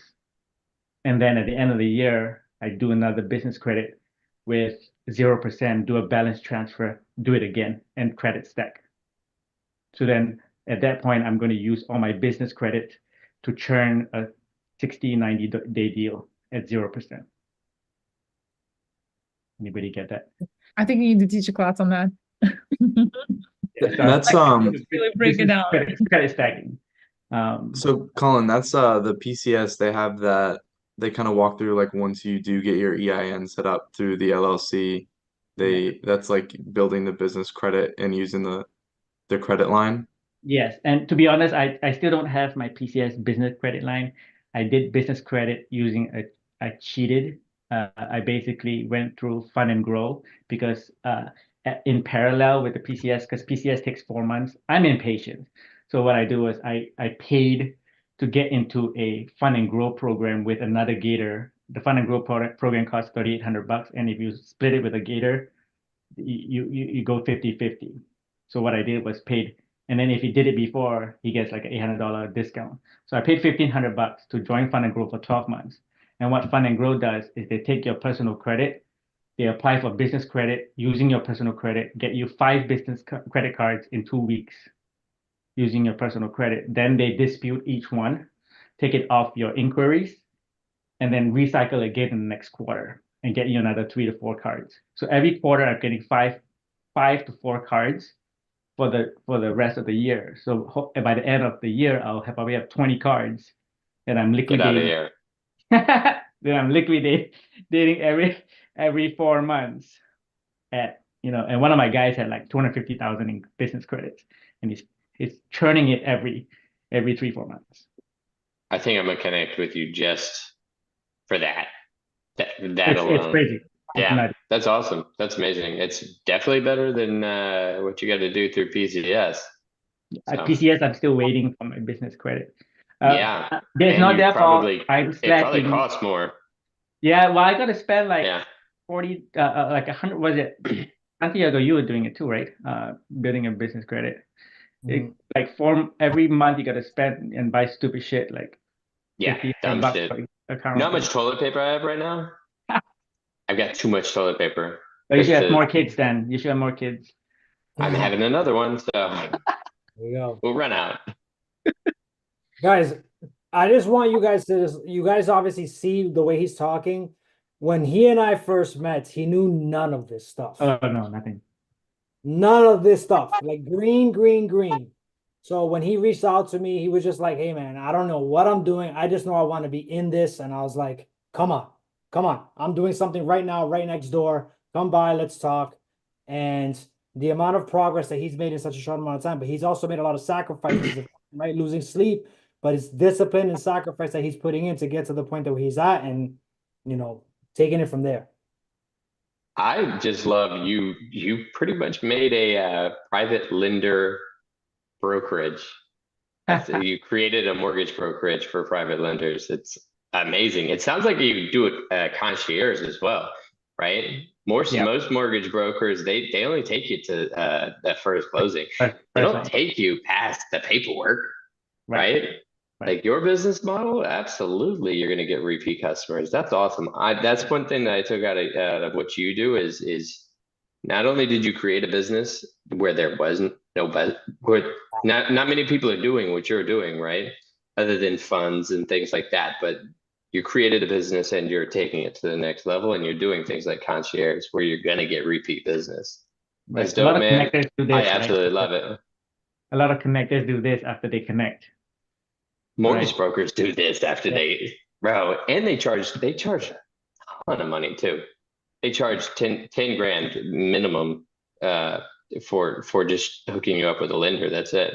And then at the end of the year, I do another business credit with 0%, do a balance transfer, do it again, and credit stack. So then at that point, I'm going to use all my business credit to churn a 60, 90-day deal at 0%. Anybody get that? I think you need to teach a class on that. That's Really break it down. Credit stacking. So Colin, that's the PCS, they have that, they kind of walk through like once you do get your EIN set up through the LLC, that's like building the business credit and using the credit line. Yes, and to be honest, I still don't have my PCS business credit line. I did business credit using I cheated. I basically went through Fund and Grow because in parallel with the PCS, because PCS takes 4 months, I'm impatient. So what I do is I paid to get into a Fund and Grow program with another Gator. The Fund and Grow program costs $3,800, and if you split it with a Gator, you go 50-50. So what I did was paid, and then if he did it before, he gets like an $800 discount. So I paid $1,500 to join Fund and Grow for 12 months. And what Fund and Grow does is they take your personal credit, they apply for business credit using your personal credit, get you 5 business credit cards in 2 weeks using your personal credit. Then they dispute each one, take it off your inquiries, and then recycle again in the next quarter and get you another 3 to 4 cards. So every quarter I'm getting 5 to 4 cards for the rest of the year. So by the end of the year, I'll probably have 20 cards that I'm liquidating. Get out of here. Then I'm liquidating every 4 months and one of my guys had like 250,000 in business credits, and he's churning it every 3-4 months. I think I'm gonna connect with you just for that. That It's alone. crazy. Yeah, that's awesome. That's amazing. It's definitely better than what you got to do through PCS. At PCS, I'm still waiting for my business credit. Yeah, it's not their fault. I'm it probably slacking. costs more. Yeah, well, I got to spend like 40, like 100. Was it? I think you were doing it too, right? Building a business credit. Like every month you got to spend and buy stupid shit like dumb shit. Not much toilet paper I have right now. I've got too much toilet paper. But you should have more kids then. You should have more kids. I'm having another one, so there you go. We'll run out. Guys, I just want you guys you guys obviously see the way he's talking. When he and I first met, he knew none of this stuff. Oh, no, nothing. None of this stuff. Like green. So when he reached out to me, he was just like, hey man, I don't know what I'm doing. I just know I want to be in this. And I was like, come on. I'm doing something right now, right next door. Come by, let's talk. And the amount of progress that he's made in such a short amount of time, but he's also made a lot of sacrifices, right? Losing sleep, but it's discipline and sacrifice that he's putting in to get to the point that he's at and, taking it from there. I just love you. You pretty much made a private lender brokerage. You created a mortgage brokerage for private lenders. It's amazing. It sounds like you do it concierge as well, right? Most mortgage brokers, they only take you to that first closing. They don't take you past the paperwork, right? Like your business model, absolutely, you're going to get repeat customers. That's awesome. That's one thing that I took out of what you do is not only did you create a business where there wasn't where not many people are doing what you're doing, right? Other than funds and things like that, but you created a business and you're taking it to the next level, and you're doing things like concierge where you're going to get repeat business. That's dope, man. I absolutely love it. A lot of connectors do this after they connect. Mortgage brokers do this after bro, and they charge a ton of money too. They charge 10 grand minimum for just hooking you up with a lender. That's it.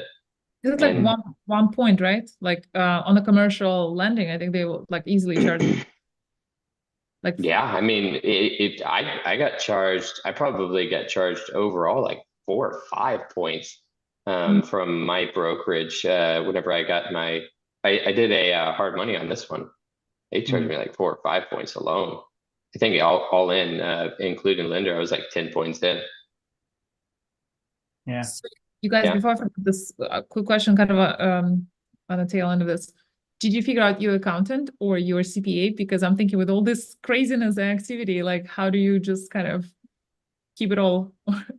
It's like one point, right? Like on the commercial lending, I think they will like easily charge. Like, Yeah, I mean, I got charged. I probably got charged overall like 4 or 5 points mm, from my brokerage. Whenever I got I did a hard money on this one. They charged Mm, me like 4 or 5 points alone. I think all in, including lender, I was like 10 points in. yeah. so you guys, Yeah. before I forget this quick question, kind of on the tail end of this, did you figure out your accountant or your CPA? Because I'm thinking with all this craziness and activity, like how do you just kind of keep it all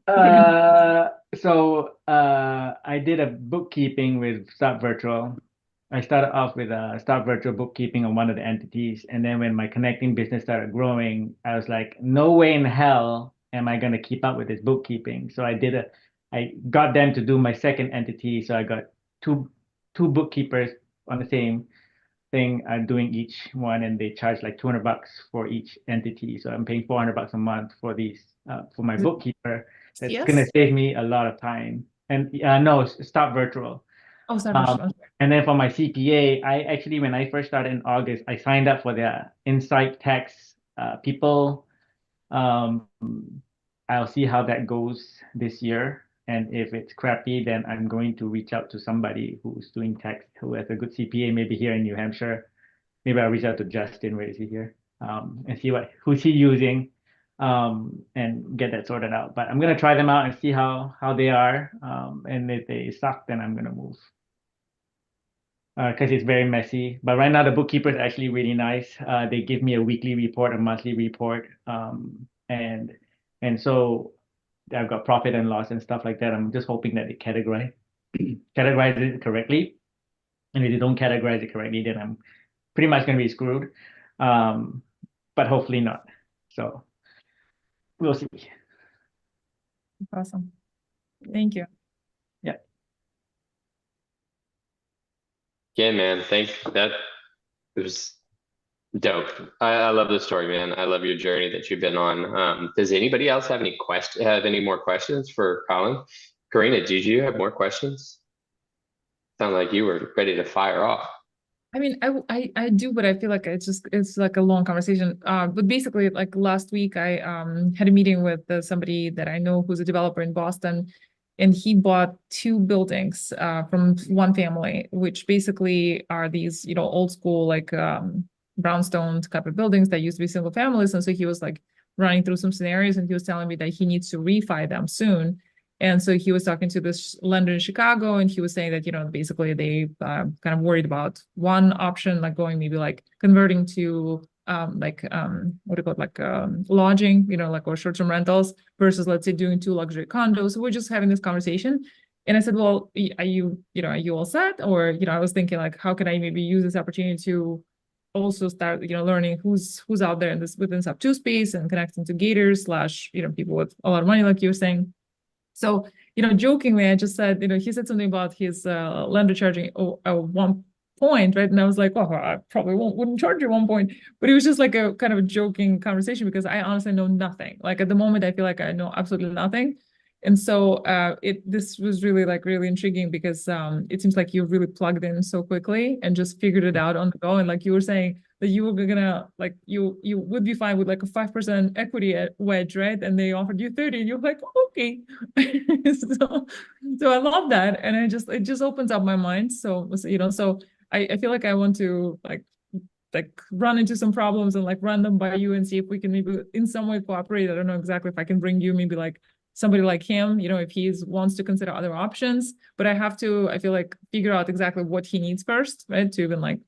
organized? I did a bookkeeping with Start Virtual. I started off with a Start Virtual bookkeeping on one of the entities, and then when my connecting business started growing, I was like, no way in hell am I gonna keep up with this bookkeeping. So I got them to do my second entity. So I got two bookkeepers on the same thing doing each one, and they charge like $200 for each entity. So I'm paying $400 a month for these for my Is it bookkeeper. That's gonna yes? save me a lot of time. And no, Start Virtual. Oh, sorry, Um, Rachel. and then for my CPA, I actually, when I first started in August, I signed up for the Insight Tax people. Um, I'll see how that goes this year. And if it's crappy, then I'm going to reach out to somebody who's doing tax, who has a good CPA, maybe here in New Hampshire. Maybe I'll reach out to Justin, where is he here? And see who's he using, and get that sorted out. But I'm gonna try them out and see how they are. And if they suck, then I'm gonna move. Because it's very messy. But right now the bookkeeper is actually really nice. They give me a weekly report, a monthly report, and so I've got profit and loss and stuff like that. I'm just hoping that they categorize it correctly. And if they don't categorize it correctly, then I'm pretty much gonna be screwed. Um, but hopefully not. So we'll see. Awesome. Thank you. Yeah. Yeah, man. That it was dope. I love the story, man. I love your journey that you've been on. Does anybody else have any more questions for Colin? Karina, did you have more questions? Sound like you were ready to fire off. I mean, I do, but I feel like it's like a long conversation. But basically, like last week, I had a meeting with somebody that I know who's a developer in Boston, and he bought two buildings from one family, which basically are these, old school like brownstone type of buildings that used to be single families. And so he was like running through some scenarios, and he was telling me that he needs to refi them soon. And so he was talking to this lender in Chicago, and he was saying that, basically they kind of worried about one option, like going maybe like converting to what do you call it, like lodging, like or short-term rentals versus let's say doing two luxury condos. So we're just having this conversation. And I said, well, are you all set? Or, I was thinking like, how can I maybe use this opportunity to also start, learning who's out there in this within Subto space and connecting to gators slash, people with a lot of money, like you were saying. So, jokingly, I just said, he said something about his lender charging a 1 point, right? And I was like, well, I probably wouldn't charge you 1 point. But it was just like a kind of a joking conversation because I honestly know nothing. Like at the moment, I feel like I know absolutely nothing. And so this was really really intriguing because it seems like you really plugged in so quickly and just figured it out on the go. And like you were saying that you were gonna like you would be fine with like a 5% equity wedge, right? And they offered you 30, and you're like, okay. So I love that, and it just opens up my mind. So I feel like I want to like run into some problems and like run them by you and see if we can maybe in some way cooperate. I don't know exactly if I can bring you maybe like somebody like him, if he wants to consider other options, but I feel like figure out exactly what he needs first, right? To even like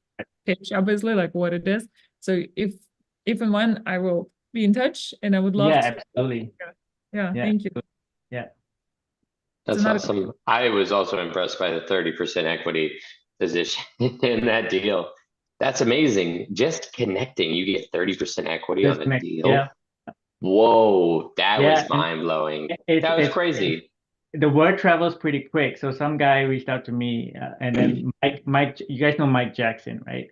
pitch obviously like what it is. So if and when I will be in touch, and I would love Yeah, to. absolutely. Yeah, Yeah. thank you. Yeah. So That's not awesome. I was also impressed by the 30% equity position in that deal. That's amazing. Just connecting, you get 30% equity on Just the connect. deal. Yeah. Whoa, that Yeah. was And mind blowing. it's That was it's crazy. the word travels pretty quick. So some guy reached out to me, and then Mike, you guys know Mike Jackson, right?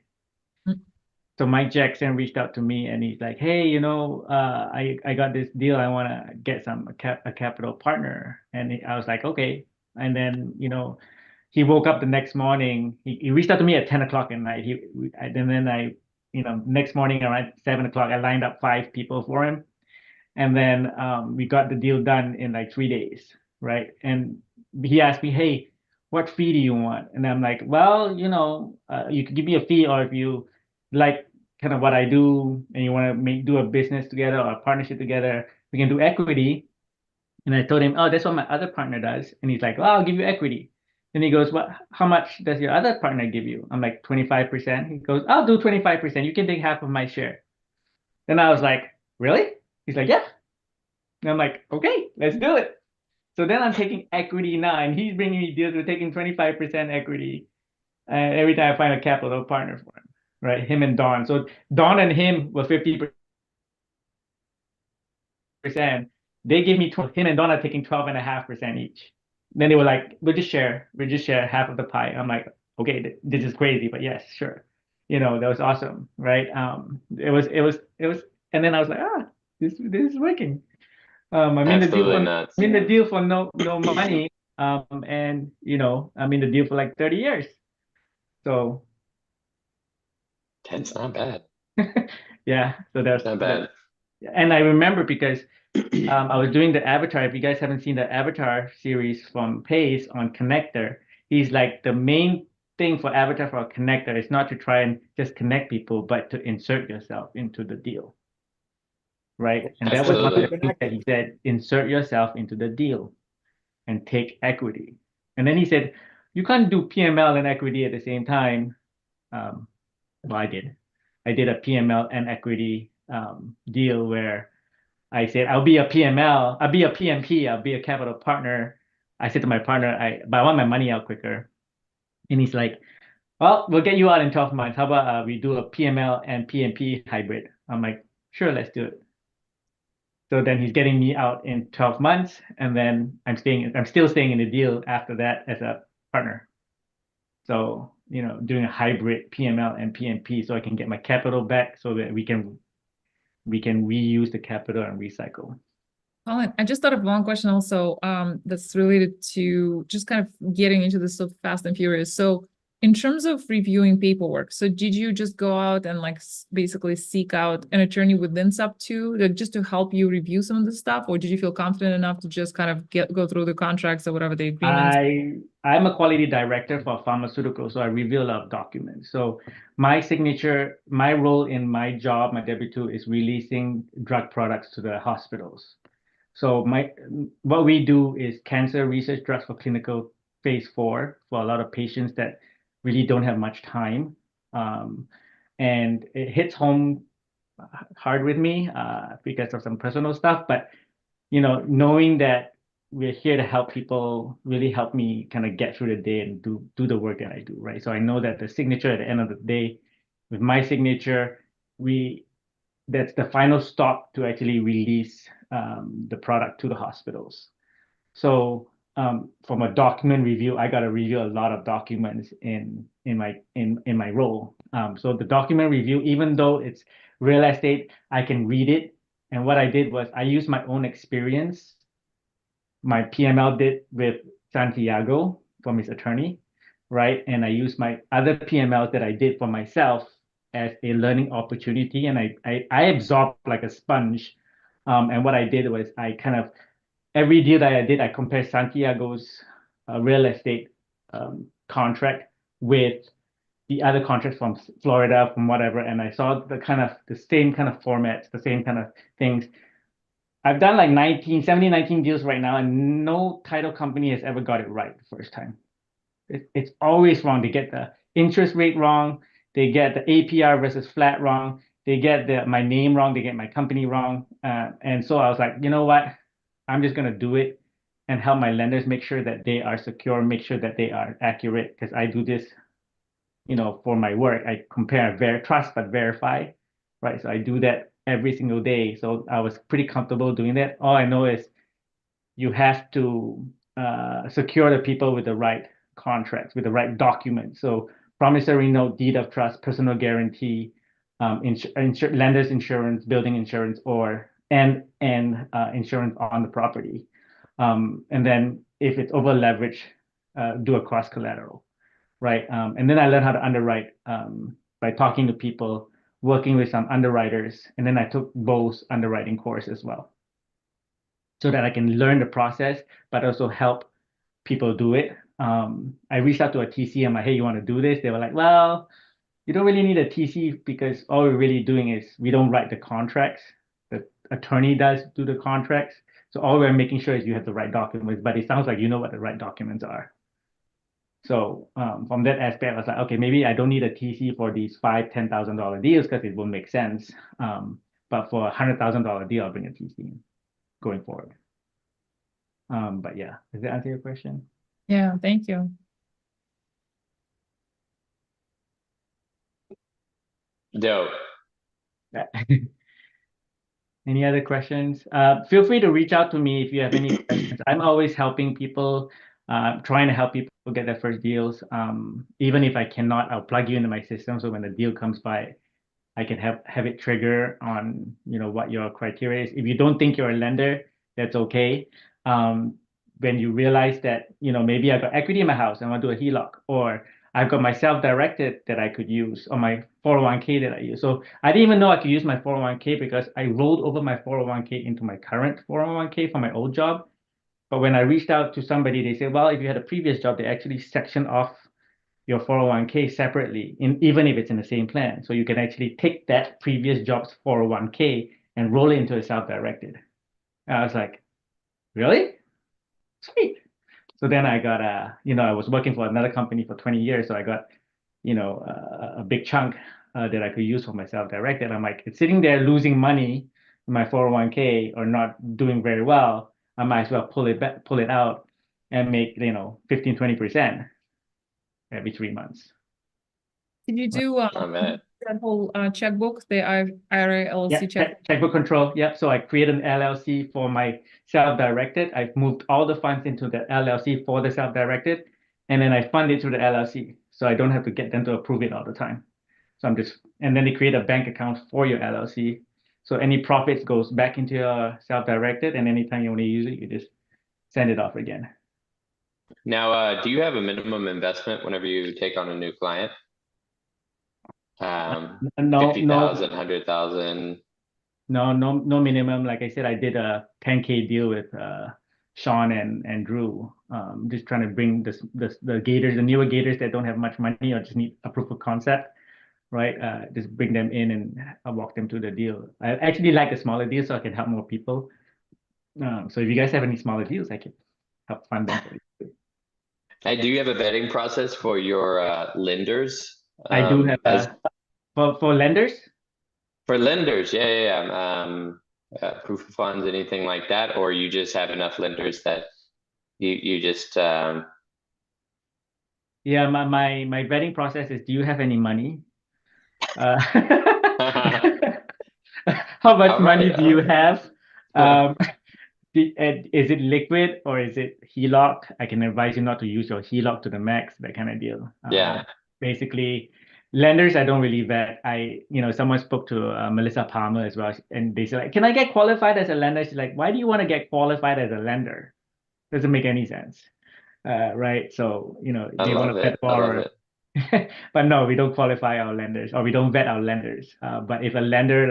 So Mike Jackson reached out to me, and he's like, "Hey, I got this deal. I want to get a capital partner." And I was like, "Okay." And then he woke up the next morning. He reached out to me at 10 o'clock at night. And then I next morning around 7 o'clock, I lined up 5 people for him. And then we got the deal done in like 3 days, right? And he asked me, hey, what fee do you want? And I'm like, well, you could give me a fee, or if you like kind of what I do and you want to do a business together or a partnership together, we can do equity. And I told him, oh, that's what my other partner does. And he's like, well, I'll give you equity. And he goes, what, how much does your other partner give you? I'm like, 25%. He goes, I'll do 25%. You can take half of my share. Then I was like, really? He's like, yeah. And I'm like, okay, let's do it. So then I'm taking equity now, and he's bringing me deals with taking 25% equity. And every time I find a capital partner for him, right? Him and Don. So Don and him were 50%. They gave me him and Don are taking 12.5% each. Then they were like, we'll just share half of the pie. I'm like, okay, this is crazy, but yes, sure. That was awesome, right? And then I was like, this is working. I'm in the deal Absolutely for nuts. I'm in the deal for no money. And I'm in the deal for like 30 years. So That's not bad. yeah, so That's not bad. and I remember because I was doing the Avatar. If you guys haven't seen the Avatar series from Pace on Connector, he's like the main thing for Avatar for a connector is not to try and just connect people, but to insert yourself into the deal. Right. And that was one of the Absolutely. things that he said, insert yourself into the deal and take equity. And then he said, you can't do PML and equity at the same time. Well, I did. I did a PML and equity deal where I said, I'll be a PML, I'll be a PMP, I'll be a capital partner. I said to my partner, but I want my money out quicker. And he's like, well, we'll get you out in 12 months. How about we do a PML and PMP hybrid? I'm like, sure, let's do it. So then he's getting me out in 12 months, and then I'm still staying in the deal after that as a partner. So, doing a hybrid PML and PMP so I can get my capital back so that we can reuse the capital and recycle. Colin, I just thought of one question also that's related to just kind of getting into this so fast and furious. So in terms of reviewing paperwork, so did you just go out and like basically seek out an attorney within Subto just to help you review some of the stuff, or did you feel confident enough to just kind of go through the contracts or whatever the agreements? I'm a quality director for pharmaceuticals, so I review a lot of documents. So my role in my job, my W-2 is releasing drug products to the hospitals. So what we do is cancer research drugs for clinical phase 4 for a lot of patients that really don't have much time. And it hits home hard with me because of some personal stuff. But, knowing that we're here to help people really helped me kind of get through the day and do the work that I do, right? So I know that the signature at the end of the day, with my signature, that's the final stop to actually release the product to the hospitals. So from a document review, I got to review a lot of documents in my role. So the document review, even though it's real estate, I can read it. And what I did was I used my own experience. My PML did with Santiago from his attorney, right? And I used my other PMLs that I did for myself as a learning opportunity, and I absorbed like a sponge. And what I did was I kind of every deal that I did, I compared Santiago's real estate contract with the other contracts from Florida, from whatever, and I saw the same kind of formats, the same kind of things. I've done like 19 deals right now, and no title company has ever got it right the first time. It's always wrong. They get the interest rate wrong. They get the APR versus flat wrong. They get my name wrong. They get my company wrong. And so I was like, you know what? I'm just going to do it and help my lenders make sure that they are secure, make sure that they are accurate, because I do this, for my work. I compare, trust, but verify, right? So I do that every single day. So I was pretty comfortable doing that. All I know is you have to secure the people with the right contracts, with the right documents. So promissory note, deed of trust, personal guarantee, lender's insurance, building insurance, and insurance on the property. And then if it's over leverage, do a cross collateral, right? And then I learned how to underwrite by talking to people working with some underwriters, and then I took both underwriting course as well, so that I can learn the process, but also help people do it. I reached out to a TC. I'm like, hey, you want to do this? They were like, well, you don't really need a TC because all we're really doing is we don't write the contracts. The attorney does do the contracts. So all we're making sure is you have the right documents, but it sounds like you know what the right documents are. So from that aspect, I was like, okay, maybe I don't need a TC for these $5,000-$10,000 deals because it won't make sense. But for $100,000 deal, I'll bring a TC going forward. But yeah, does that answer your question? Yeah, thank you. Dope. Any other questions? Feel free to reach out to me if you have any questions. I'm always helping people, trying to help people get their first deals. Even if I cannot, I'll plug you into my system. So when the deal comes by, I can have it trigger on, what your criteria is. If you don't think you're a lender, that's okay. When you realize that, maybe I got equity in my house and I want to do a HELOC, or I've got my self-directed that I could use, or my 401k that I use. So I didn't even know I could use my 401k because I rolled over my 401k into my current 401k for my old job. But when I reached out to somebody, they said, well, if you had a previous job, they actually section off your 401k separately, even if it's in the same plan. So you can actually take that previous job's 401k and roll it into a self-directed. I was like, really? Sweet. So then I got I was working for another company for 20 years. So I got, a big chunk that I could use for my self-directed. I'm like, it's sitting there losing money in my 401k or not doing very well. I might as well pull it out and make, 15, 20% every 3 months. Did you do Oh man. that whole checkbook, the IRA LLC check? Checkbook control. Yeah. So I created an LLC for my self-directed. I've moved all the funds into the LLC for the self-directed, and then I fund it through the LLC. So I don't have to get them to approve it all the time. So and then they create a bank account for your LLC. So any profits goes back into your self-directed, and anytime you want to use it, you just send it off again. Now, do you have a minimum investment whenever you take on a new client? No, 50,000, 100,000. No minimum. Like I said, I did a 10K deal with Sean and Drew. Just trying to bring the gators, the newer gators that don't have much money or just need a proof of concept, right? Just bring them in and I'll walk them through the deal. I actually like a smaller deal so I can help more people. So if you guys have any smaller deals, I can help fund them for you. Hey, do you have a vetting process for your lenders? I do have for lenders. For lenders, yeah. Proof of funds, anything like that, or you just have enough lenders that you just Yeah, my vetting process is, do you have any money? How much money do you have? Is it liquid or is it HELOC? I can advise you not to use your HELOC to the max, that kind of deal. Yeah. Basically, lenders I don't really vet. Someone spoke to Melissa Palmer as well, and they said, like, can I get qualified as a lender? She's like, why do you want to get qualified as a lender? Doesn't make any sense. Right? So, they want to vet borrowers. But no, we don't qualify our lenders, or we don't vet our lenders. But if a lender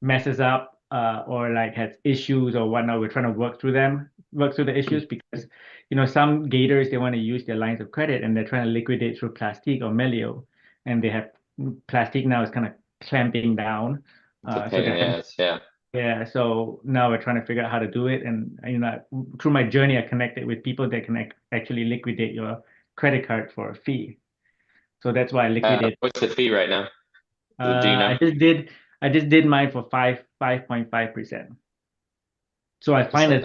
messes up or has issues or whatnot, we're trying to work through the issues, because some gators, they want to use their lines of credit and they're trying to liquidate through Plastique or Melio, and they have Plastique now is kind of clamping down. Yeah, so now we're trying to figure out how to do it, and through my journey, I connected with people that can actually liquidate your credit card for a fee. So that's why I liquidated. What's the fee right now? Do you know? I just did mine for 5.5%. So I find it,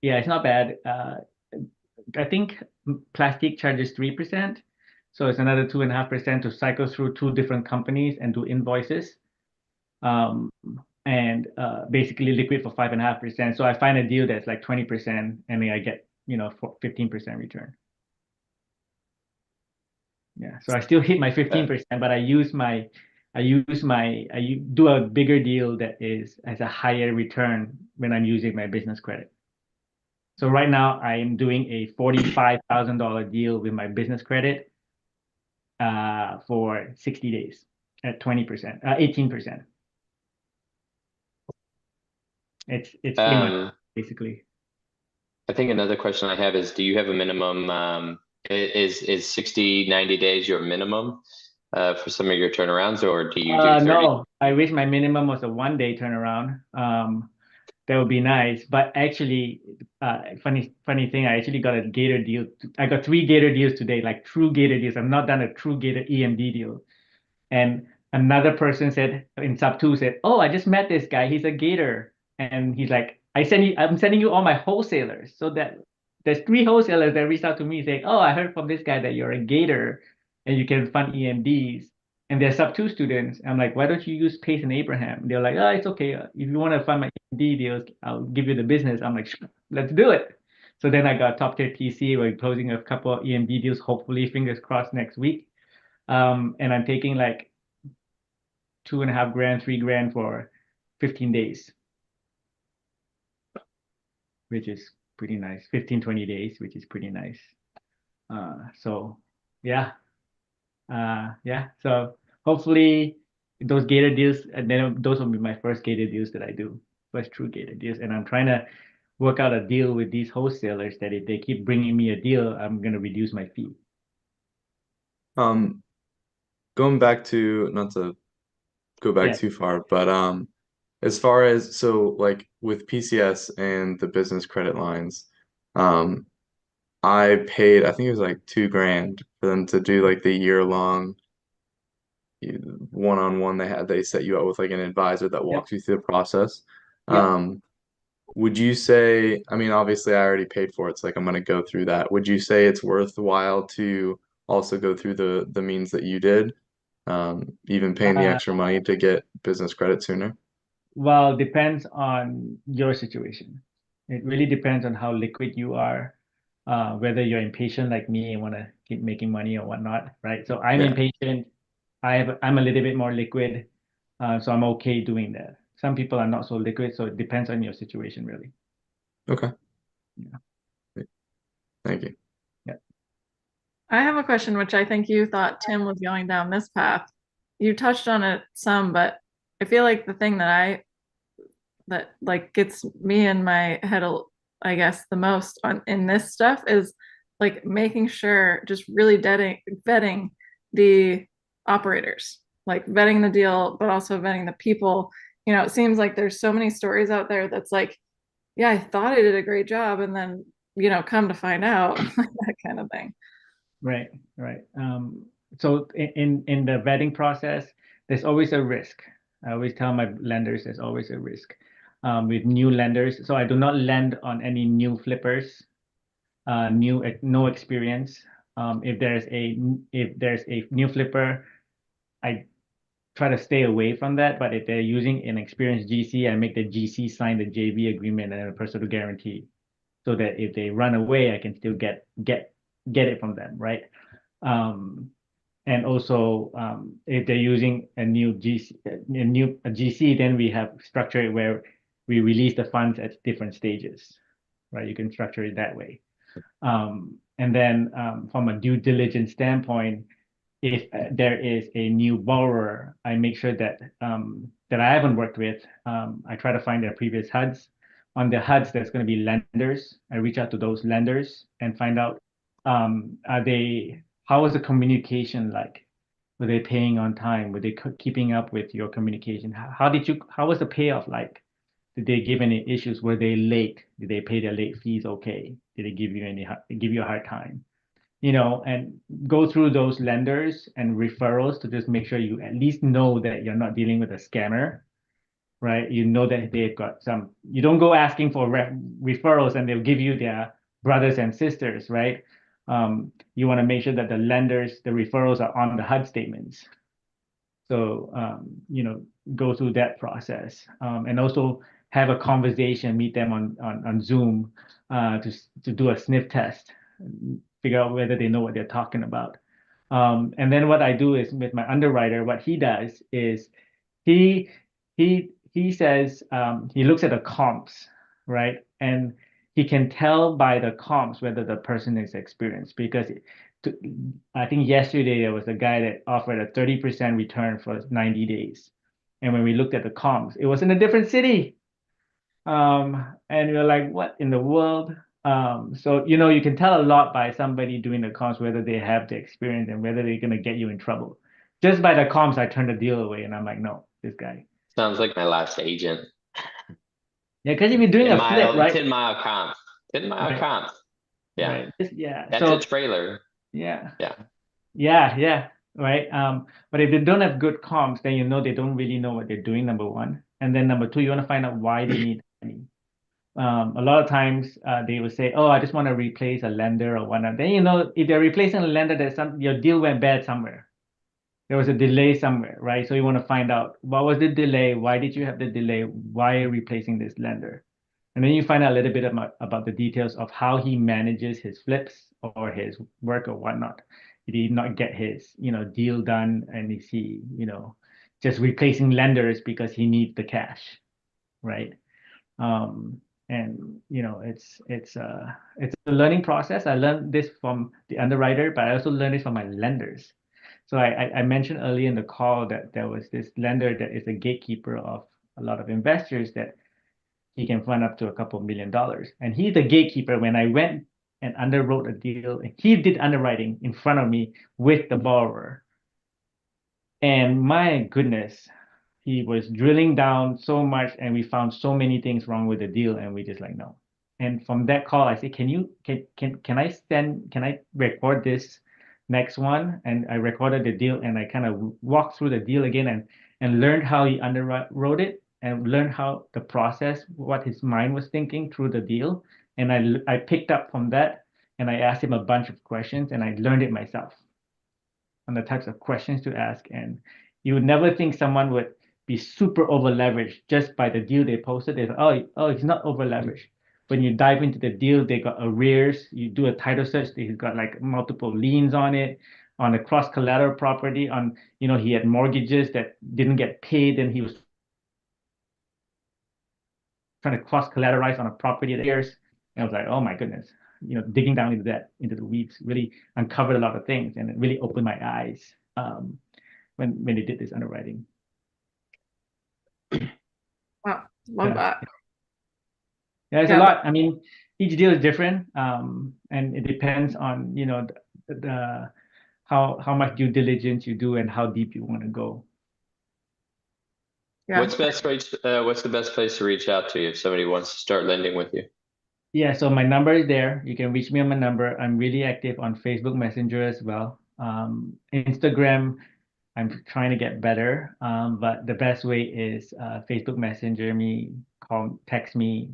yeah, it's not bad. I think Plastique charges 3%. So it's another 2.5% to cycle through two different companies and do invoices. And basically liquid for 5.5%. So I find a deal that's like 20%, and then I get 15% return. Yeah, so I still hit my 15%, but I do a bigger deal that has a higher return when I'm using my business credit. So right now I am doing a $45,000 deal with my business credit for 60 days. at 20%, 18%. It's Um, basically. I think another question I have is, do you have a minimum, is 60, 90 days your minimum for some of your turnarounds, or do you do 30? No, I wish my minimum was a 1 day turnaround. That would be nice. But actually, funny thing, I actually got a Gator deal. I got 3 Gator deals today, like true Gator deals. I've not done a true Gator EMD deal. And another person said in Subto said, "Oh, I just met this guy. He's a Gator." And he's like, I'm sending you all my wholesalers. So that there's 3 wholesalers that reached out to me saying, "Oh, I heard from this guy that you're a Gator and you can fund EMDs." And they're Subto students. I'm like, why don't you use Pace and Abraham? They're like, oh, it's okay. If you want to fund my EMD deals, I'll give you the business. I'm like, sure, let's do it. So then I got top tier PC. We're closing a couple of EMD deals, hopefully, fingers crossed, next week. And I'm taking like 2.5 grand, 3 grand for 15 days, which is pretty nice. 15, 20 days, which is pretty nice. So yeah. Yeah. So hopefully those Gator deals, and then those will be my first Gator deals that I do, first true Gator deals. And I'm trying to work out a deal with these wholesalers that if they keep bringing me a deal, I'm going to reduce my fee. Going back to, not to go back Yeah. too far, but as far as, so like with PCS and the business credit lines, um I paid, I think it was like 2 grand for them to do like the year-long one-on-one. They set you up with like an advisor that Yep. walks you through the process. Yep. Would you say, I mean, obviously I already paid for it, so like I'm gonna go through that. Would you say it's worthwhile to also go through the means that you did, even paying the Uh, extra money to get business credit sooner? well, depends on your situation. It really depends on how liquid you are, whether you're impatient like me and want to keep making money or whatnot, right? So I'm Yeah. impatient. I'm a little bit more liquid, so I'm okay doing that. Some people are not so liquid, so it depends on your situation, really. Okay. Yeah. Thank you. Yeah. I have a question, which I think you thought Tim was going down this path. You touched on it some, but I feel like the thing that like gets me in my head, I guess, the most in this stuff is like making sure, just really vetting the operators, like vetting the deal, but also vetting the people. It seems like there's so many stories out there that's like, yeah, I thought I did a great job, and then come to find out, like that kind of thing. Right, right. So in the vetting process, there's always a risk. I always tell my lenders there's always a risk with new lenders. So I do not lend on any new flippers, no experience. If there's a new flipper, I try to stay away from that. But if they're using an experienced GC, I make the GC sign the JV agreement and a personal guarantee, so that if they run away, I can still get it from them, right? Um, and also, if they're using a new GC, then we have structure it where we release the funds at different stages, right? You can structure it that way. And then from a due diligence standpoint, if there is a new borrower, I make sure that that I haven't worked with, I try to find their previous HUDs. On the HUDs, there's going to be lenders. I reach out to those lenders and find out how is the communication like? Were they paying on time? Were they keeping up with your communication? How was the payoff like? Did they give any issues? Were they late? Did they pay their late fees okay? Did they give you a hard time? And go through those lenders and referrals to just make sure you at least know that you're not dealing with a scammer, right? You know that they've got you don't go asking for referrals and they'll give you their brothers and sisters, right? You want to make sure that the lenders, the referrals are on the HUD statements. So, go through that process, and also have a conversation, meet them on Zoom, to do a sniff test, figure out whether they know what they're talking about. And then what I do is with my underwriter, what he does is he he says, he looks at the comps, right? And he can tell by the comps whether the person is experienced, because I think yesterday there was a guy that offered a 30% return for 90 days. And when we looked at the comps, it was in a different city. And we were like, what in the world? So you can tell a lot by somebody doing the comps, whether they have the experience and whether they're gonna get you in trouble. Just by the comps, I turned the deal away and I'm like, no, this guy. Sounds like my last agent. Yeah, because if you're doing a flip, right? 10-mile comps. 10-mile Right. comps. Yeah. Right. Yeah. That's So a trailer. yeah. Yeah. Yeah. Right. But if they don't have good comps, then they don't really know what they're doing, number one. And then number two, you want to find out why they need money. A lot of times they will say, oh, I just want to replace a lender or whatnot. Then if they're replacing a lender, your deal went bad somewhere. There was a delay somewhere, right? So you want to find out what was the delay, why did you have the delay, why are you replacing this lender? And then you find out a little bit about the details of how he manages his flips or his work or whatnot. Did he not get his, deal done, and is he, just replacing lenders because he needs the cash, right? Um, and it's a learning process. I learned this from the underwriter, but I also learned it from my lenders. So I mentioned earlier in the call that there was this lender that is a gatekeeper of a lot of investors that he can fund up to a couple $1 million. And he's the gatekeeper. When I went and underwrote a deal, he did underwriting in front of me with the borrower. And my goodness, he was drilling down so much and we found so many things wrong with the deal and we just like, no. And from that call, I said, can I record this next one? And I recorded the deal and I kind of walked through the deal again and learned how he underwrote it and learned how the process, what his mind was thinking through the deal. And I picked up from that and I asked him a bunch of questions and I learned it myself on the types of questions to ask. And you would never think someone would be super over leveraged just by the deal they posted. They thought, oh, he's not over leveraged. When you dive into the deal, they got arrears. You do a title search, he's got like multiple liens on it, on a cross collateral property, on, he had mortgages that didn't get paid and he was trying to cross collateralize on a property that years. And I was like, oh my goodness, digging down into that, into the weeds, really uncovered a lot of things and it really opened my eyes when they did this underwriting. Wow, love that. Yeah, it's a lot. I mean, each deal is different, and it depends on the how much due diligence you do and how deep you want to go. Yeah. What's the best place to reach out to you if somebody wants to start lending with you? Yeah, so my number is there. You can reach me on my number. I'm really active on Facebook Messenger as well. Instagram, I'm trying to get better, but the best way is Facebook Messenger me, text me.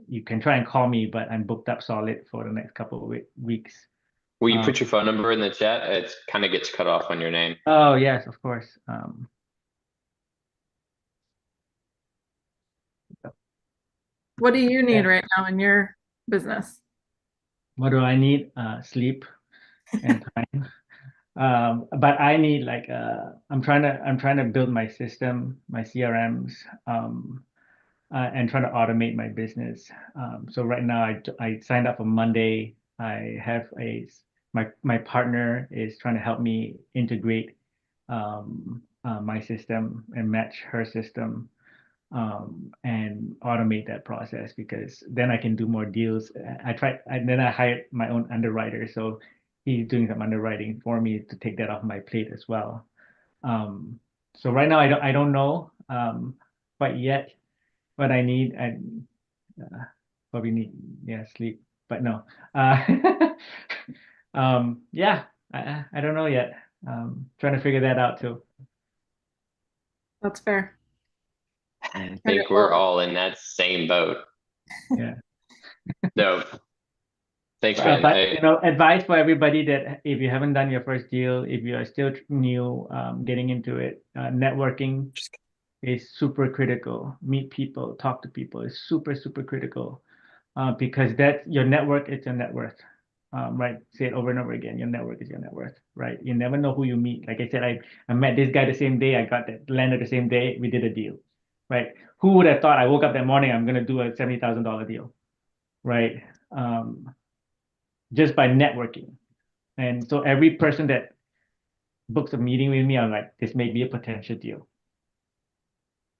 You can try and call me, but I'm booked up solid for the next couple of weeks. Will you put your phone number in the chat? It kind of gets cut off on your name. Oh, yes, of course. What do you need right now in your business? What do I need? Sleep and time. But I need like I'm trying to build my system, my CRMs, and trying to automate my business. So right now I signed up for Monday. I have my partner is trying to help me integrate my system and match her system and automate that process because then I can do more deals. Then I hired my own underwriter. So he's doing some underwriting for me to take that off my plate as well. So right now I don't know quite yet what I need. I probably need sleep, but no. Yeah, I don't know yet. Trying to figure that out too. That's fair. I think we're all in that same boat. Yeah. No. Thanks, man. But advice for everybody that if you haven't done your first deal, if you are still new, getting into it, networking is super critical. Meet people, talk to people is super, super critical because that's your network, it's your net worth. Right? Say it over and over again. Your network is your net worth, right? You never know who you meet. Like I said, I met this guy the same day. I got that lender the same day. We did a deal, right? Who would have thought I woke up that morning, I'm going to do a $70,000 deal, right? Just by networking. And so every person that books a meeting with me, I'm like, this may be a potential deal,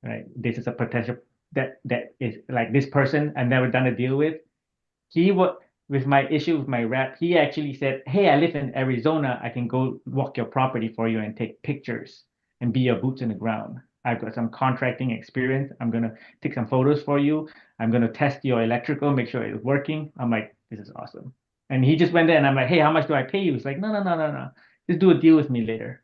right? This is a potential that is like this person I've never done a deal with. He was with my issue with my rep. He actually said, "Hey, I live in Arizona. I can go walk your property for you and take pictures and be your boots in the ground. I've got some contracting experience. I'm gonna take some photos for you. I'm gonna test your electrical, make sure it's working." I'm like, this is awesome. And he just went there, and I'm like, "Hey, how much do I pay you?" He's like, "No, no, no, no, no. Just do a deal with me later."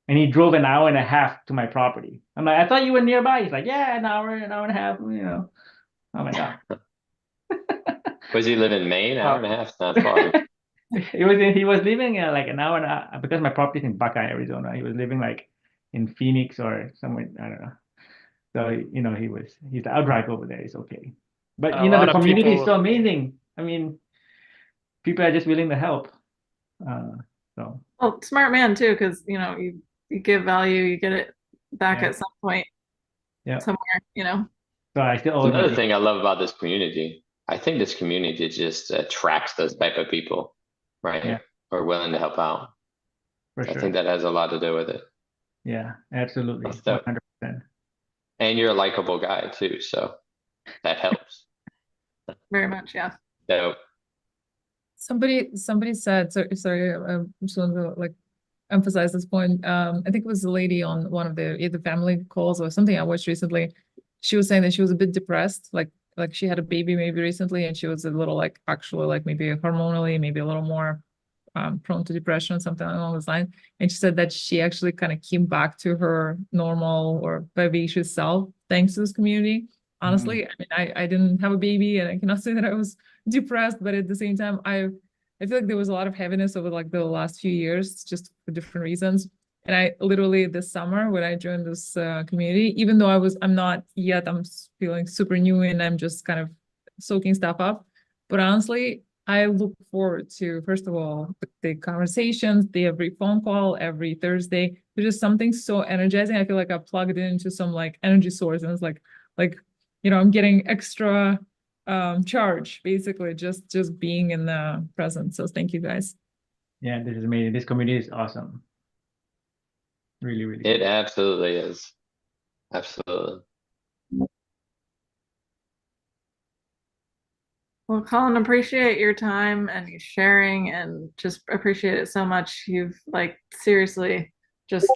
And he drove an hour and a half to my property. I'm like, "I thought you were nearby." He's like, "Yeah, an hour and a half, you know." I'm like, "Oh." Was he live in Maine? Hour and a half, not far. He was living like an hour and a half because my property's in Buckeye, Arizona. He was living like in Phoenix or somewhere, I don't know. So, you know, he's like, "I'll drive over there. It's okay." But A you know, lot the of community is people, so amazing. I mean, people are just willing to help. So Well, smart man too, because you give value, you get it back yeah, at some point yeah. somewhere. So I still It's owe him a another deal. thing I love about this community. I think this community just attracts those type of people, right? Yeah, Or willing to help out. for I sure. think that has a lot to do with it. Yeah, absolutely. That's dope. 100%. And you're a likable guy too, so that helps. Very much, yeah. Dope. Somebody said, sorry, I just want to like emphasize this point. I think it was a lady on one of the either family calls or something I watched recently. She was saying that she was a bit depressed, like she had a baby maybe recently, and she was a little like actually like maybe hormonally, maybe a little more prone to depression or something along those lines. And she said that she actually kind of came back to her normal or vivacious self thanks to this community. Honestly, I mean, I didn't have a baby, and I cannot say that I was depressed, but at the same time, I feel like there was a lot of heaviness over like the last few years, just for different reasons. And I literally this summer when I joined this community, even though I'm not yet, I'm feeling super new and I'm just kind of soaking stuff up. But honestly, I look forward to, first of all, the conversations, the every phone call, every Thursday. There's just something so energizing. I feel like I plugged it into some like energy source, and it's like I'm getting extra charge basically just being in the present. So thank you guys. Yeah, this is amazing. This community is awesome. Really, really It cool. absolutely is. Absolutely. Well, Colin, appreciate your time and your sharing and just appreciate it so much. You've like seriously just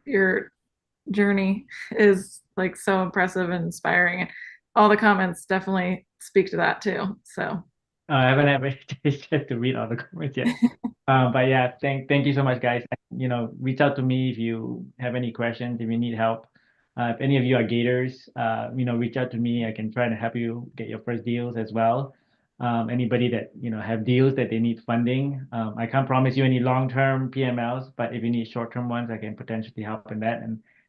your journey is like so impressive and inspiring. All the comments definitely speak to that too. So I haven't had a chance to read all the comments yet. But yeah, thank you so much, guys. You know, reach out to me if you have any questions, if you need help. If any of you are gators, reach out to me. I can try to help you get your first deals as well. Anybody that, have deals that they need funding. I can't promise you any long-term PMLs, but if you need short-term ones, I can potentially help in that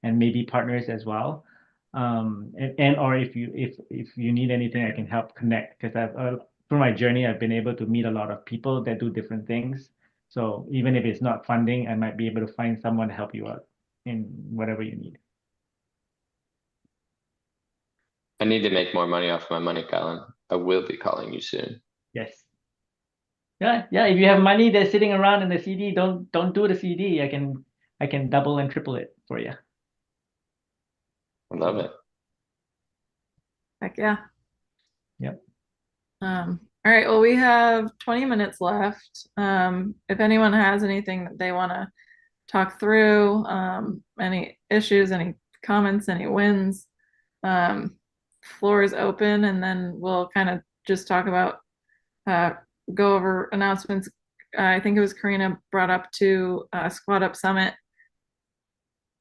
and maybe partners as well. And or if you need anything, I can help connect because through my journey, I've been able to meet a lot of people that do different things. So even if it's not funding, I might be able to find someone to help you out in whatever you need. I need to make more money off my money, Colin. I will be calling you soon. Yes. Yeah, yeah. If you have money that's sitting around in the CD, don't do the CD. I can double and triple it for you. I love it. heck yeah. Yep. All right, well, we have 20 minutes left. If anyone has anything that they want to talk through, any issues, any comments, any wins, floor is open, and then we'll kind of just talk about, go over announcements. I think it was Karina brought up to Squad Up Summit.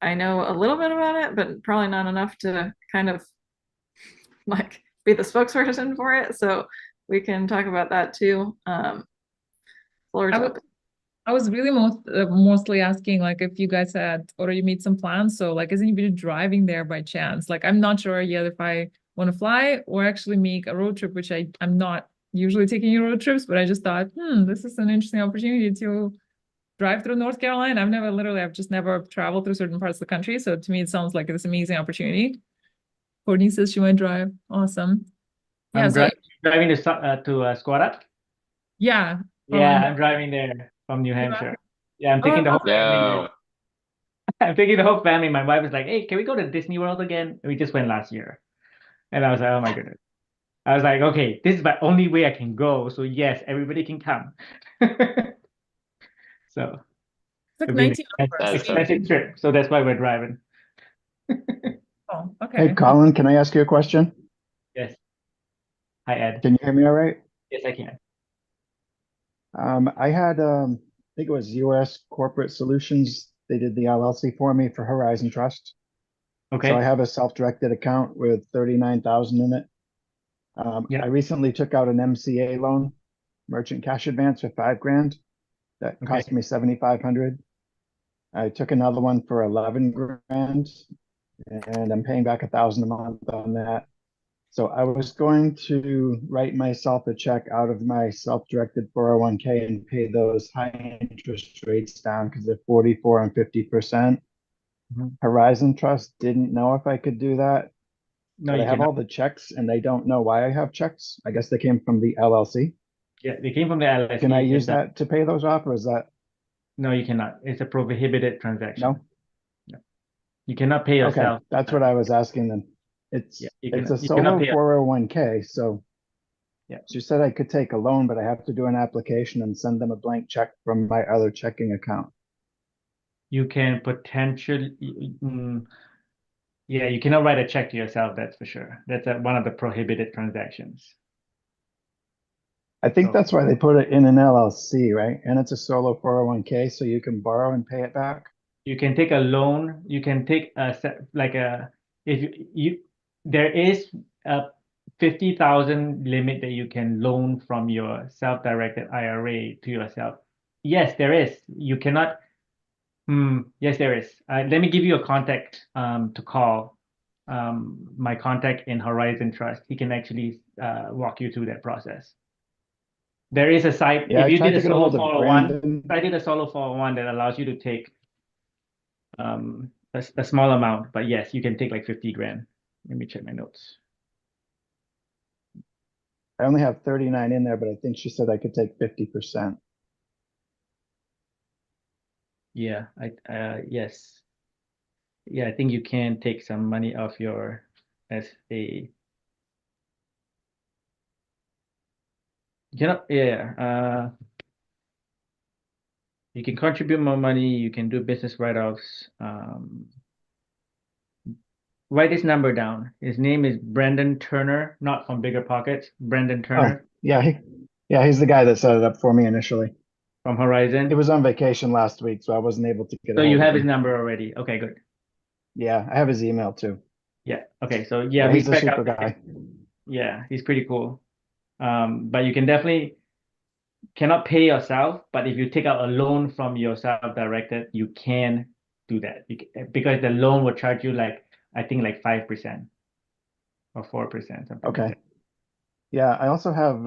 I know a little bit about it, but probably not enough to kind of like be the spokesperson for it. So we can talk about that too. Floor is open. I was really mostly asking like if you guys had already made some plans. So like, is anybody driving there by chance? Like, I'm not sure yet if I want to fly or actually make a road trip, which I'm not usually taking road trips, but I just thought, this is an interesting opportunity to drive through North Carolina. I've just never traveled through certain parts of the country. So to me, it sounds like this amazing opportunity. Courtney says she might drive. Awesome. Yeah. I'm So driving to Squad Up. yeah. Yeah, Orlando? I'm driving there from New You Hampshire. are? Yeah, I'm Oh, taking the whole family Yo, there. I'm taking the whole family. My wife was like, "Hey, can we go to Disney World again?" We just went last year, and I was like, "Oh my goodness." I was like, "Okay, this is my only way I can go, so yes, everybody can come." So it's like it'll be an 19 hours. that's so expensive trip, so that's why we're driving. Oh, Hey, okay. Colin, can I ask you a question? Yes. Hi, Ed. Can you hear me all right? Yes, I can. I had, I think it was US Corporate Solutions. They did the LLC for me for Horizon Trust. So I Okay. have a self-directed account with 39,000 in it. Yeah. I recently took out an MCA loan, merchant cash advance for 5 grand. That Okay. cost me 7,500. I took another one for 11 grand and I'm paying back 1,000 a month on that. So I was going to write myself a check out of my self-directed 401k and pay those high interest rates down because they're 44 and 50%. Mhm. Horizon Trust didn't know if I could do that, No, but I you have cannot. all the checks and they don't know why I have checks. I guess they came from the LLC. Yeah, they came from the LSE. Can I You use cannot. that to pay those off or is that No, you cannot. It's a prohibited transaction. no? No. You cannot pay Okay, yourself. that's what I was asking then. Yeah, It's a you cannot solo pay. 401k, so Yeah, she said I could take a loan, but I have to do an application and send them a blank check from my other checking account. you can potentially. Yeah, you cannot write a check to yourself. That's for sure. That's one of the prohibited transactions. I think So that's why they put it in an LLC, right? And it's a solo 401k, so you can borrow and pay it back. you can take a loan. You can take like a if you there is a 50,000 limit that you can loan from your self-directed IRA to yourself. Yes, there is. You cannot. Yes, there is. Let me give you a contact to call. My contact in Horizon Trust. He can actually walk you through that process. There is a site. Yeah, If I you did tried a to get a solo hold of 401, Brandon. I did a solo 401 that allows you to take a small amount, but yes, you can take like 50 grand. Let me check my notes. I only have 39 in there, but I think she said I could take 50%. Yeah, yes. Yeah, I think you can take some money off your as a yeah, you can contribute more money, you can do business write-offs. Write his number down. His name is Brendan Turner, not from Bigger Pockets. Brendan Oh, Turner yeah, he's the guy that set it up for me initially. from He Horizon. was on vacation last week, so I wasn't able to get a So you hold of have his him. number already. Okay, good. Yeah, I have his email too. Yeah. Okay. So yeah, Yeah, he's reach a back out super to guy. him. Yeah, he's pretty cool. But you can definitely cannot pay yourself, but if you take out a loan from your self-directed, you can do that. Because the loan will charge you like I think like 5% or 4%, something like Okay. that. Yeah, I also have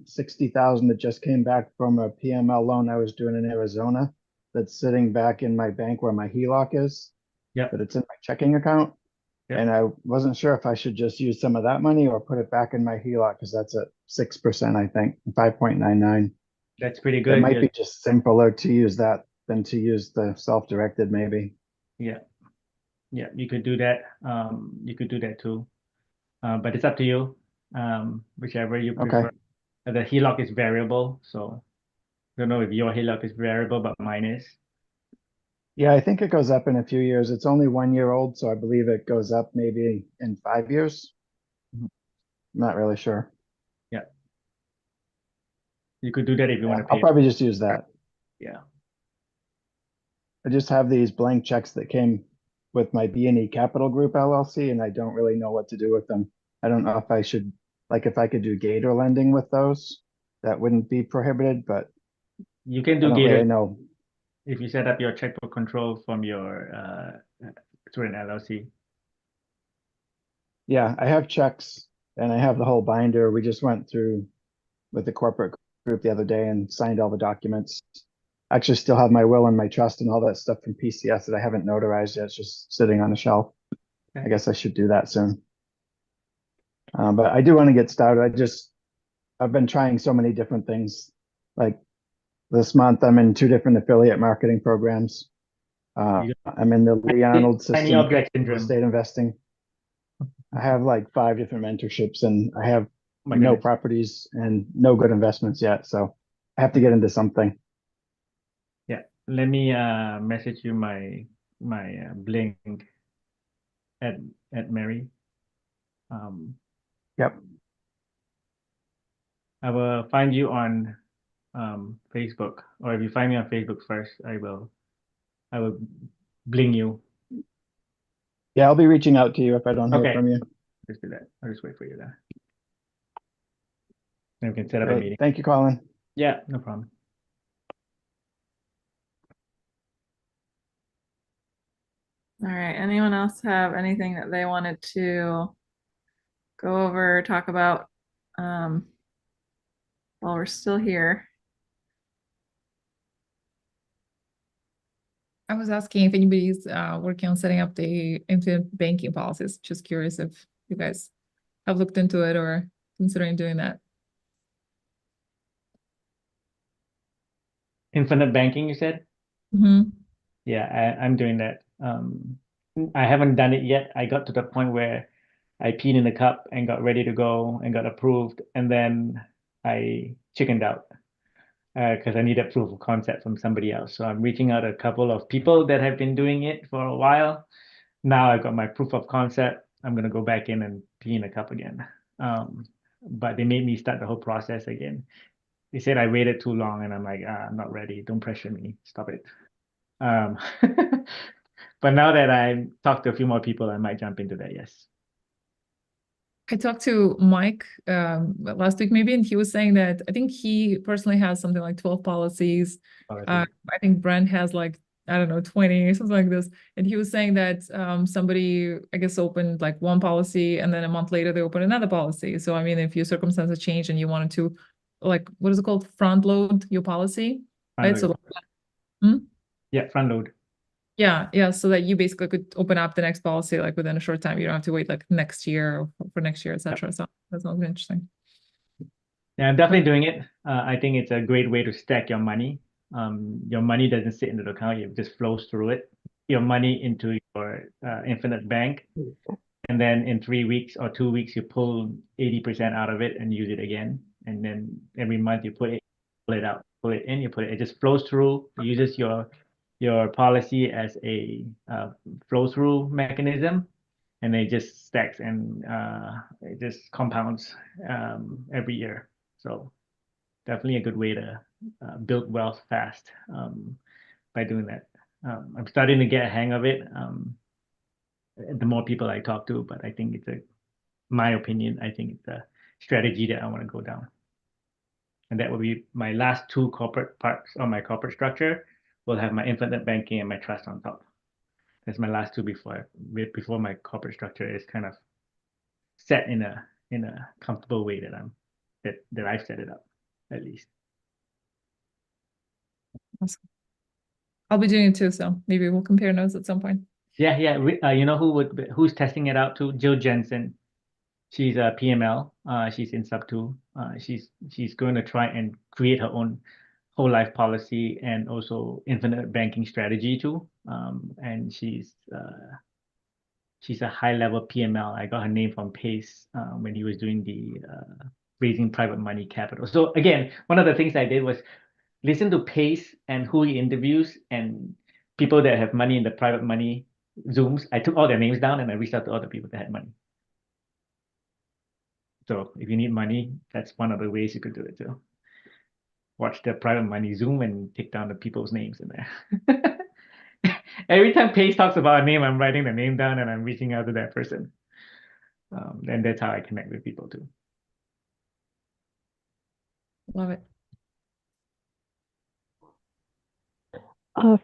60,000 that just came back from a PML loan I was doing in Arizona that's sitting back in my bank where my HELOC is, Yeah. but it's in my checking account. Yeah. And I wasn't sure if I should just use some of that money or put it back in my HELOC because that's at 6%, I think, 5.99. That's pretty It good. might be just simpler to use that than to use the self-directed, maybe. Yeah. Yeah, you could do that. You could do that too. But it's up to you. Whichever you Okay. prefer. The HELOC is variable, so I don't know if your HELOC is variable, but mine is. Yeah, I think it goes up in a few years. It's only 1 year old, so I believe it goes up maybe in 5 years. Mhm. I'm not really sure. Yeah. You could do that if you want Yeah, to I'll pay. probably just use that. Yeah. I just have these blank checks that came with my B&E Capital Group LLC, and I don't really know what to do with them. I don't know if I should, like, if I could do Gator lending with those, that wouldn't be prohibited, but You can I do don't Gator really know. if you set up your checkbook control from your through an LLC. Yeah, I have checks and I have the whole binder. We just went through with the corporate group the other day and signed all the documents. I actually still have my will and my trust and all that stuff from PCS that I haven't notarized yet. It's just sitting on the shelf. Okay. I guess I should do that soon. But I do want to get started. I've been trying so many different things. Like This month, I'm in 2 different affiliate marketing programs. I'm in the Lee Arnold Tiny system object for real syndrome. estate investing. I have like 5 different mentorships, and I have My no goodness. properties and no good investments yet. So I have to get into something. Yeah. Let me message you my Blink at Mary. Yep. I will find you on Facebook, or if you find me on Facebook first, I will bling you. Yeah, I'll be reaching out to you if I don't hear Okay. from you. Just do that. I'll just wait for you there. And we can set up a Great. meeting. Thank you, Colin. Yeah, no problem. All right. Anyone else have anything that they wanted to go over, talk about while we're still here? I was asking if anybody's working on setting up the infinite banking policies. Just curious if you guys have looked into it or considering doing that. Infinite banking, you said? Mm-hmm. Yeah, I'm doing that. I haven't done it yet. I got to the point where I peed in the cup and got ready to go and got approved, and then I chickened out because I needed proof of concept from somebody else. So I'm reaching out a couple of people that have been doing it for a while. Now I've got my proof of concept. I'm gonna go back in and pee in a cup again. But they made me start the whole process again. They said I waited too long, and I'm like, I'm not ready. Don't pressure me. Stop it. Um, but now that I talked to a few more people, I might jump into that. Yes. I talked to Mike last week maybe, and he was saying that I think he personally has something like 12 policies. I think Brent has like, I don't know, 20, something like this. And he was saying that somebody, I guess, opened like one policy and then a month later they opened another policy. So, I mean, if your circumstances change and you wanted to, like, what is it called? Front load your policy, Front right? So, load. hmm? Yeah, front load. Yeah, so that you basically could open up the next policy like within a short time. You don't have to wait like next year or for next year, etc. So that sounds interesting. Yeah, I'm definitely doing it. I think it's a great way to stack your money. Your money doesn't sit into the account; it just flows through it. Your money into your infinite bank, and then in 3 weeks or 2 weeks, you pull 80% out of it and use it again. And then every month you pull it out, pull it in, you put it. It just flows through. It uses your policy as a flow through mechanism, and it just stacks and it just compounds every year. So definitely a good way to build wealth fast by doing that. I'm starting to get a hang of it. The more people I talk to, but I think my opinion, I think it's a strategy that I want to go down. And that will be my last two corporate parts of my corporate structure. Will have my infinite banking and my trust on top. That's my last two before my corporate structure is kind of set in a comfortable way that I've set it up, at least. Awesome. I'll be doing it too, so maybe we'll compare notes at some point. Yeah. You know who's testing it out too? Jill Jensen. She's a PML. She's in Subto. She's going to try and create her own whole life policy and also infinite banking strategy too. And she's a high level PML. I got her name from Pace when he was doing the raising private money capital. So again, one of the things I did was listen to Pace and who he interviews and people that have money in the private money Zooms. I took all their names down and I reached out to all the people that had money. So if you need money, that's one of the ways you could do it too. Watch the private money Zoom and take down the people's names in there. Every time Pace talks about a name, I'm writing the name down and I'm reaching out to that person. And that's how I connect with people too. Love it.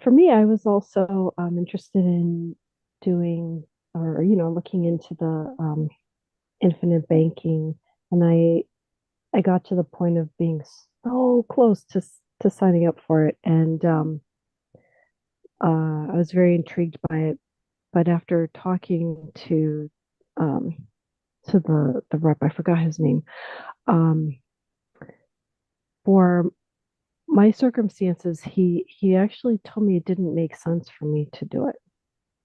For me, I was also interested in doing or looking into the infinite banking, and I got to the point of being so close to signing up for it, and I was very intrigued by it. But after talking um, to the rep, I forgot his name, for my circumstances, he actually told me it didn't make sense for me to do it.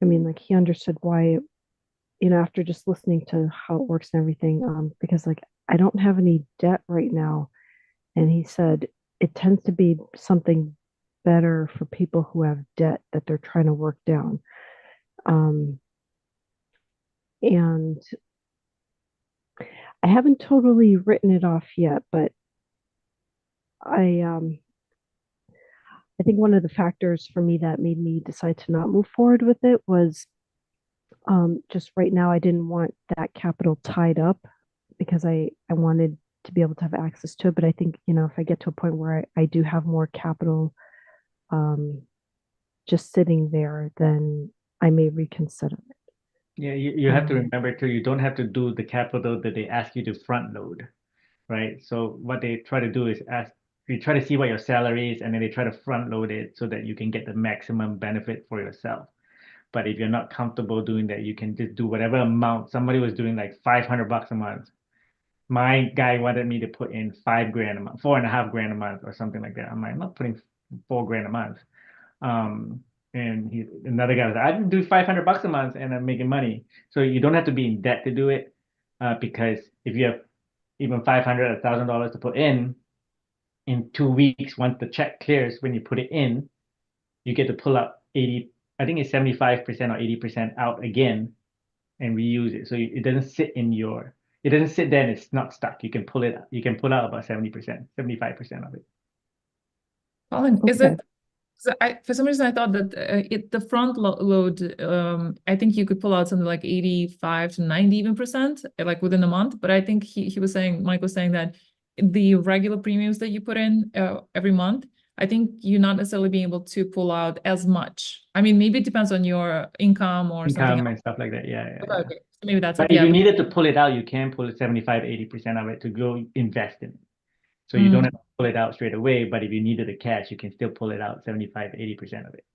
I mean, like he understood why, after just listening to how it works and everything, because like I don't have any debt right now. And he said it tends to be something better for people who have debt that they're trying to work down. Um, and I haven't totally written it off yet, but I I think one of the factors for me that made me decide to not move forward with it was just right now I didn't want that capital tied up because I wanted to be able to have access to it. But I think, if I get to a point where I do have more capital um, just sitting there, then I may reconsider it. Yeah, you have to remember too, you don't have to do the capital that they ask you to front load, right? So what they try to do is you try to see what your salary is, and then they try to front load it so that you can get the maximum benefit for yourself. But if you're not comfortable doing that, you can just do whatever amount. Somebody was doing like $500 a month. My guy wanted me to put in 5 grand a month, 4.5 grand a month, or something like that. I'm like, I'm not putting 4 grand a month. Um, and another guy was like, I can do $500 a month and I'm making money. So you don't have to be in debt to do it, because if you have even 500, $1,000 to put in 2 weeks, once the check clears, when you put it in, you get to pull up 80, I think it's 75% or 80% out again and reuse it. So it doesn't it doesn't sit there and it's not stuck. You can pull out about 70%, 75% of it. Colin, is Okay. it? So for some reason, I thought that the front load, I think you could pull out something like 85 to 90 even percent, like within a month. But I think Mike was saying that the regular premiums that you put in every month, I think you're not necessarily being able to pull out as much. I mean, maybe it depends on your income or something Income else. and stuff like that. Yeah. Okay, so maybe that's But it. if Yeah, you but needed to pull it out, you can pull it 75, 80% of it to go invest in it. So you don't Mm. have to pull it out straight away, but if you needed the cash, you can still pull it out 75, 80% of it.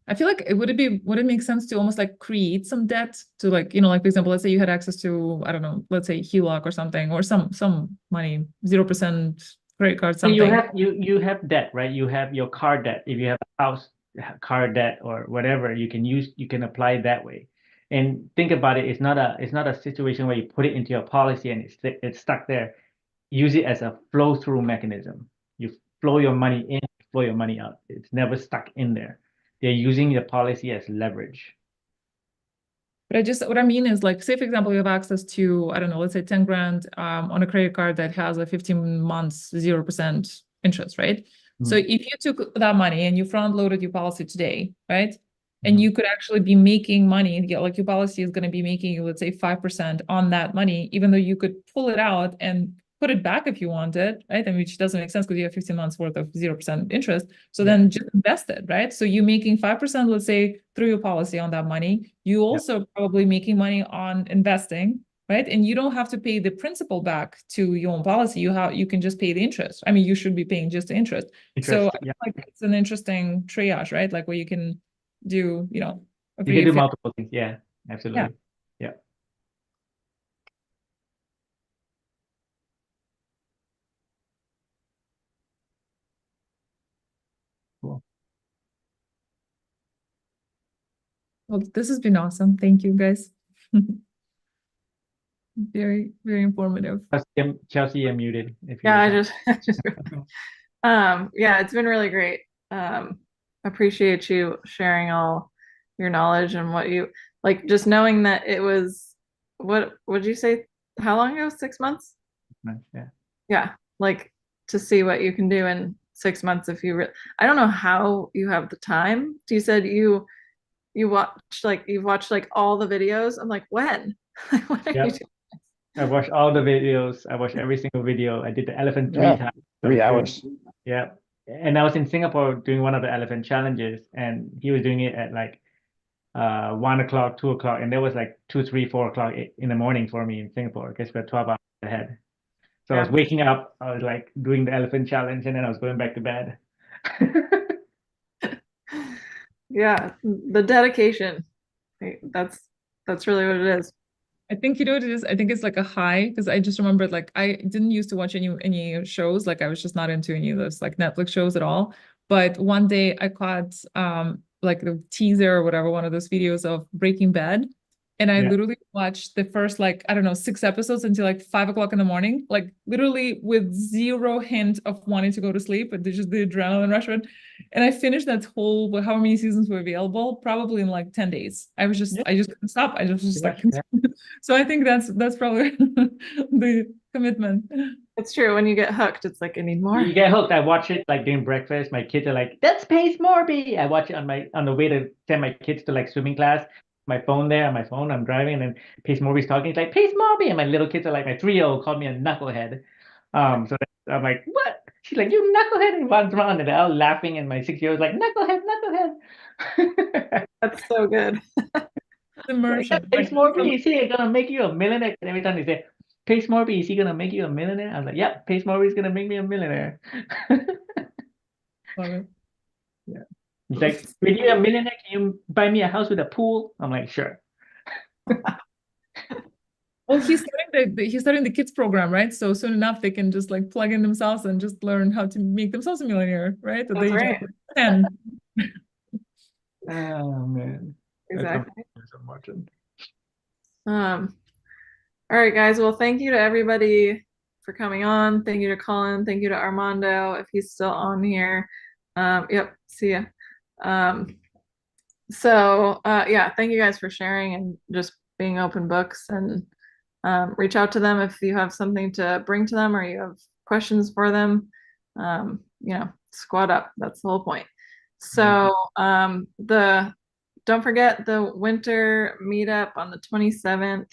I feel like would it make sense to almost like create some debt to like, like for example, let's say you had access to, I don't know, let's say HELOC or something, or some money, 0% credit card, So you something. have debt, right? You have your car debt. If you have a house car debt or whatever, you can apply it that way. And think about it, it's not a situation where you put it into your policy and it's stuck there. Use it as a flow through mechanism. You flow your money in, flow your money out. It's never stuck in there. They're using the policy as leverage. But what I mean is like, say for example, you have access to, I don't know, let's say 10 grand on a credit card that has a 15 months, 0% interest, right? So if you took that money and you front loaded your policy today, right? And you could actually be making money, like your policy is going to be making you, let's say 5% on that money, even though you could pull it out and put it back if you wanted, right? I mean, which doesn't make sense because you have 15 months worth of 0% interest. So then just invest it, right? So you making 5%, let's say, through your policy on that money. You also probably making money on investing, right? And you don't have to pay the principal back to your own policy. You can just pay the interest. I mean, you should be paying just the interest. So I feel like it's an interesting triage, right? Like where you can do, You can do multiple things. Yeah, absolutely. Yeah. Cool. Well, this has been awesome. Thank you, guys. Very, very informative. Chelsea, you're muted. Yeah, I just yeah, it's been really great. Appreciate you sharing all your knowledge and what you like, just knowing that it was what would you say, how long ago? 6 months? Yeah. Yeah, like to see what you can do in 6 months if you I don't know how you have the time. You said you've watched like all the videos. I'm like, when? What are you doing? I watched all the videos. I watched every single video. I did the elephant 3 times. 3 hours. Yeah. And I was in Singapore doing one of the elephant challenges, and he was doing it at like 1 o'clock, 2 o'clock, and there was like 2, 3, 4 o'clock in the morning for me in Singapore because we're 12 hours ahead. So I was waking up, I was like doing the elephant challenge, and then I was going back to bed. Yeah, the dedication. That's really what it is. I think you know what it is. I think it's like a high because I just remembered like I didn't used to watch any shows. Like I was just not into any of those like Netflix shows at all. But one day I caught like the teaser or whatever, one of those videos of Breaking Bad. And I Yeah. literally watched the first like, I don't know, 6 episodes until like 5 o'clock in the morning, like literally with zero hint of wanting to go to sleep, but just the adrenaline rush. And I finished that whole however many seasons were available, probably in like 10 days. I just couldn't stop. I just like Yeah. so I think that's probably the commitment. It's true. When you get hooked, it's like I need more. You get hooked. I watch it like during breakfast. My kids are like, "That's Pace Morby." I watch it on the way to send my kids to like swimming class. My phone there on my phone. I'm driving, and then Pace Morby's talking. It's like Pace Morby, and my little kids are like, my 3-year-old called me a knucklehead. So I'm like, "What?" She's like, "You knucklehead," and runs around, and they're all laughing. And my 6-year-old's like, "Knucklehead, knucklehead." That's so good. Like, yeah, Immersion. Pace Morby, is he gonna make you a millionaire? And every time they say, Pace Morby, is he gonna make you a millionaire? I'm like, "Yep, Pace Morby is gonna make me a millionaire." Love it. Yeah. He's like, "When you're a millionaire, can you buy me a house with a pool?" I'm like, "Sure." Well, he's starting the kids program, right? So soon enough they can just like plug in themselves and just learn how to make themselves a millionaire, right? At the That's age right. of 10. Oh man. Exactly. I'm watching. All right, guys. Well, thank you to everybody for coming on. Thank you to Colin. Thank you to Armando, if he's still on here. Yep, see ya. Yeah, thank you guys for sharing and just being open books, and reach out to them if you have something to bring to them or you have questions for them. Squad up. That's the whole point. So don't forget the winter meetup on the 27th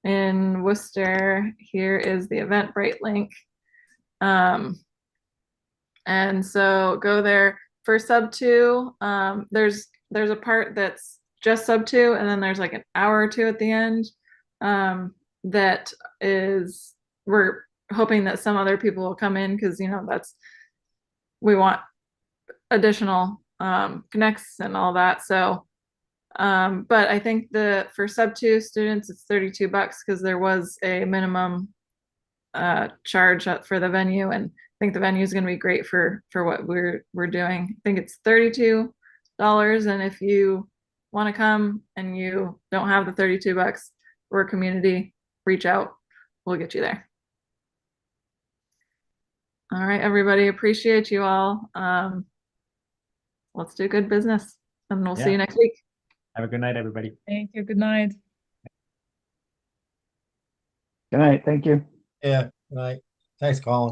in Worcester. Here is the Eventbrite link. And so go there for Subto. There's a part that's just Subto, and then there's like an hour or two at the end. That is, we're hoping that some other people will come in because we want additional connects and all that. So but I think for Subto students it's $32 because there was a minimum charge for the venue, and I think the venue is going to be great for what we're doing. I think it's $32, and if you want to come and you don't have the $32, we're a community, reach out, we'll get you there. All right, everybody, appreciate you all. Let's do good business, and we'll see you next week. Have a good night, everybody. Thank you. Good night. Good night. Thank you. Yeah, right. Thanks, Colin.